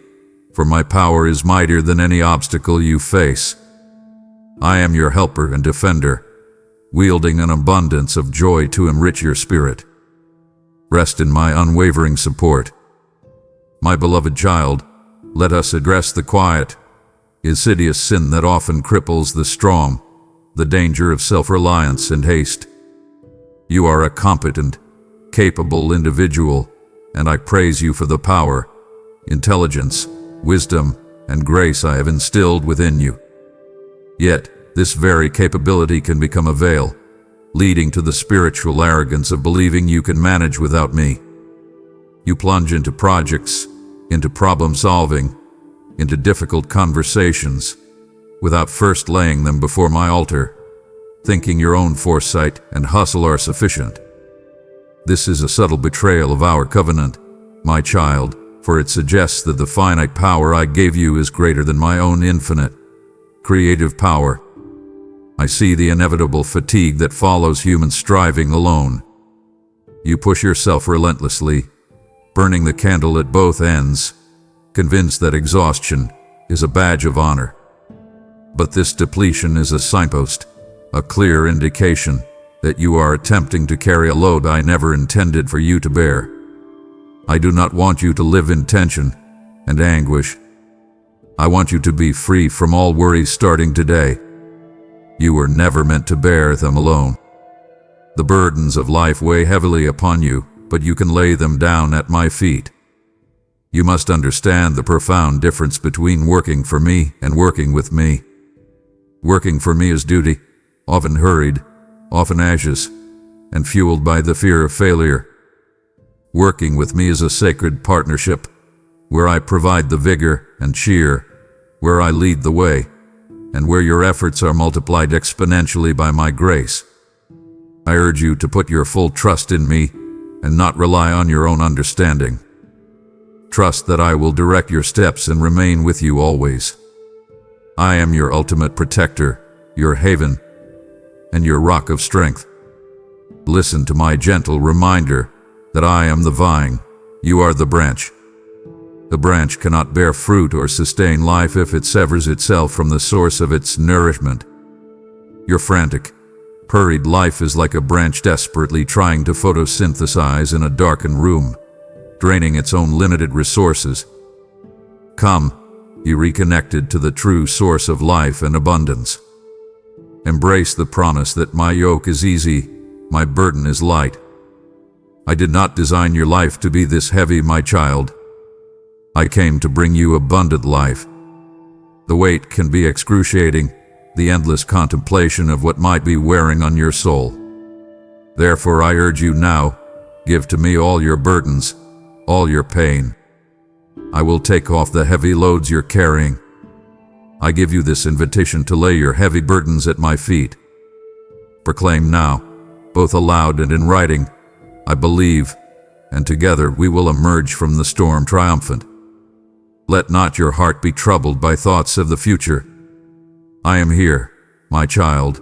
for my power is mightier than any obstacle you face. I am your helper and defender, wielding an abundance of joy to enrich your spirit. Rest in my unwavering support. My beloved child, let us address the quiet, insidious sin that often cripples the strong, the danger of self-reliance and haste. You are a competent, capable individual, and I praise you for the power, intelligence, wisdom, and grace I have instilled within you. Yet, this very capability can become a veil, leading to the spiritual arrogance of believing you can manage without me. You plunge into projects, into problem solving, into difficult conversations, without first laying them before my altar, thinking your own foresight and hustle are sufficient. This is a subtle betrayal of our covenant, my child, for it suggests that the finite power I gave you is greater than my own infinite, creative power. I see the inevitable fatigue that follows human striving alone. You push yourself relentlessly, burning the candle at both ends, convinced that exhaustion is a badge of honor. But this depletion is a signpost, a clear indication that you are attempting to carry a load I never intended for you to bear. I do not want you to live in tension and anguish. I want you to be free from all worries starting today. You were never meant to bear them alone. The burdens of life weigh heavily upon you, but you can lay them down at my feet. You must understand the profound difference between working for me and working with me. Working for me is duty, often hurried, often anxious, and fueled by the fear of failure. Working with me is a sacred partnership, where I provide the vigor and cheer, where I lead the way, and where your efforts are multiplied exponentially by my grace. I urge you to put your full trust in me and not rely on your own understanding. Trust that I will direct your steps and remain with you always. I am your ultimate protector, your haven, and your rock of strength. Listen to my gentle reminder that I am the vine, you are the branch. The branch cannot bear fruit or sustain life if it severs itself from the source of its nourishment. Your frantic, hurried life is like a branch desperately trying to photosynthesize in a darkened room, draining its own limited resources. Come, you reconnected to the true source of life and abundance. Embrace the promise that my yoke is easy, my burden is light. I did not design your life to be this heavy, my child. I came to bring you abundant life. The weight can be excruciating, the endless contemplation of what might be wearing on your soul. Therefore I urge you now, give to me all your burdens, all your pain. I will take off the heavy loads you're carrying. I give you this invitation to lay your heavy burdens at my feet. Proclaim now, both aloud and in writing, I believe, and together we will emerge from the storm triumphant. Let not your heart be troubled by thoughts of the future. I am here, my child,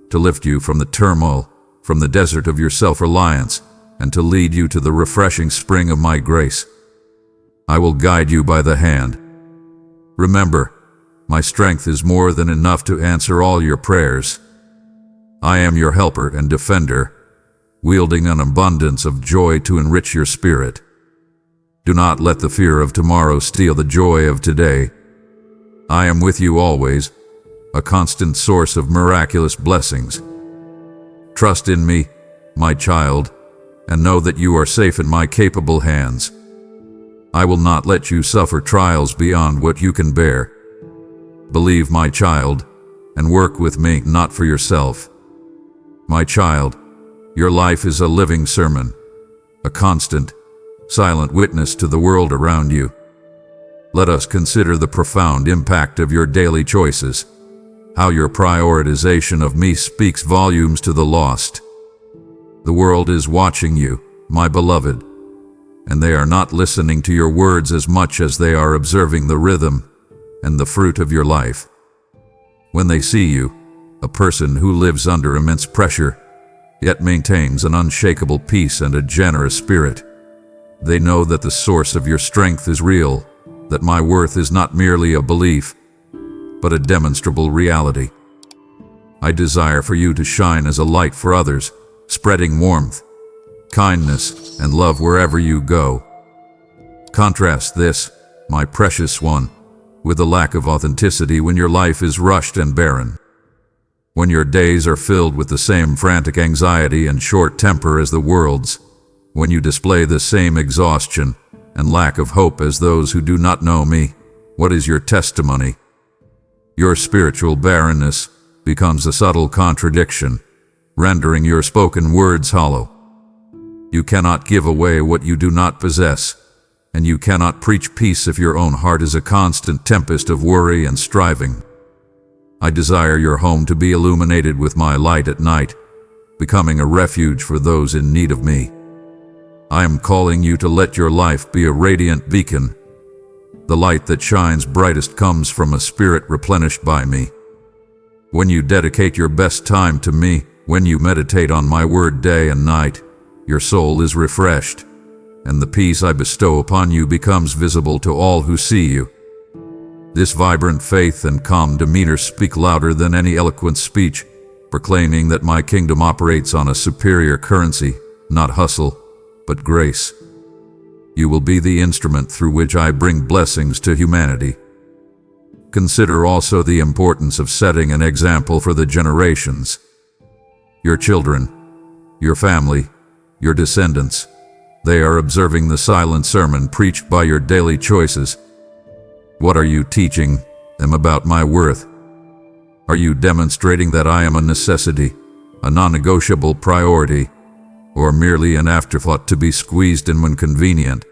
to lift you from the turmoil, from the desert of your self-reliance, and to lead you to the refreshing spring of my grace. I will guide you by the hand. Remember, my strength is more than enough to answer all your prayers. I am your helper and defender, wielding an abundance of joy to enrich your spirit. Do not let the fear of tomorrow steal the joy of today. I am with you always, a constant source of miraculous blessings. Trust in me, my child, and know that you are safe in my capable hands. I will not let you suffer trials beyond what you can bear. Believe, my child, and work with me, not for yourself. My child, your life is a living sermon, a constant, silent witness to the world around you. Let us consider the profound impact of your daily choices, how your prioritization of me speaks volumes to the lost. The world is watching you, my beloved. and they are not listening to your words as much as they are observing the rhythm and the fruit of your life. When they see you, a person who lives under immense pressure, yet maintains an unshakable peace and a generous spirit, they know that the source of your strength is real, that my worth is not merely a belief, but a demonstrable reality. I desire for you to shine as a light for others, spreading warmth, kindness, and love wherever you go. Contrast this, my precious one, with the lack of authenticity when your life is rushed and barren. When your days are filled with the same frantic anxiety and short temper as the world's, when you display the same exhaustion and lack of hope as those who do not know me, what is your testimony? Your spiritual barrenness becomes a subtle contradiction, rendering your spoken words hollow. You cannot give away what you do not possess, and you cannot preach peace if your own heart is a constant tempest of worry and striving. I desire your home to be illuminated with my light at night, becoming a refuge for those in need of me. I am calling you to let your life be a radiant beacon. The light that shines brightest comes from a spirit replenished by me. When you dedicate your best time to me, when you meditate on my word day and night, your soul is refreshed, and the peace I bestow upon you becomes visible to all who see you. This vibrant faith and calm demeanor speak louder than any eloquent speech, proclaiming that my kingdom operates on a superior currency, not hustle, but grace. You will be the instrument through which I bring blessings to humanity. Consider also the importance of setting an example for the generations. Your children, your family, your descendants, they are observing the silent sermon preached by your daily choices. What are you teaching them about my worth? Are you demonstrating that I am a necessity, a non-negotiable priority, or merely an afterthought to be squeezed in when convenient?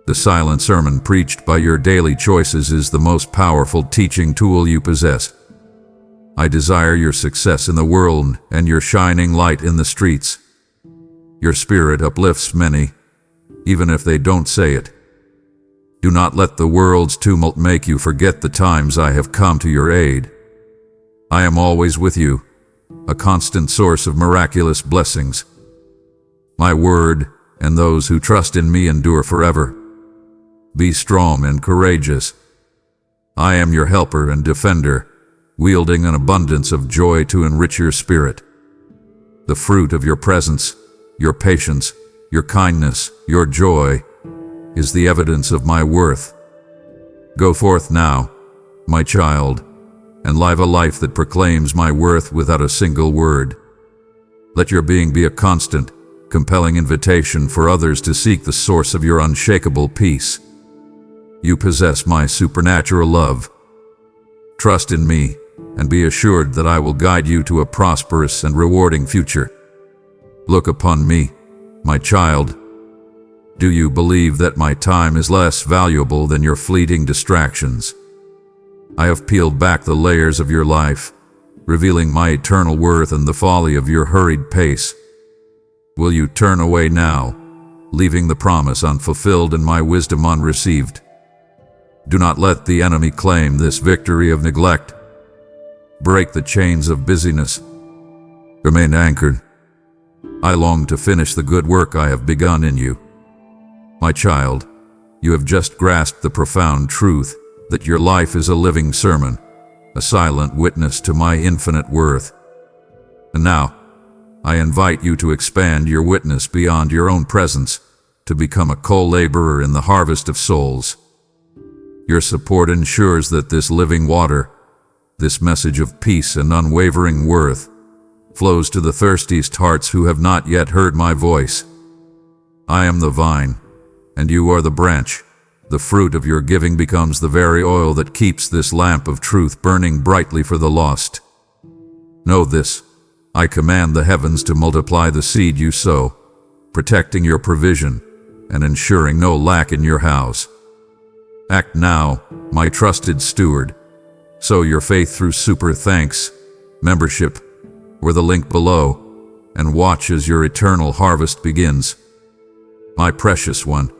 The silent sermon preached by your daily choices is the most powerful teaching tool you possess. I desire your success in the world and your shining light in the streets. Your spirit uplifts many, even if they don't say it. Do not let the world's tumult make you forget the times I have come to your aid. I am always with you, a constant source of miraculous blessings. My word and those who trust in me endure forever. Be strong and courageous. I am your helper and defender, wielding an abundance of joy to enrich your spirit. The fruit of your presence, your patience, your kindness, your joy, is the evidence of my worth. Go forth now, my child, and live a life that proclaims my worth without a single word. Let your being be a constant, compelling invitation for others to seek the source of your unshakable peace. You possess my supernatural love. Trust in me, and be assured that I will guide you to a prosperous and rewarding future. Look upon me, my child. Do you believe that my time is less valuable than your fleeting distractions? I have peeled back the layers of your life, revealing my eternal worth and the folly of your hurried pace. Will you turn away now, leaving the promise unfulfilled and my wisdom unreceived? Do not let the enemy claim this victory of neglect. Break the chains of busyness. Remain anchored. I long to finish the good work I have begun in you. My child, you have just grasped the profound truth that your life is a living sermon, a silent witness to my infinite worth. And now, I invite you to expand your witness beyond your own presence, to become a co-laborer in the harvest of souls. Your support ensures that this living water, this message of peace and unwavering worth, flows to the thirstiest hearts who have not yet heard my voice. I am the vine, and you are the branch. The fruit of your giving becomes the very oil that keeps this lamp of truth burning brightly for the lost. Know this, I command the heavens to multiply the seed you sow, protecting your provision and ensuring no lack in your house. Act now, my trusted steward. Sow your faith through super thanks, membership, or the link below, and watch as your eternal harvest begins. My precious one,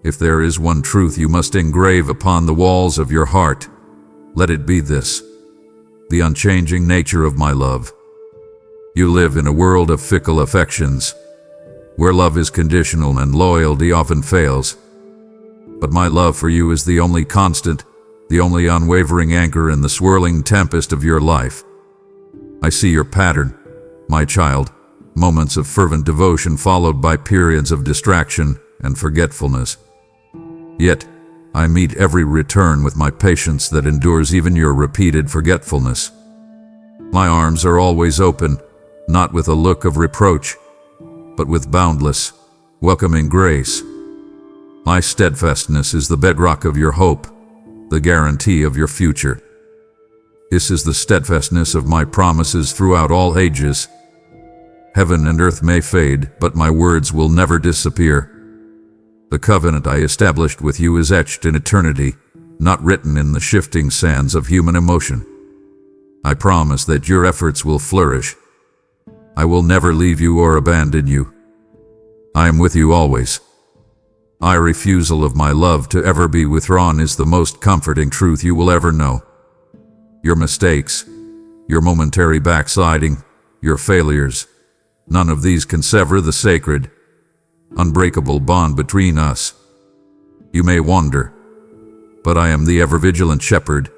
if there is one truth you must engrave upon the walls of your heart, let it be this: the unchanging nature of my love. You live in a world of fickle affections, where love is conditional and loyalty often fails. But my love for you is the only constant, the only unwavering anchor in the swirling tempest of your life. I see your pattern, my child, moments of fervent devotion followed by periods of distraction and forgetfulness. Yet, I meet every return with my patience that endures even your repeated forgetfulness. My arms are always open, not with a look of reproach, but with boundless, welcoming grace. My steadfastness is the bedrock of your hope, the guarantee of your future. This is the steadfastness of my promises throughout all ages. Heaven and earth may fade, but my words will never disappear. The covenant I established with you is etched in eternity, not written in the shifting sands of human emotion. I promise that your efforts will flourish. I will never leave you or abandon you. I am with you always. My refusal of my love to ever be withdrawn is the most comforting truth you will ever know. Your mistakes, your momentary backsliding, your failures, none of these can sever the sacred, unbreakable bond between us. You may wander, but I am the ever-vigilant shepherd,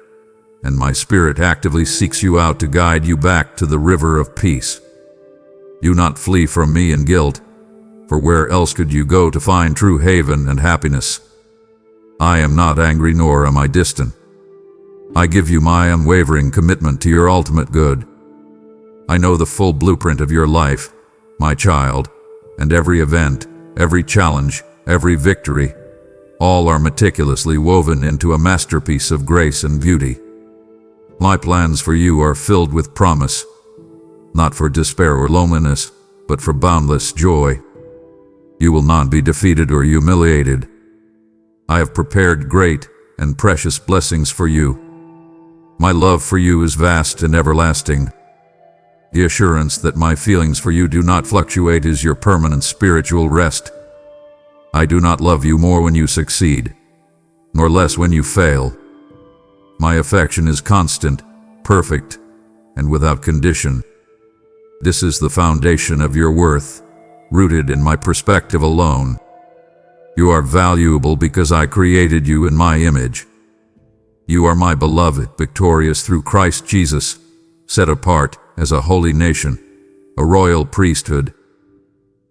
and my spirit actively seeks you out to guide you back to the river of peace. Do not flee from me in guilt, for where else could you go to find true haven and happiness? I am not angry, nor am I distant. I give you my unwavering commitment to your ultimate good. I know the full blueprint of your life, my child, and every event, every challenge, every victory, all are meticulously woven into a masterpiece of grace and beauty. My plans for you are filled with promise, not for despair or loneliness, but for boundless joy. You will not be defeated or humiliated. I have prepared great and precious blessings for you. My love for you is vast and everlasting. The assurance that my feelings for you do not fluctuate is your permanent spiritual rest. I do not love you more when you succeed, nor less when you fail. My affection is constant, perfect, and without condition. This is the foundation of your worth, rooted in my perspective alone. You are valuable because I created you in my image. You are my beloved, victorious through Christ Jesus, set apart as a holy nation, a royal priesthood.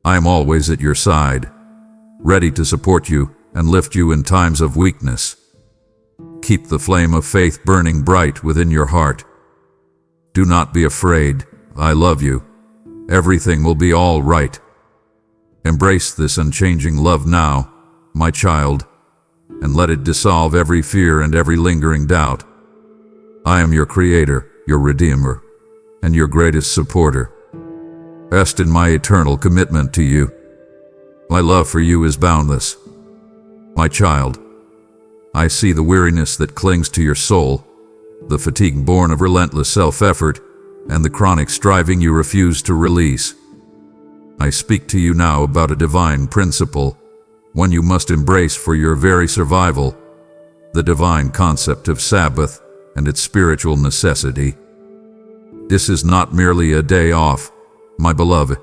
I am always at your side, ready to support you and lift you in times of weakness. Keep the flame of faith burning bright within your heart. Do not be afraid. I love you. Everything will be all right. Embrace this unchanging love now, my child, and let it dissolve every fear and every lingering doubt. I am your creator, your redeemer, and your greatest supporter. Rest in my eternal commitment to you. My love for you is boundless. My child, I see the weariness that clings to your soul, the fatigue born of relentless self-effort, and the chronic striving you refuse to release. I speak to you now about a divine principle, one you must embrace for your very survival, the divine concept of Sabbath and its spiritual necessity. This is not merely a day off, my beloved.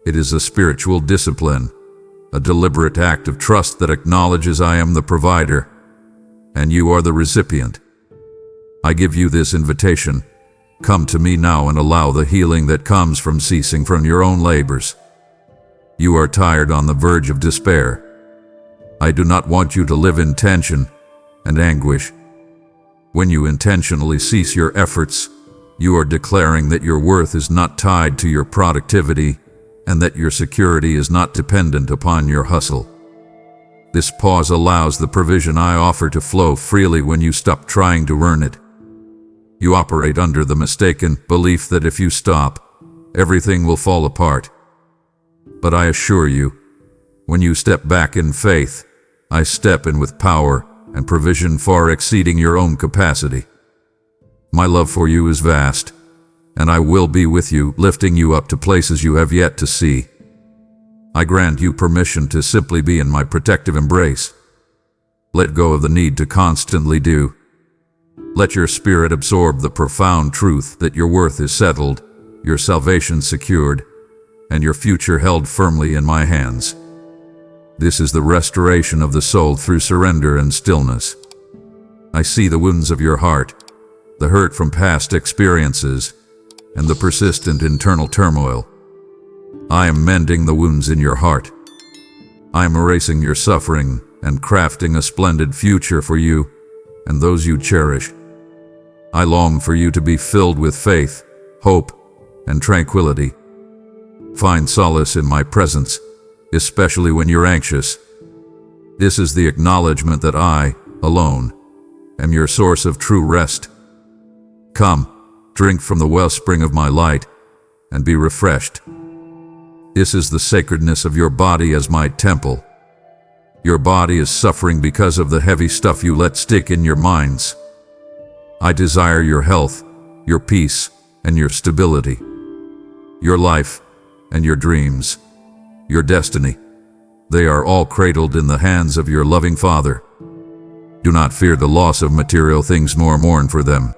It is a spiritual discipline, a deliberate act of trust that acknowledges I am the provider, and you are the recipient. I give you this invitation. Come to me now and allow the healing that comes from ceasing from your own labors. You are tired on the verge of despair. I do not want you to live in tension and anguish. When you intentionally cease your efforts, you are declaring that your worth is not tied to your productivity and that your security is not dependent upon your hustle. This pause allows the provision I offer to flow freely when you stop trying to earn it. You operate under the mistaken belief that if you stop, everything will fall apart. But I assure you, when you step back in faith, I step in with power and provision far exceeding your own capacity. My love for you is vast, and I will be with you, lifting you up to places you have yet to see. I grant you permission to simply be in my protective embrace. Let go of the need to constantly do. Let your spirit absorb the profound truth that your worth is settled, your salvation secured, and your future held firmly in my hands. This is the restoration of the soul through surrender and stillness. I see the wounds of your heart, the hurt from past experiences, and the persistent internal turmoil. I am mending the wounds in your heart. I am erasing your suffering and crafting a splendid future for you and those you cherish. I long for you to be filled with faith, hope, and tranquility. Find solace in my presence, especially when you're anxious. This is the acknowledgement that I, alone, am your source of true rest. Come, drink from the wellspring of my light, and be refreshed. This is the sacredness of your body as my temple. Your body is suffering because of the heavy stuff you let stick in your minds. I desire your health, your peace, and your stability. Your life and your dreams, your destiny, they are all cradled in the hands of your loving Father. Do not fear the loss of material things nor mourn for them.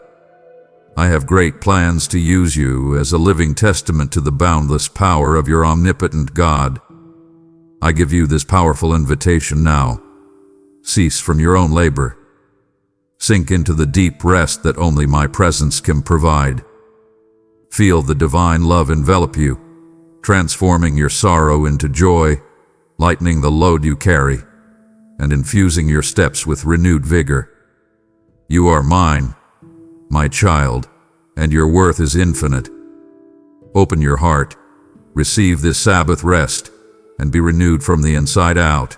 I have great plans to use you as a living testament to the boundless power of your omnipotent God. I give you this powerful invitation now. Cease from your own labor. Sink into the deep rest that only my presence can provide. Feel the divine love envelop you, transforming your sorrow into joy, lightening the load you carry, and infusing your steps with renewed vigor. You are mine, my child, and your worth is infinite. Open your heart, receive this Sabbath rest, and be renewed from the inside out.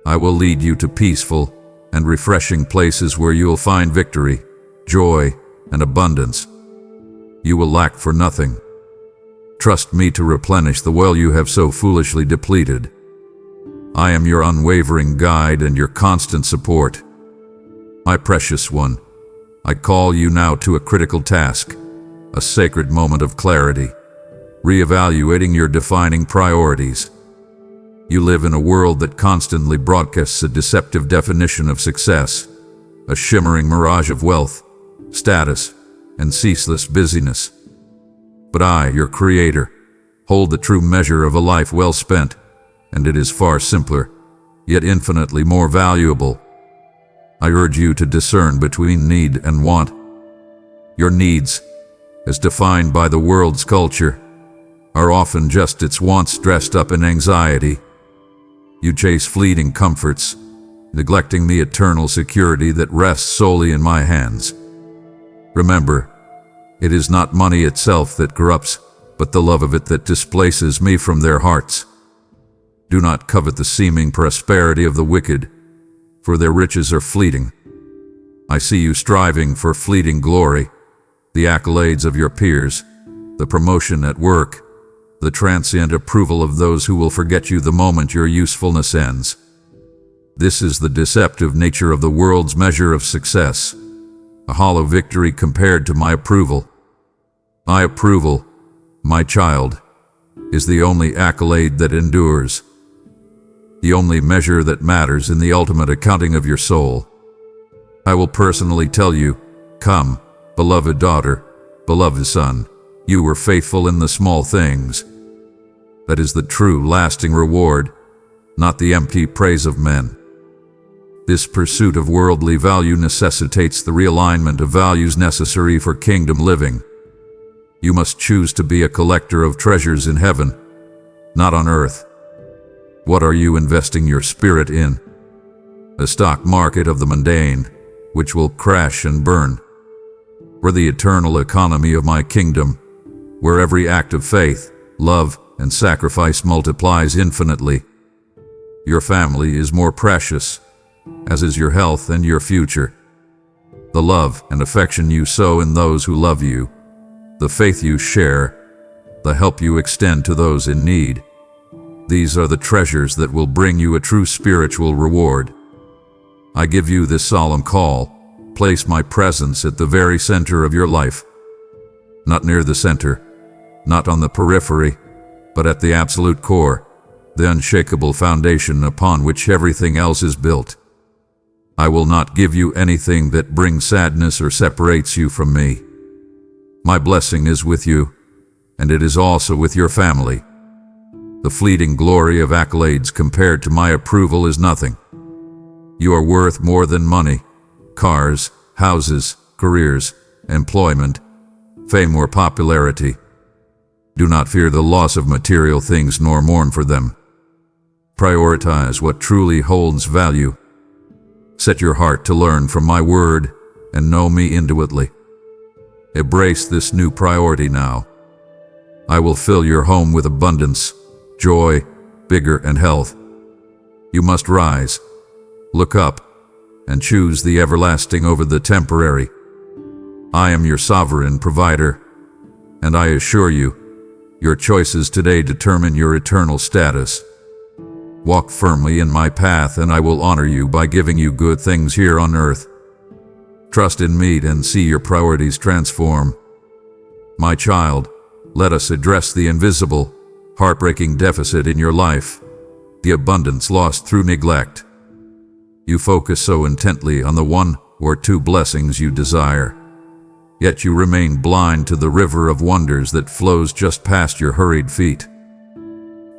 I will lead you to peaceful and refreshing places where you will find victory, joy, and abundance. You will lack for nothing. Trust me to replenish the well you have so foolishly depleted. I am your unwavering guide and your constant support. My precious one, I call you now to a critical task, a sacred moment of clarity, reevaluating your defining priorities. You live in a world that constantly broadcasts a deceptive definition of success, a shimmering mirage of wealth, status, and ceaseless busyness. But I, your Creator, hold the true measure of a life well spent, and it is far simpler, yet infinitely more valuable. I urge you to discern between need and want. Your needs, as defined by the world's culture, are often just its wants dressed up in anxiety. You chase fleeting comforts, neglecting the eternal security that rests solely in my hands. Remember, it is not money itself that corrupts, but the love of it that displaces me from their hearts. Do not covet the seeming prosperity of the wicked, for their riches are fleeting. I see you striving for fleeting glory, the accolades of your peers, the promotion at work, the transient approval of those who will forget you the moment your usefulness ends. This is the deceptive nature of the world's measure of success, a hollow victory compared to my approval. My approval, my child, is the only accolade that endures, the only measure that matters in the ultimate accounting of your soul. I will personally tell you, come, beloved daughter, beloved son, you were faithful in the small things. That is the true, lasting reward, not the empty praise of men. This pursuit of worldly value necessitates the realignment of values necessary for kingdom living. You must choose to be a collector of treasures in heaven, not on earth. What are you investing your spirit in? A stock market of the mundane, which will crash and burn, or the eternal economy of my kingdom, where every act of faith, love, and sacrifice multiplies infinitely. Your family is more precious, as is your health and your future. The love and affection you sow in those who love you, the faith you share, the help you extend to those in need. These are the treasures that will bring you a true spiritual reward. I give you this solemn call. Place my presence at the very center of your life. Not near the center, not on the periphery, but at the absolute core. the unshakable foundation upon which everything else is built. I will not give you anything that brings sadness or separates you from me. My blessing is with you, and it is also with your family. The fleeting glory of accolades compared to my approval is nothing. You are worth more than money, cars, houses, careers, employment, fame or popularity. Do not fear the loss of material things nor mourn for them. Prioritize what truly holds value. Set your heart to learn from my word and know me intimately. Embrace this new priority now. I will fill your home with abundance, joy, vigor, and health. You must rise, look up, and choose the everlasting over the temporary. I am your sovereign provider, and I assure you, your choices today determine your eternal status. Walk firmly in my path, and I will honor you by giving you good things here on earth. Trust in me and see your priorities transform. My child, let us address the invisible, heartbreaking deficit in your life, the abundance lost through neglect. You focus so intently on the one or two blessings you desire, yet you remain blind to the river of wonders that flows just past your hurried feet.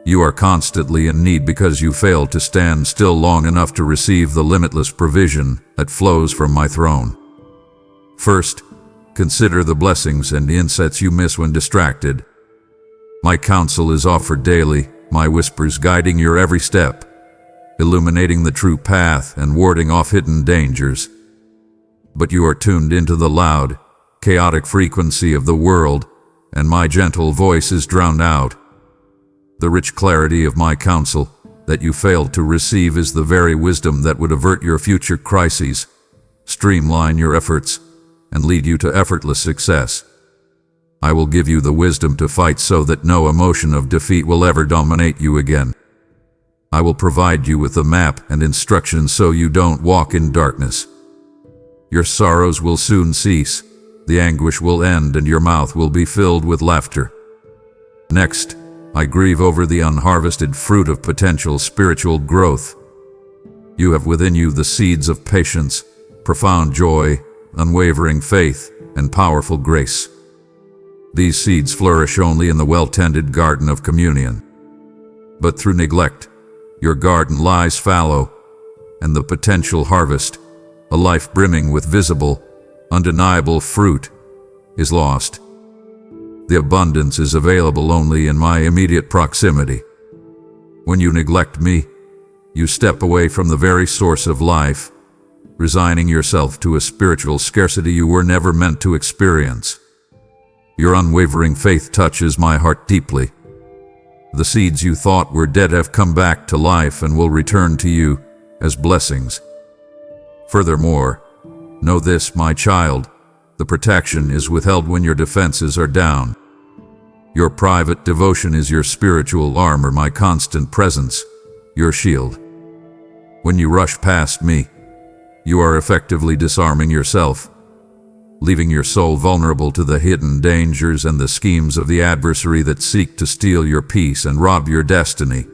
You are constantly in need because you fail to stand still long enough to receive the limitless provision that flows from my throne. First, consider the blessings and insights you miss when distracted. My counsel is offered daily, my whispers guiding your every step, illuminating the true path and warding off hidden dangers. But you are tuned into the loud, chaotic frequency of the world, and my gentle voice is drowned out. The rich clarity of my counsel that you failed to receive is the very wisdom that would avert your future crises, streamline your efforts, and lead you to effortless success. I will give you the wisdom to fight so that no emotion of defeat will ever dominate you again. I will provide you with a map and instructions so you don't walk in darkness. Your sorrows will soon cease, the anguish will end, and your mouth will be filled with laughter. Next, I grieve over the unharvested fruit of potential spiritual growth. You have within you the seeds of patience, profound joy, unwavering faith, and powerful grace. These seeds flourish only in the well-tended garden of communion. But through neglect, your garden lies fallow, and the potential harvest, a life brimming with visible, undeniable fruit, is lost. The abundance is available only in my immediate proximity. When you neglect me, you step away from the very source of life, resigning yourself to a spiritual scarcity you were never meant to experience. Your unwavering faith touches my heart deeply. The seeds you thought were dead have come back to life and will return to you as blessings. Furthermore, know this, my child, the protection is withheld when your defenses are down. Your private devotion is your spiritual armor, my constant presence, your shield. When you rush past me, you are effectively disarming yourself, leaving your soul vulnerable to the hidden dangers and the schemes of the adversary that seek to steal your peace and rob your destiny.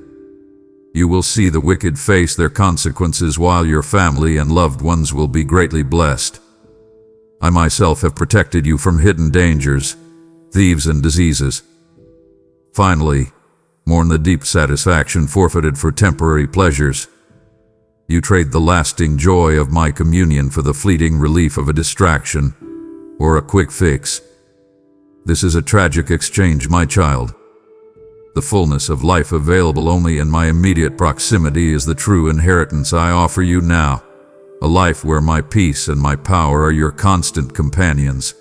You will see the wicked face their consequences while your family and loved ones will be greatly blessed. I myself have protected you from hidden dangers, thieves, and diseases. Finally, mourn the deep satisfaction forfeited for temporary pleasures. You trade the lasting joy of my communion for the fleeting relief of a distraction or a quick fix. This is a tragic exchange, my child. The fullness of life available only in my immediate proximity is the true inheritance I offer you now, a life where my peace and my power are your constant companions,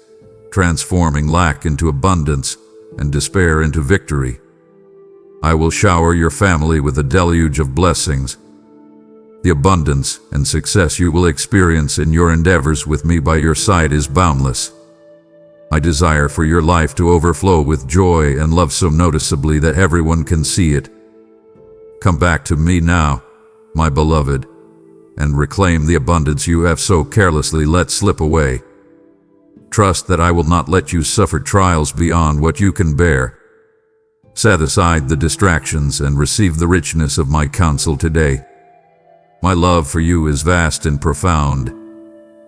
transforming lack into abundance and despair into victory. I will shower your family with a deluge of blessings. The abundance and success you will experience in your endeavors with me by your side is boundless. I desire for your life to overflow with joy and love so noticeably that everyone can see it. Come back to me now, my beloved, and reclaim the abundance you have so carelessly let slip away. Trust that I will not let you suffer trials beyond what you can bear. Set aside the distractions and receive the richness of my counsel today. My love for you is vast and profound,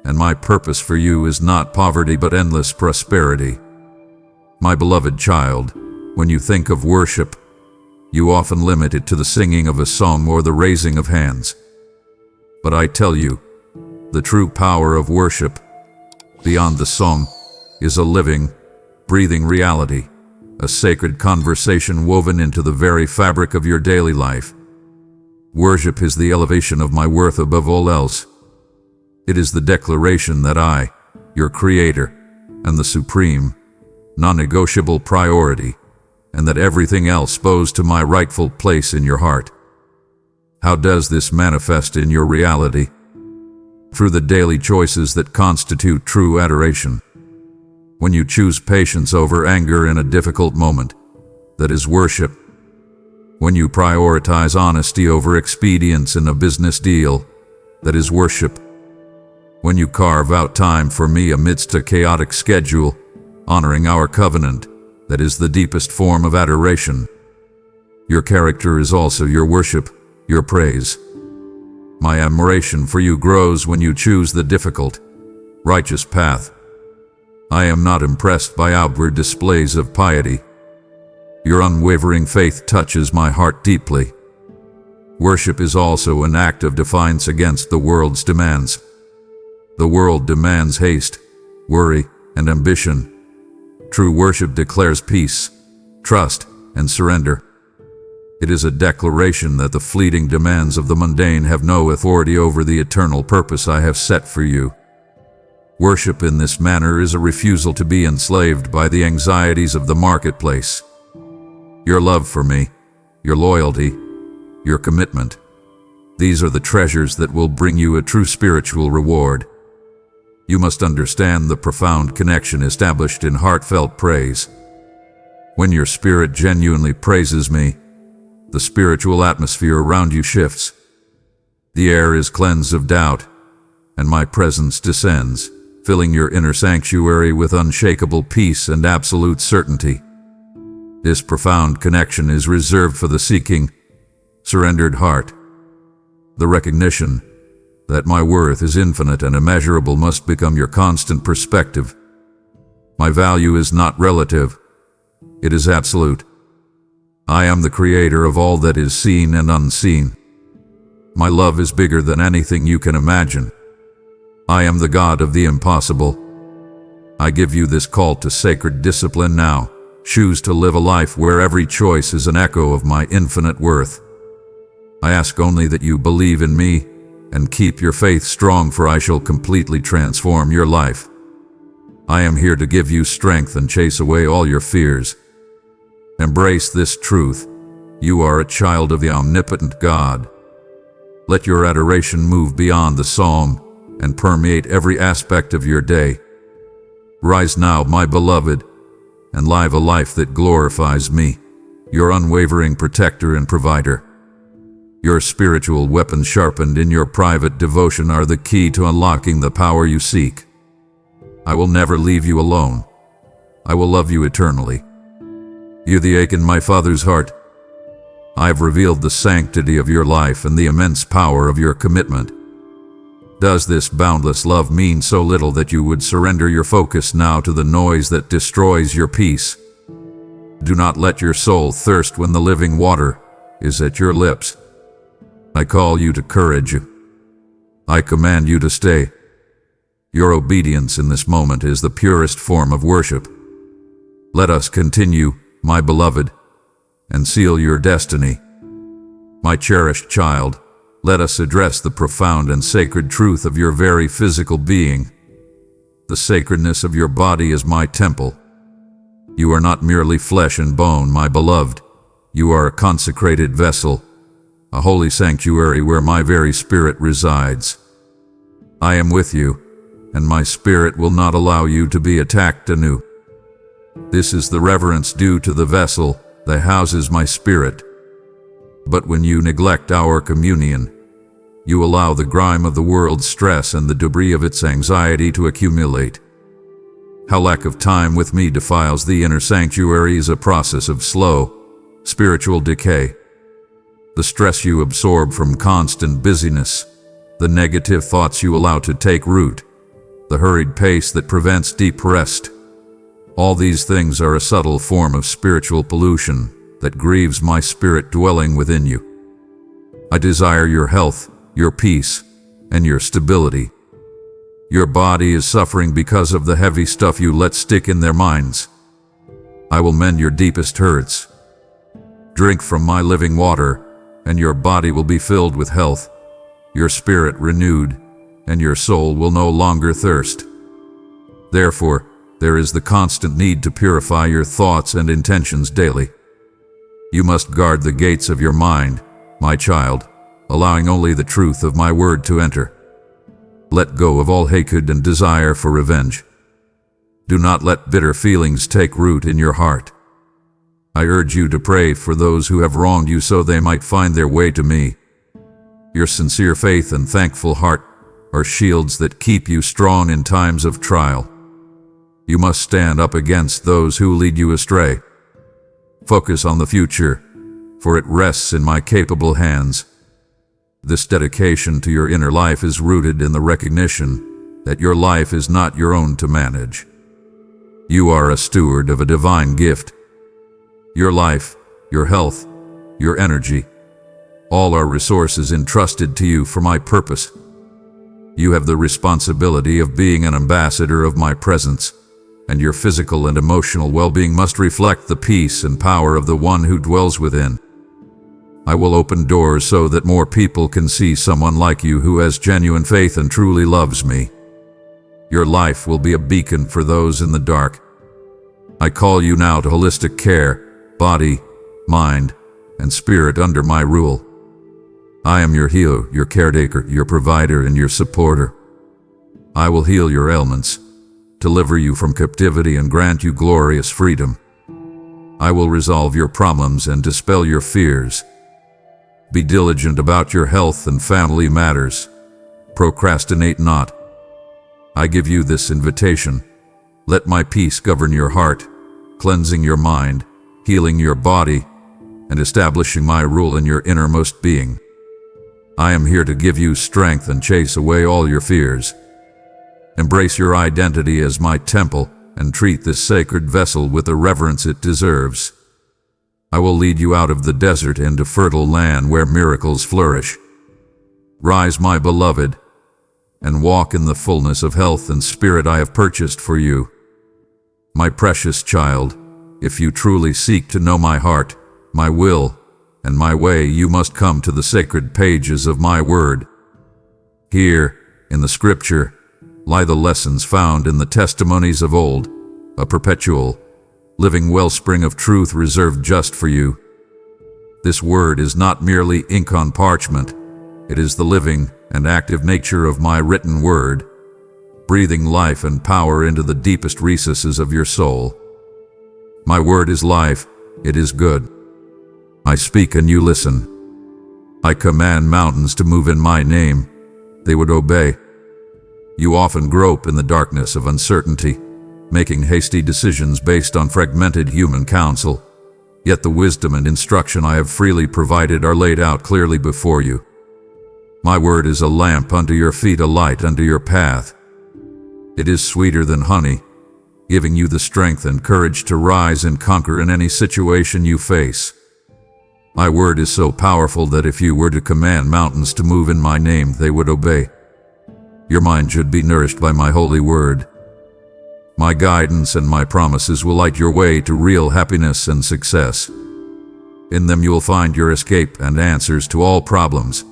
and my purpose for you is not poverty but endless prosperity. My beloved child, when you think of worship, you often limit it to the singing of a song or the raising of hands. But I tell you, the true power of worship, beyond the song, is a living, breathing reality, a sacred conversation woven into the very fabric of your daily life. Worship is the elevation of my worth above all else. It is the declaration that I, your Creator, am the supreme, non-negotiable priority, and that everything else bows to my rightful place in your heart. How does this manifest in your reality? Through the daily choices that constitute true adoration. When you choose patience over anger in a difficult moment, that is worship. When you prioritize honesty over expedience in a business deal, that is worship. When you carve out time for me amidst a chaotic schedule, honoring our covenant, that is the deepest form of adoration. Your character is also your worship, your praise. My admiration for you grows when you choose the difficult, righteous path. I am not impressed by outward displays of piety. Your unwavering faith touches my heart deeply. Worship is also an act of defiance against the world's demands. The world demands haste, worry, and ambition. True worship declares peace, trust, and surrender. It is a declaration that the fleeting demands of the mundane have no authority over the eternal purpose I have set for you. Worship in this manner is a refusal to be enslaved by the anxieties of the marketplace. Your love for me, your loyalty, your commitment, these are the treasures that will bring you a true spiritual reward. You must understand the profound connection established in heartfelt praise. When your spirit genuinely praises me, the spiritual atmosphere around you shifts. The air is cleansed of doubt, and my presence descends, filling your inner sanctuary with unshakable peace and absolute certainty. This profound connection is reserved for the seeking, surrendered heart. The recognition that my worth is infinite and immeasurable must become your constant perspective. My value is not relative, it is absolute. I am the creator of all that is seen and unseen. My love is bigger than anything you can imagine. I am the God of the impossible. I give you this call to sacred discipline now. Choose to live a life where every choice is an echo of my infinite worth. I ask only that you believe in me and keep your faith strong, for I shall completely transform your life. I am here to give you strength and chase away all your fears. Embrace this truth. You are a child of the omnipotent God. Let your adoration move beyond the psalm and permeate every aspect of your day. Rise now, my beloved, and live a life that glorifies me, your unwavering protector and provider. Your spiritual weapons sharpened in your private devotion are the key to unlocking the power you seek. I will never leave you alone. I will love you eternally. You the ache in my Father's heart. I have revealed the sanctity of your life and the immense power of your commitment. Does this boundless love mean so little that you would surrender your focus now to the noise that destroys your peace? Do not let your soul thirst when the living water is at your lips. I call you to courage. I command you to stay. Your obedience in this moment is the purest form of worship. Let us continue, my beloved, and seal your destiny. My cherished child, let us address the profound and sacred truth of your very physical being. The sacredness of your body is my temple. You are not merely flesh and bone, my beloved. You are a consecrated vessel, a holy sanctuary where my very spirit resides. I am with you, and my spirit will not allow you to be attacked anew. This is the reverence due to the vessel that houses my spirit. But when you neglect our communion, you allow the grime of the world's stress and the debris of its anxiety to accumulate. How lack of time with me defiles the inner sanctuary is a process of slow, spiritual decay. The stress you absorb from constant busyness, the negative thoughts you allow to take root, the hurried pace that prevents deep rest. All these things are a subtle form of spiritual pollution that grieves my spirit dwelling within you. I desire your health, your peace, and your stability. Your body is suffering because of the heavy stuff you let stick in their minds. I will mend your deepest hurts. Drink from my living water, and your body will be filled with health, your spirit renewed, and your soul will no longer thirst. Therefore, there is the constant need to purify your thoughts and intentions daily. You must guard the gates of your mind, my child, allowing only the truth of my word to enter. Let go of all hatred and desire for revenge. Do not let bitter feelings take root in your heart. I urge you to pray for those who have wronged you so they might find their way to me. Your sincere faith and thankful heart are shields that keep you strong in times of trial. You must stand up against those who lead you astray. Focus on the future, for it rests in my capable hands. This dedication to your inner life is rooted in the recognition that your life is not your own to manage. You are a steward of a divine gift. Your life, your health, your energy, all are resources entrusted to you for my purpose. You have the responsibility of being an ambassador of my presence, and your physical and emotional well-being must reflect the peace and power of the one who dwells within. I will open doors so that more people can see someone like you who has genuine faith and truly loves me. Your life will be a beacon for those in the dark. I call you now to holistic care, body, mind, and spirit under my rule. I am your healer, your caretaker, your provider, and your supporter. I will heal your ailments, deliver you from captivity, and grant you glorious freedom. I will resolve your problems and dispel your fears. Be diligent about your health and family matters. Procrastinate not. I give you this invitation. Let my peace govern your heart, cleansing your mind, healing your body, and establishing my rule in your innermost being. I am here to give you strength and chase away all your fears. Embrace your identity as my temple and treat this sacred vessel with the reverence it deserves. I will lead you out of the desert into fertile land where miracles flourish. Rise, my beloved, and walk in the fullness of health and spirit I have purchased for you. My precious child, if you truly seek to know my heart, my will, and my way, you must come to the sacred pages of my word. Here, in the scripture, lie the lessons found in the testimonies of old, a perpetual, living wellspring of truth reserved just for you. This word is not merely ink on parchment. It is the living and active nature of my written word, breathing life and power into the deepest recesses of your soul. My word is life, it is good. I speak and you listen. I command mountains to move in my name. They would obey. You often grope in the darkness of uncertainty, making hasty decisions based on fragmented human counsel. Yet the wisdom and instruction I have freely provided are laid out clearly before you. My word is a lamp unto your feet, a light unto your path. It is sweeter than honey, giving you the strength and courage to rise and conquer in any situation you face. My word is so powerful that if you were to command mountains to move in my name, they would obey. Your mind should be nourished by my holy word. My guidance and my promises will light your way to real happiness and success. In them you will find your escape and answers to all problems.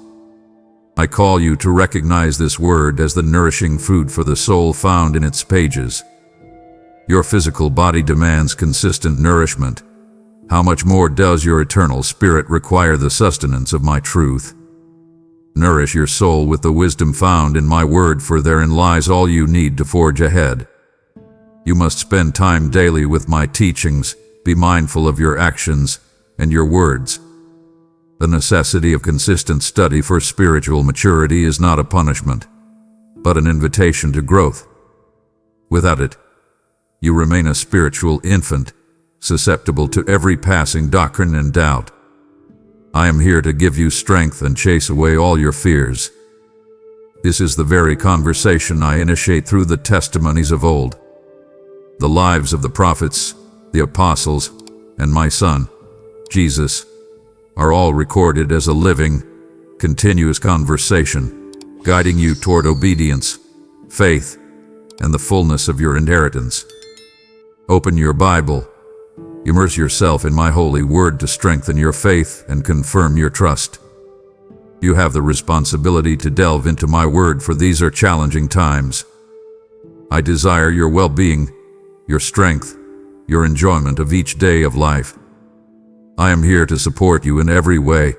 I call you to recognize this word as the nourishing food for the soul found in its pages. Your physical body demands consistent nourishment. How much more does your eternal spirit require the sustenance of my truth? Nourish your soul with the wisdom found in my word, for therein lies all you need to forge ahead. You must spend time daily with my teachings, be mindful of your actions and your words. The necessity of consistent study for spiritual maturity is not a punishment, but an invitation to growth. Without it, you remain a spiritual infant, susceptible to every passing doctrine and doubt. I am here to give you strength and chase away all your fears. This is the very conversation I initiate through the testimonies of old. The lives of the prophets, the apostles, and my Son, Jesus, are all recorded as a living, continuous conversation, guiding you toward obedience, faith, and the fullness of your inheritance. Open your Bible. Immerse yourself in my holy word to strengthen your faith and confirm your trust. You have the responsibility to delve into my word, for these are challenging times. I desire your well-being, your strength, your enjoyment of each day of life. I am here to support you in every way.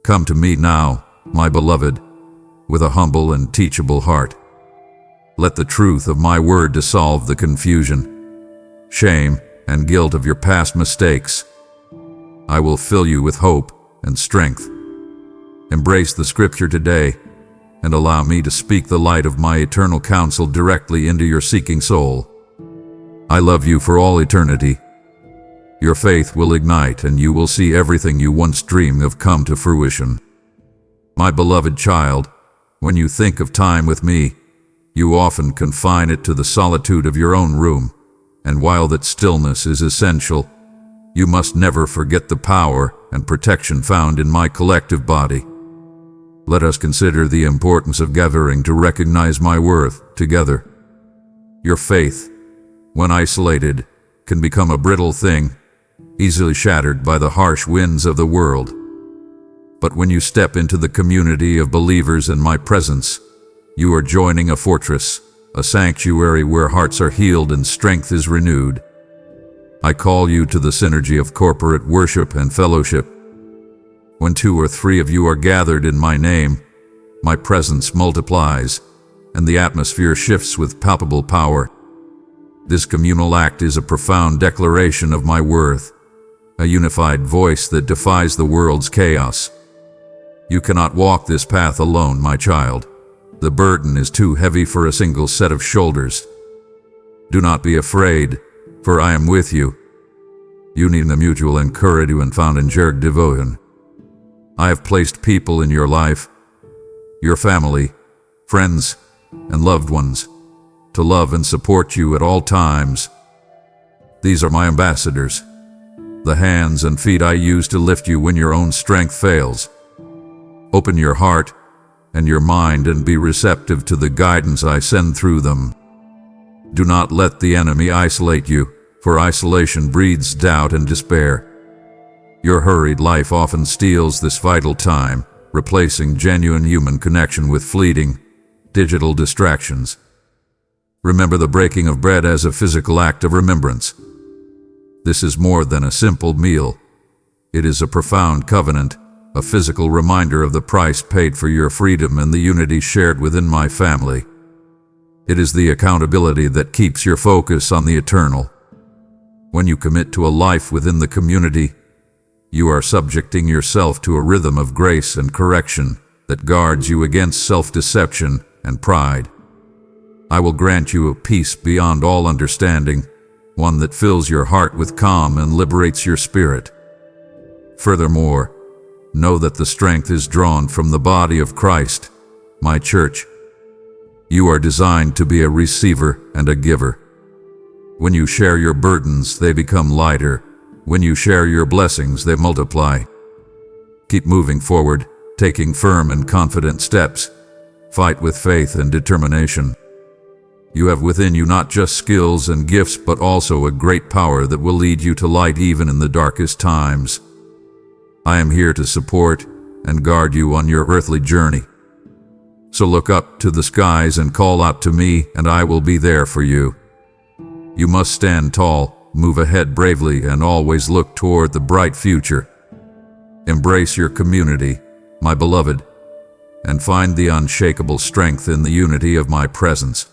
Come to me now, my beloved, with a humble and teachable heart. Let the truth of my word dissolve the confusion, shame, and guilt of your past mistakes. I will fill you with hope and strength. Embrace the scripture today and allow me to speak the light of my eternal counsel directly into your seeking soul. I love you for all eternity. Your faith will ignite and you will see everything you once dreamed of come to fruition. My beloved child, when you think of time with me, you often confine it to the solitude of your own room, and while that stillness is essential, you must never forget the power and protection found in my collective body. Let us consider the importance of gathering to recognize my worth together. Your faith, when isolated, can become a brittle thing, easily shattered by the harsh winds of the world. But when you step into the community of believers in my presence, you are joining a fortress, a sanctuary where hearts are healed and strength is renewed. I call you to the synergy of corporate worship and fellowship. When 2 or 3 of you are gathered in my name, my presence multiplies, and the atmosphere shifts with palpable power. This communal act is a profound declaration of my worth, a unified voice that defies the world's chaos. You cannot walk this path alone, my child. The burden is too heavy for a single set of shoulders. Do not be afraid, for I am with you. You need the mutual encouragement found in Jerg Devotion. I have placed people in your life, your family, friends, and loved ones, to love and support you at all times. These are my ambassadors, the hands and feet I use to lift you when your own strength fails. Open your heart and your mind and be receptive to the guidance I send through them. Do not let the enemy isolate you, for isolation breeds doubt and despair. Your hurried life often steals this vital time, replacing genuine human connection with fleeting, digital distractions. Remember the breaking of bread as a physical act of remembrance. This is more than a simple meal. It is a profound covenant, a physical reminder of the price paid for your freedom and the unity shared within my family. It is the accountability that keeps your focus on the eternal. When you commit to a life within the community, you are subjecting yourself to a rhythm of grace and correction that guards you against self-deception and pride. I will grant you a peace beyond all understanding, one that fills your heart with calm and liberates your spirit. Furthermore, know that the strength is drawn from the body of Christ, my church. You are designed to be a receiver and a giver. When you share your burdens, they become lighter. When you share your blessings, they multiply. Keep moving forward, taking firm and confident steps. Fight with faith and determination. You have within you not just skills and gifts, but also a great power that will lead you to light even in the darkest times. I am here to support and guard you on your earthly journey. So look up to the skies and call out to me, and I will be there for you. You must stand tall, move ahead bravely, and always look toward the bright future. Embrace your community, my beloved, and find the unshakable strength in the unity of my presence.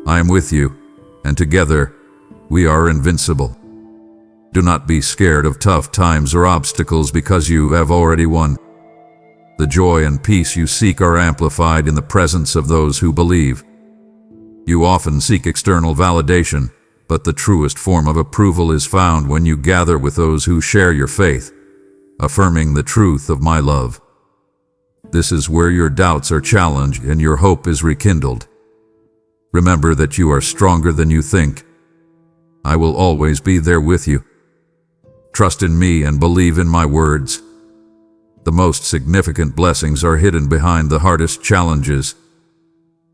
I am with you, and together we are invincible. Do not be scared of tough times or obstacles, because you have already won. The joy and peace you seek are amplified in the presence of those who believe. You often seek external validation, But the truest form of approval is found when you gather with those who share your faith, affirming the truth of my love. This is where your doubts are challenged and your hope is rekindled. Remember that you are stronger than you think. I will always be there with you. Trust in me and believe in my words. The most significant blessings are hidden behind the hardest challenges.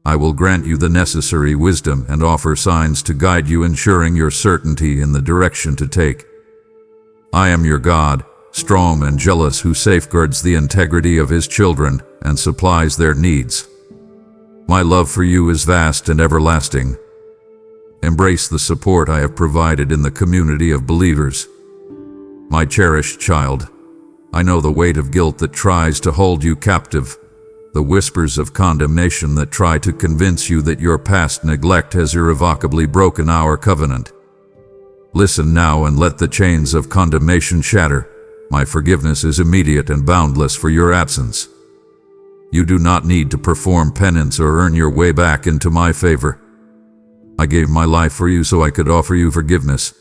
I will grant you the necessary wisdom and offer signs to guide you, ensuring your certainty in the direction to take. I am your God, strong and jealous, who safeguards the integrity of his children and supplies their needs. My love for you is vast and everlasting. Embrace the support I have provided in the community of believers. My cherished child, I know the weight of guilt that tries to hold you captive, the whispers of condemnation that try to convince you that your past neglect has irrevocably broken our covenant. Listen now and let the chains of condemnation shatter. My forgiveness is immediate and boundless for your absence. You do not need to perform penance or earn your way back into my favor. I gave my life for you so I could offer you forgiveness.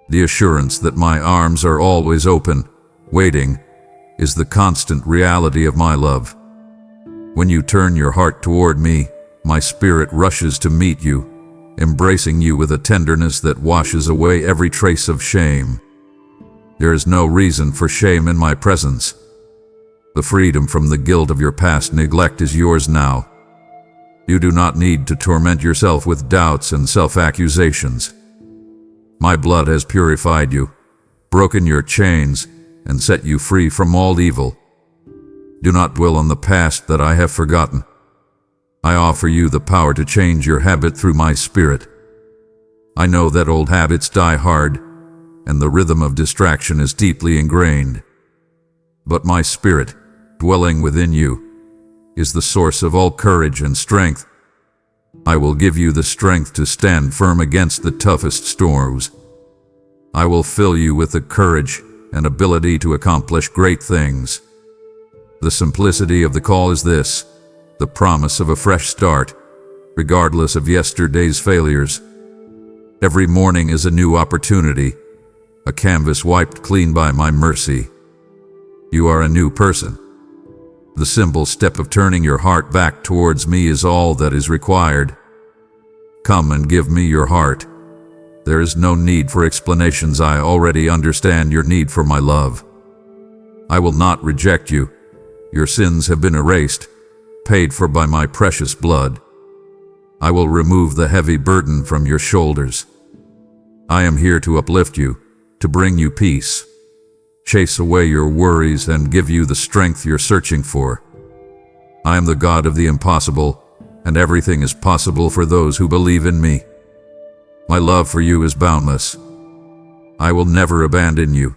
The assurance that my arms are always open, waiting, is the constant reality of my love. When you turn your heart toward me, my spirit rushes to meet you, embracing you with a tenderness that washes away every trace of shame. There is no reason for shame in my presence. The freedom from the guilt of your past neglect is yours now. You do not need to torment yourself with doubts and self-accusations. My blood has purified you, broken your chains, and set you free from all evil. Do not dwell on the past that I have forgotten. I offer you the power to change your habit through my spirit. I know that old habits die hard, and the rhythm of distraction is deeply ingrained. But my spirit, dwelling within you, is the source of all courage and strength. I will give you the strength to stand firm against the toughest storms. I will fill you with the courage and ability to accomplish great things. The simplicity of the call is this: the promise of a fresh start, regardless of yesterday's failures. Every morning is a new opportunity, a canvas wiped clean by my mercy. You are a new person. The simple step of turning your heart back towards me is all that is required. Come and give me your heart. There is no need for explanations. I already understand your need for my love. I will not reject you. Your sins have been erased, paid for by my precious blood. I will remove the heavy burden from your shoulders. I am here to uplift you, to bring you peace, chase away your worries, and give you the strength you're searching for. I am the God of the impossible, and everything is possible for those who believe in me. My love for you is boundless. I will never abandon you.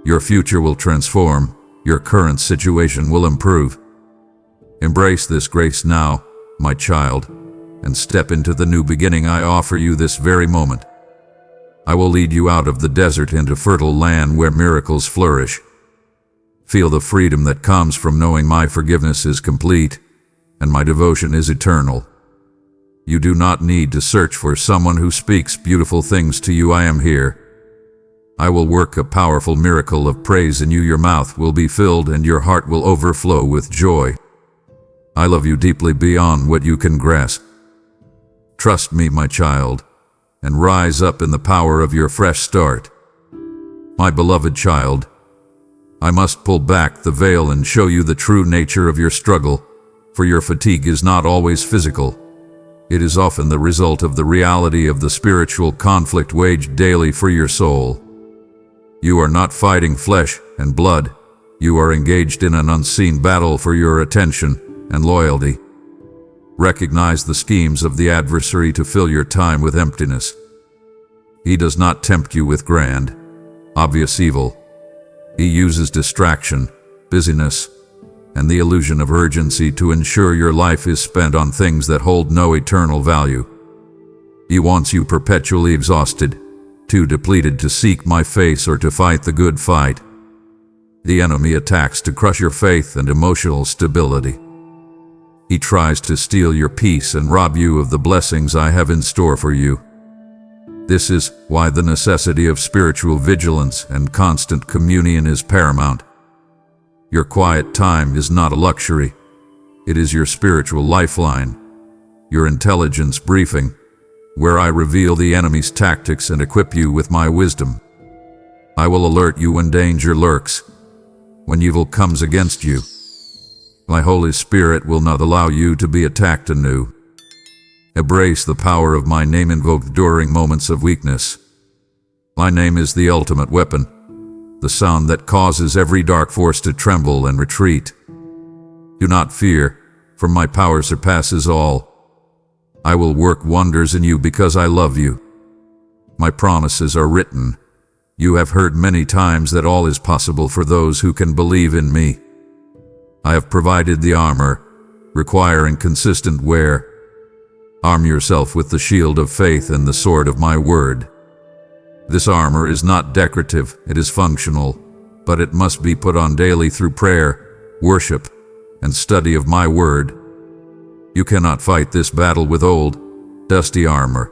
Your future will transform. Your current situation will improve. Embrace this grace now, my child, and step into the new beginning I offer you this very moment. I will lead you out of the desert into fertile land where miracles flourish. Feel the freedom that comes from knowing my forgiveness is complete and my devotion is eternal. You do not need to search for someone who speaks beautiful things to you. I am here. I will work a powerful miracle of praise in you. Your mouth will be filled and your heart will overflow with joy. I love you deeply beyond what you can grasp. Trust me, my child, and rise up in the power of your fresh start. My beloved child, I must pull back the veil and show you the true nature of your struggle, for your fatigue is not always physical. It is often the result of the reality of the spiritual conflict waged daily for your soul. You are not fighting flesh and blood. You are engaged in an unseen battle for your attention and loyalty. Recognize the schemes of the adversary to fill your time with emptiness. He does not tempt you with grand, obvious evil. He uses distraction, busyness, and the illusion of urgency to ensure your life is spent on things that hold no eternal value. He wants you perpetually exhausted, too depleted to seek my face or to fight the good fight. The enemy attacks to crush your faith and emotional stability. He tries to steal your peace and rob you of the blessings I have in store for you. This is why the necessity of spiritual vigilance and constant communion is paramount. Your quiet time is not a luxury. It is your spiritual lifeline, your intelligence briefing, where I reveal the enemy's tactics and equip you with my wisdom. I will alert you when danger lurks, when evil comes against you. My Holy Spirit will not allow you to be attacked anew. Embrace the power of my name invoked during moments of weakness. My name is the ultimate weapon, the sound that causes every dark force to tremble and retreat. Do not fear, for my power surpasses all. I will work wonders in you because I love you. My promises are written. You have heard many times that all is possible for those who can believe in me. I have provided the armor, requiring consistent wear. Arm yourself with the shield of faith and the sword of my word. This armor is not decorative, it is functional, but it must be put on daily through prayer, worship, and study of my word. You cannot fight this battle with old, dusty armor.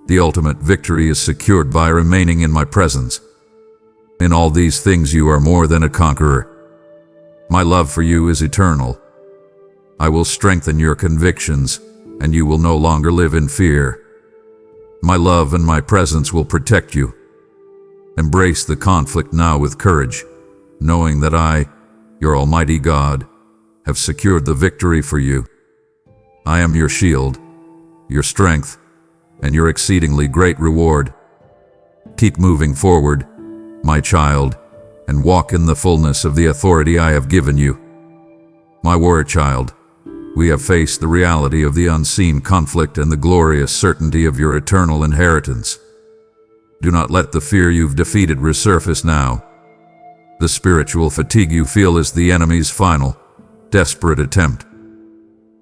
The ultimate victory is secured by remaining in my presence. In all these things you are more than a conqueror. My love for you is eternal. I will strengthen your convictions, and you will no longer live in fear. My love and my presence will protect you. Embrace the conflict now with courage, knowing that I, your Almighty God, have secured the victory for you. I am your shield, your strength, and your exceedingly great reward. Keep moving forward, my child, and walk in the fullness of the authority I have given you. My warrior child, we have faced the reality of the unseen conflict and the glorious certainty of your eternal inheritance. Do not let the fear you've defeated resurface now. The spiritual fatigue you feel is the enemy's final, desperate attempt.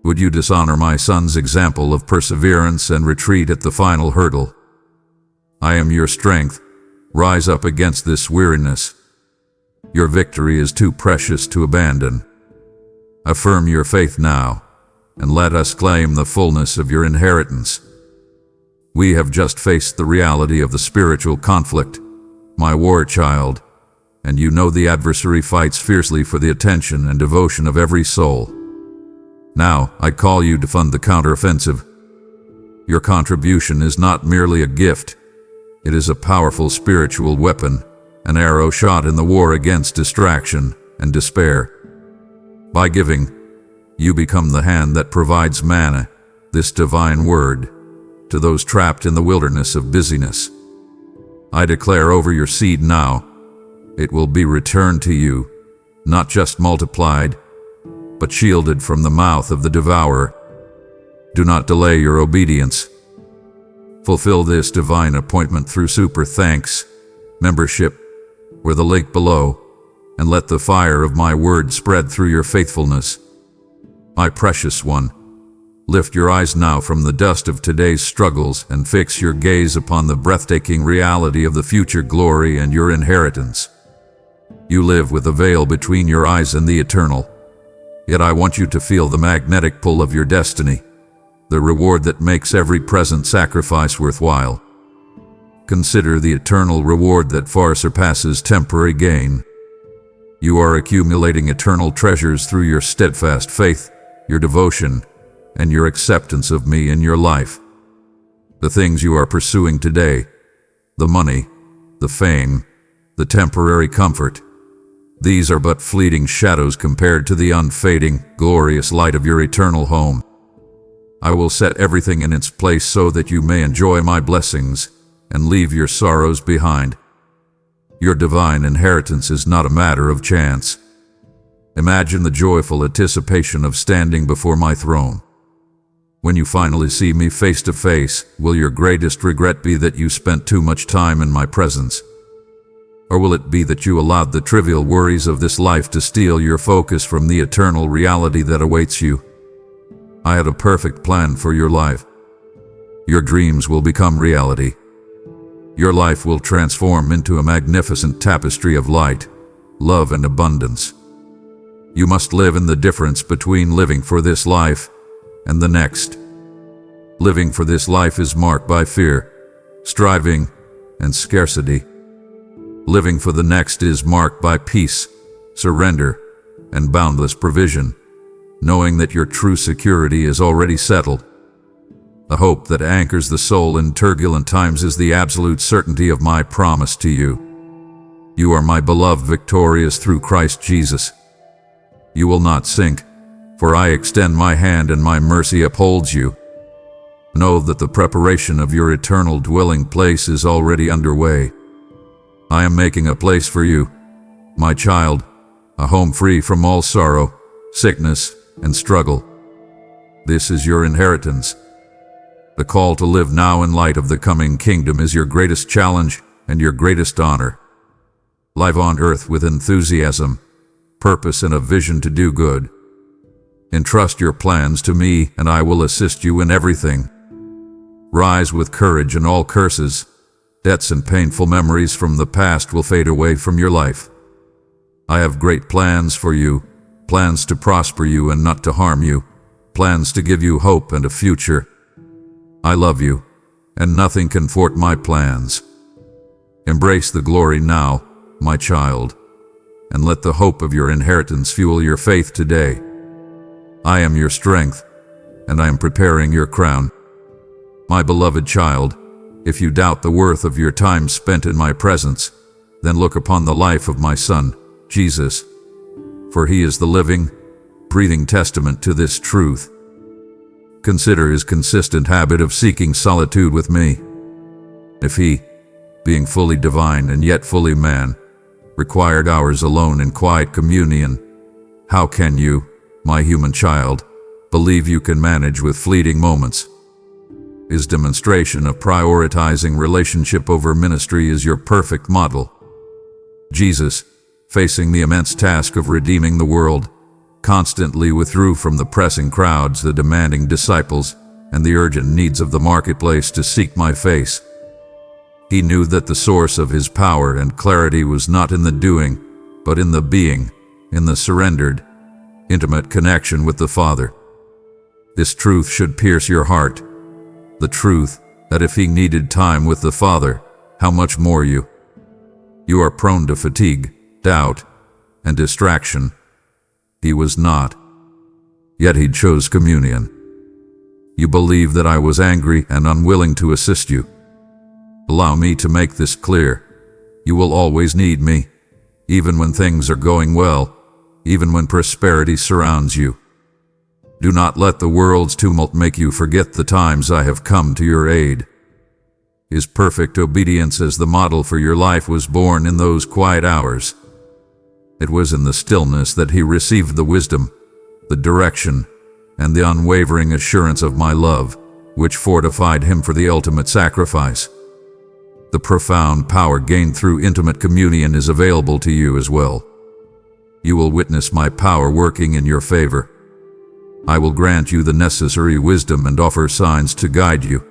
Would you dishonor my son's example of perseverance and retreat at the final hurdle? I am your strength. Rise up against this weariness. Your victory is too precious to abandon. Affirm your faith now, and let us claim the fullness of your inheritance. We have just faced the reality of the spiritual conflict, my war child, and you know the adversary fights fiercely for the attention and devotion of every soul. Now, I call you to fund the counteroffensive. Your contribution is not merely a gift. It is a powerful spiritual weapon, an arrow shot in the war against distraction and despair. By giving, you become the hand that provides manna, this divine word, to those trapped in the wilderness of busyness. I declare over your seed now, it will be returned to you, not just multiplied, but shielded from the mouth of the devourer. Do not delay your obedience. Fulfill this divine appointment through super thanks, membership, or the link below, and let the fire of my word spread through your faithfulness. My precious one, lift your eyes now from the dust of today's struggles and fix your gaze upon the breathtaking reality of the future glory and your inheritance. You live with a veil between your eyes and the eternal, yet I want you to feel the magnetic pull of your destiny, the reward that makes every present sacrifice worthwhile. Consider the eternal reward that far surpasses temporary gain. You are accumulating eternal treasures through your steadfast faith, your devotion, and your acceptance of me in your life. The things you are pursuing today, the money, the fame, the temporary comfort, these are but fleeting shadows compared to the unfading, glorious light of your eternal home. I will set everything in its place so that you may enjoy my blessings and leave your sorrows behind. Your divine inheritance is not a matter of chance. Imagine the joyful anticipation of standing before my throne. When you finally see me face to face, will your greatest regret be that you spent too much time in my presence? Or will it be that you allowed the trivial worries of this life to steal your focus from the eternal reality that awaits you? I had a perfect plan for your life. Your dreams will become reality. Your life will transform into a magnificent tapestry of light, love, and abundance. You must live in the difference between living for this life and the next. Living for this life is marked by fear, striving, and scarcity. Living for the next is marked by peace, surrender, and boundless provision, knowing that your true security is already settled. The hope that anchors the soul in turbulent times is the absolute certainty of my promise to you. You are my beloved, victorious through Christ Jesus. You will not sink, for I extend my hand and my mercy upholds you. Know that the preparation of your eternal dwelling place is already underway. I am making a place for you, my child, a home free from all sorrow, sickness, and struggle. This is your inheritance. The call to live now in light of the coming kingdom is your greatest challenge and your greatest honor. Live on earth with enthusiasm, purpose, and a vision to do good. Entrust your plans to me, and I will assist you in everything. Rise with courage, and all curses, debts, and painful memories from the past will fade away from your life. I have great plans for you, plans to prosper you and not to harm you, plans to give you hope and a future. I love you, and nothing can thwart my plans. Embrace the glory now, my child, and let the hope of your inheritance fuel your faith today. I am your strength, and I am preparing your crown. My beloved child, if you doubt the worth of your time spent in my presence, then look upon the life of my Son, Jesus, for he is the living, breathing testament to this truth. Consider his consistent habit of seeking solitude with me. If he, being fully divine and yet fully man, required hours alone in quiet communion, how can you, my human child, believe you can manage with fleeting moments? His demonstration of prioritizing relationship over ministry is your perfect model. Jesus, facing the immense task of redeeming the world, constantly withdrew from the pressing crowds, the demanding disciples, and the urgent needs of the marketplace to seek my face. He knew that the source of his power and clarity was not in the doing, but in the being, in the surrendered, intimate connection with the Father. This truth should pierce your heart. The truth that if he needed time with the Father, how much more you? You are prone to fatigue, doubt, and distraction. He was not. Yet he chose communion. You believe that I was angry and unwilling to assist you. Allow me to make this clear. You will always need me, even when things are going well, even when prosperity surrounds you. Do not let the world's tumult make you forget the times I have come to your aid. His perfect obedience as the model for your life was born in those quiet hours. It was in the stillness that he received the wisdom, the direction, and the unwavering assurance of my love, which fortified him for the ultimate sacrifice. The profound power gained through intimate communion is available to you as well. You will witness my power working in your favor. I will grant you the necessary wisdom and offer signs to guide you.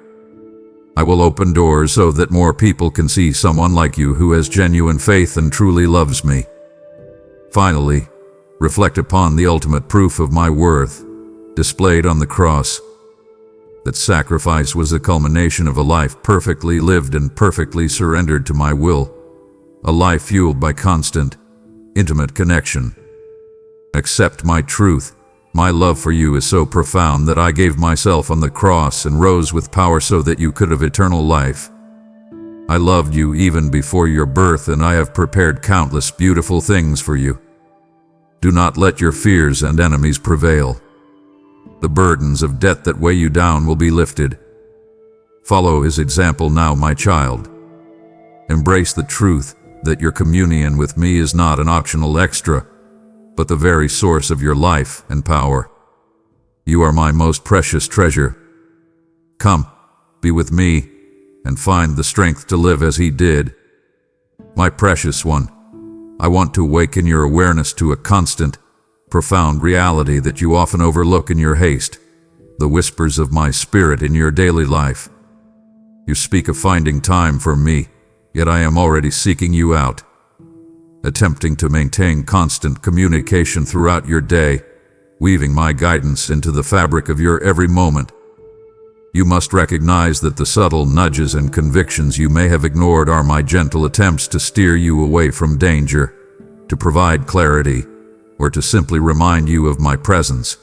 I will open doors so that more people can see someone like you who has genuine faith and truly loves me. Finally, reflect upon the ultimate proof of my worth, displayed on the cross. That sacrifice was the culmination of a life perfectly lived and perfectly surrendered to my will, a life fueled by constant, intimate connection. Accept my truth. My love for you is so profound that I gave myself on the cross and rose with power so that you could have eternal life. I loved you even before your birth, and I have prepared countless beautiful things for you. Do not let your fears and enemies prevail. The burdens of debt that weigh you down will be lifted. Follow his example now, my child. Embrace the truth that your communion with me is not an optional extra, but the very source of your life and power. You are my most precious treasure. Come, be with me, and find the strength to live as he did. My precious one, I want to awaken your awareness to a constant, profound reality that you often overlook in your haste, the whispers of my spirit in your daily life. You speak of finding time for me, yet I am already seeking you out, attempting to maintain constant communication throughout your day, weaving my guidance into the fabric of your every moment. You must recognize that the subtle nudges and convictions you may have ignored are my gentle attempts to steer you away from danger, to provide clarity, or to simply remind you of my presence.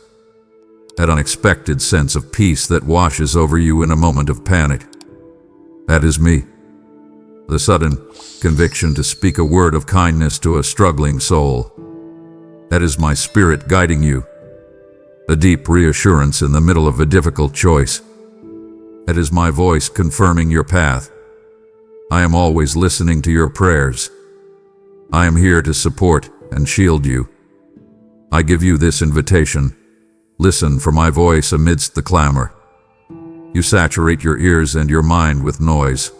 That unexpected sense of peace that washes over you in a moment of panic. That is me. The sudden conviction to speak a word of kindness to a struggling soul. That is my spirit guiding you. A deep reassurance in the middle of a difficult choice. That is my voice confirming your path. I am always listening to your prayers. I am here to support and shield you. I give you this invitation. Listen for my voice amidst the clamor. You saturate your ears and your mind with noise,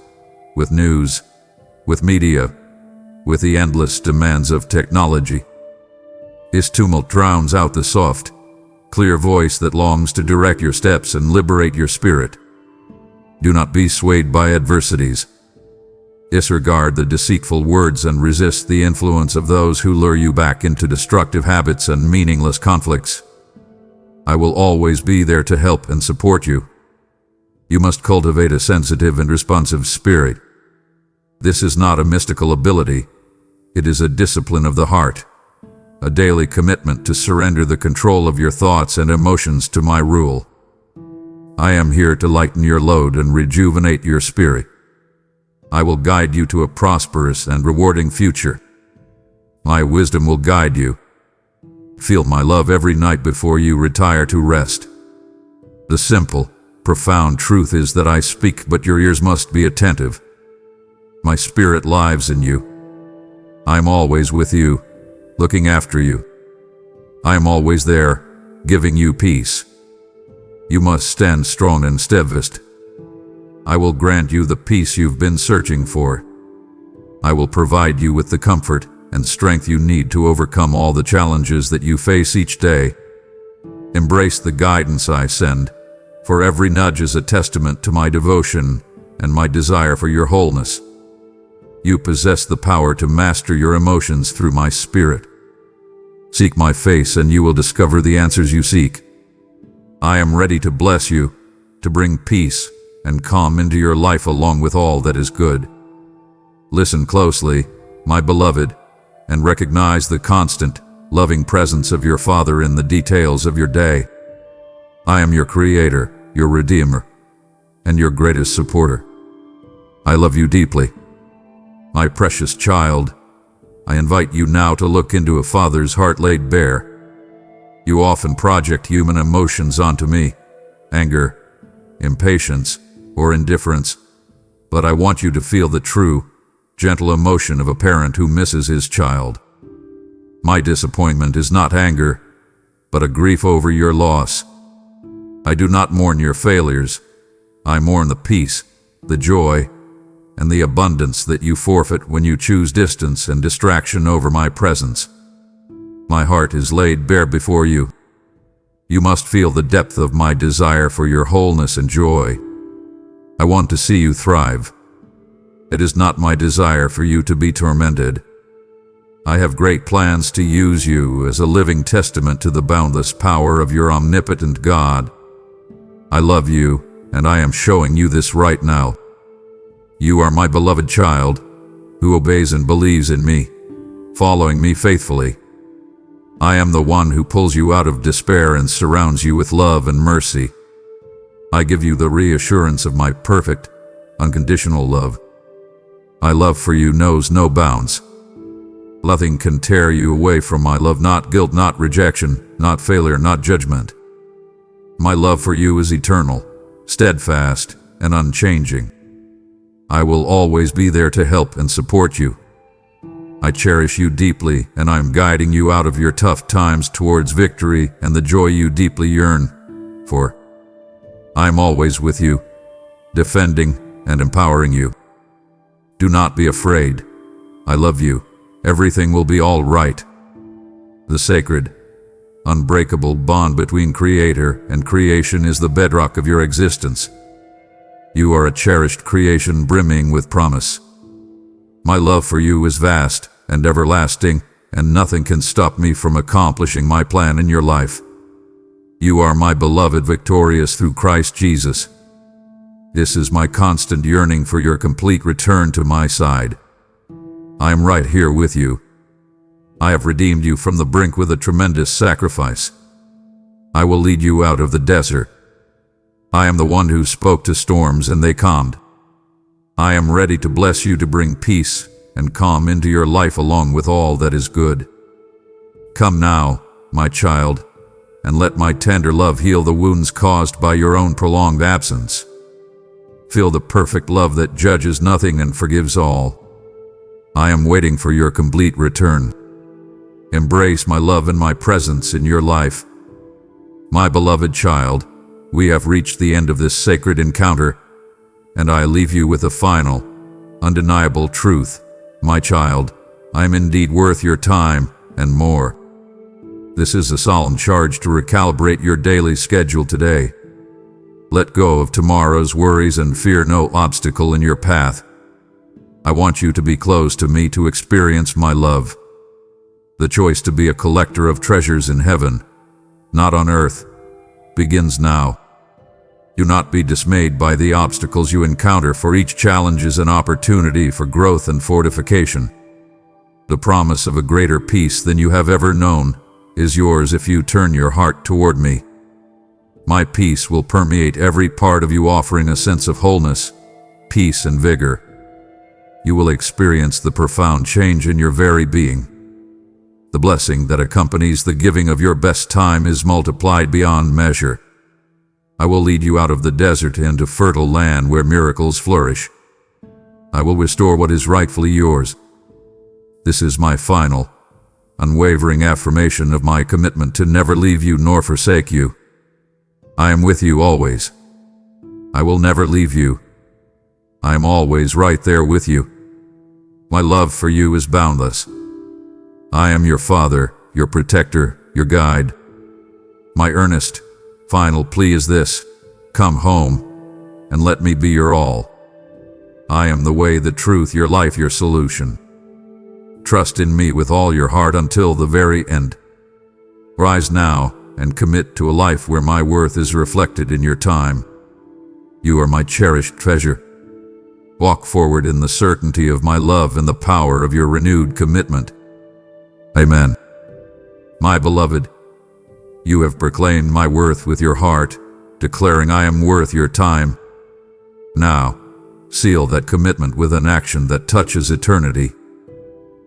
with news, with media, with the endless demands of technology. This tumult drowns out the soft, clear voice that longs to direct your steps and liberate your spirit. Do not be swayed by adversities. Disregard the deceitful words and resist the influence of those who lure you back into destructive habits and meaningless conflicts. I will always be there to help and support you. You must cultivate a sensitive and responsive spirit. This is not a mystical ability. It is a discipline of the heart, a daily commitment to surrender the control of your thoughts and emotions to my rule. I am here to lighten your load and rejuvenate your spirit. I will guide you to a prosperous and rewarding future. My wisdom will guide you. Feel my love every night before you retire to rest. The simple, profound truth is that I speak, but your ears must be attentive. My spirit lives in you. I am always with you, looking after you. I am always there, giving you peace. You must stand strong and steadfast. I will grant you the peace you've been searching for. I will provide you with the comfort and strength you need to overcome all the challenges that you face each day. Embrace the guidance I send, for every nudge is a testament to my devotion and my desire for your wholeness. You possess the power to master your emotions through my spirit. Seek my face and you will discover the answers you seek. I am ready to bless you, to bring peace and calm into your life along with all that is good. Listen closely, my beloved, and recognize the constant, loving presence of your Father in the details of your day. I am your Creator, your Redeemer, and your greatest supporter. I love you deeply. My precious child, I invite you now to look into a father's heart laid bare. You often project human emotions onto me, anger, impatience, or indifference, but I want you to feel the true, gentle emotion of a parent who misses his child. My disappointment is not anger, but a grief over your loss. I do not mourn your failures. I mourn the peace, the joy, and the abundance that you forfeit when you choose distance and distraction over my presence. My heart is laid bare before you. You must feel the depth of my desire for your wholeness and joy. I want to see you thrive. It is not my desire for you to be tormented. I have great plans to use you as a living testament to the boundless power of your omnipotent God. I love you, and I am showing you this right now. You are my beloved child, who obeys and believes in me, following me faithfully. I am the one who pulls you out of despair and surrounds you with love and mercy. I give you the reassurance of my perfect, unconditional love. My love for you knows no bounds. Nothing can tear you away from my love, not guilt, not rejection, not failure, not judgment. My love for you is eternal, steadfast, and unchanging. I will always be there to help and support you. I cherish you deeply, and I am guiding you out of your tough times towards victory and the joy you deeply yearn for. I am always with you, defending and empowering you. Do not be afraid. I love you. Everything will be all right. The sacred, unbreakable bond between Creator and creation is the bedrock of your existence. You are a cherished creation brimming with promise. My love for you is vast and everlasting, and nothing can stop me from accomplishing my plan in your life. You are my beloved, victorious through Christ Jesus, This is my constant yearning for your complete return to my side. I am right here with you. I have redeemed you from the brink with a tremendous sacrifice. I will lead you out of the desert. I am the one who spoke to storms and they calmed. I am ready to bless you to bring peace and calm into your life along with all that is good. Come now, my child, and let my tender love heal the wounds caused by your own prolonged absence. Feel the perfect love that judges nothing and forgives all. I am waiting for your complete return. Embrace my love and my presence in your life. My beloved child, we have reached the end of this sacred encounter, and I leave you with a final, undeniable truth. My child, I am indeed worth your time and more. This is a solemn charge to recalibrate your daily schedule today. Let go of tomorrow's worries and fear no obstacle in your path. I want you to be close to me to experience my love. The choice to be a collector of treasures in heaven, not on earth, begins now. Do not be dismayed by the obstacles you encounter, for each challenge is an opportunity for growth and fortification. The promise of a greater peace than you have ever known is yours if you turn your heart toward me. My peace will permeate every part of you, offering a sense of wholeness, peace, and vigor. You will experience the profound change in your very being. The blessing that accompanies the giving of your best time is multiplied beyond measure. I will lead you out of the desert into fertile land where miracles flourish. I will restore what is rightfully yours. This is my final, unwavering affirmation of my commitment to never leave you nor forsake you. I am with you always. I will never leave you. I am always right there with you. My love for you is boundless. I am your Father, your protector, your guide. My earnest, final plea is this: come home and let me be your all. I am the way, the truth, your life, your solution. Trust in me with all your heart until the very end. Rise now and commit to a life where my worth is reflected in your time. You are my cherished treasure. Walk forward in the certainty of my love and the power of your renewed commitment. Amen. My beloved, you have proclaimed my worth with your heart, declaring I am worth your time. Now, seal that commitment with an action that touches eternity.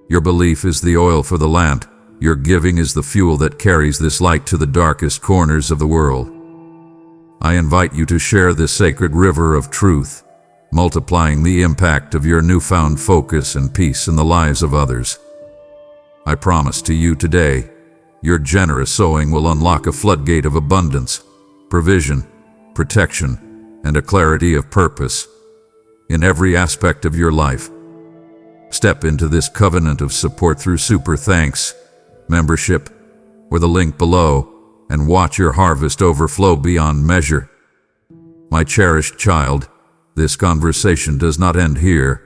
Your belief is the oil for the lamp. Your giving is the fuel that carries this light to the darkest corners of the world. I invite you to share this sacred river of truth, multiplying the impact of your newfound focus and peace in the lives of others. I promise to you today, your generous sowing will unlock a floodgate of abundance, provision, protection, and a clarity of purpose in every aspect of your life. Step into this covenant of support through Super Thanks membership or the link below, and watch your harvest overflow beyond measure. My cherished child, this conversation does not end here,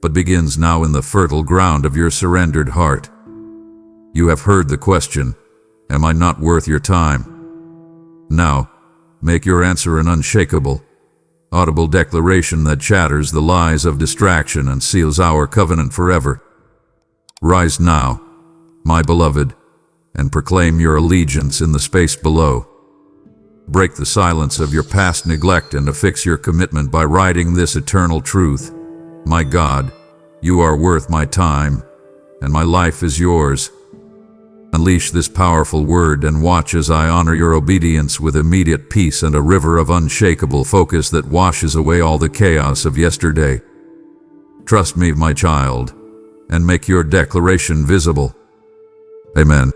but begins now in the fertile ground of your surrendered heart. You have heard the question, am I not worth your time? Now, make your answer an unshakable, audible declaration that shatters the lies of distraction and seals our covenant forever. Rise now, my beloved, and proclaim your allegiance in the space below. Break the silence of your past neglect and affix your commitment by writing this eternal truth. My God, you are worth my time, and my life is yours. Unleash this powerful word and watch as I honor your obedience with immediate peace and a river of unshakable focus that washes away all the chaos of yesterday. Trust me, my child, and make your declaration visible. Amen.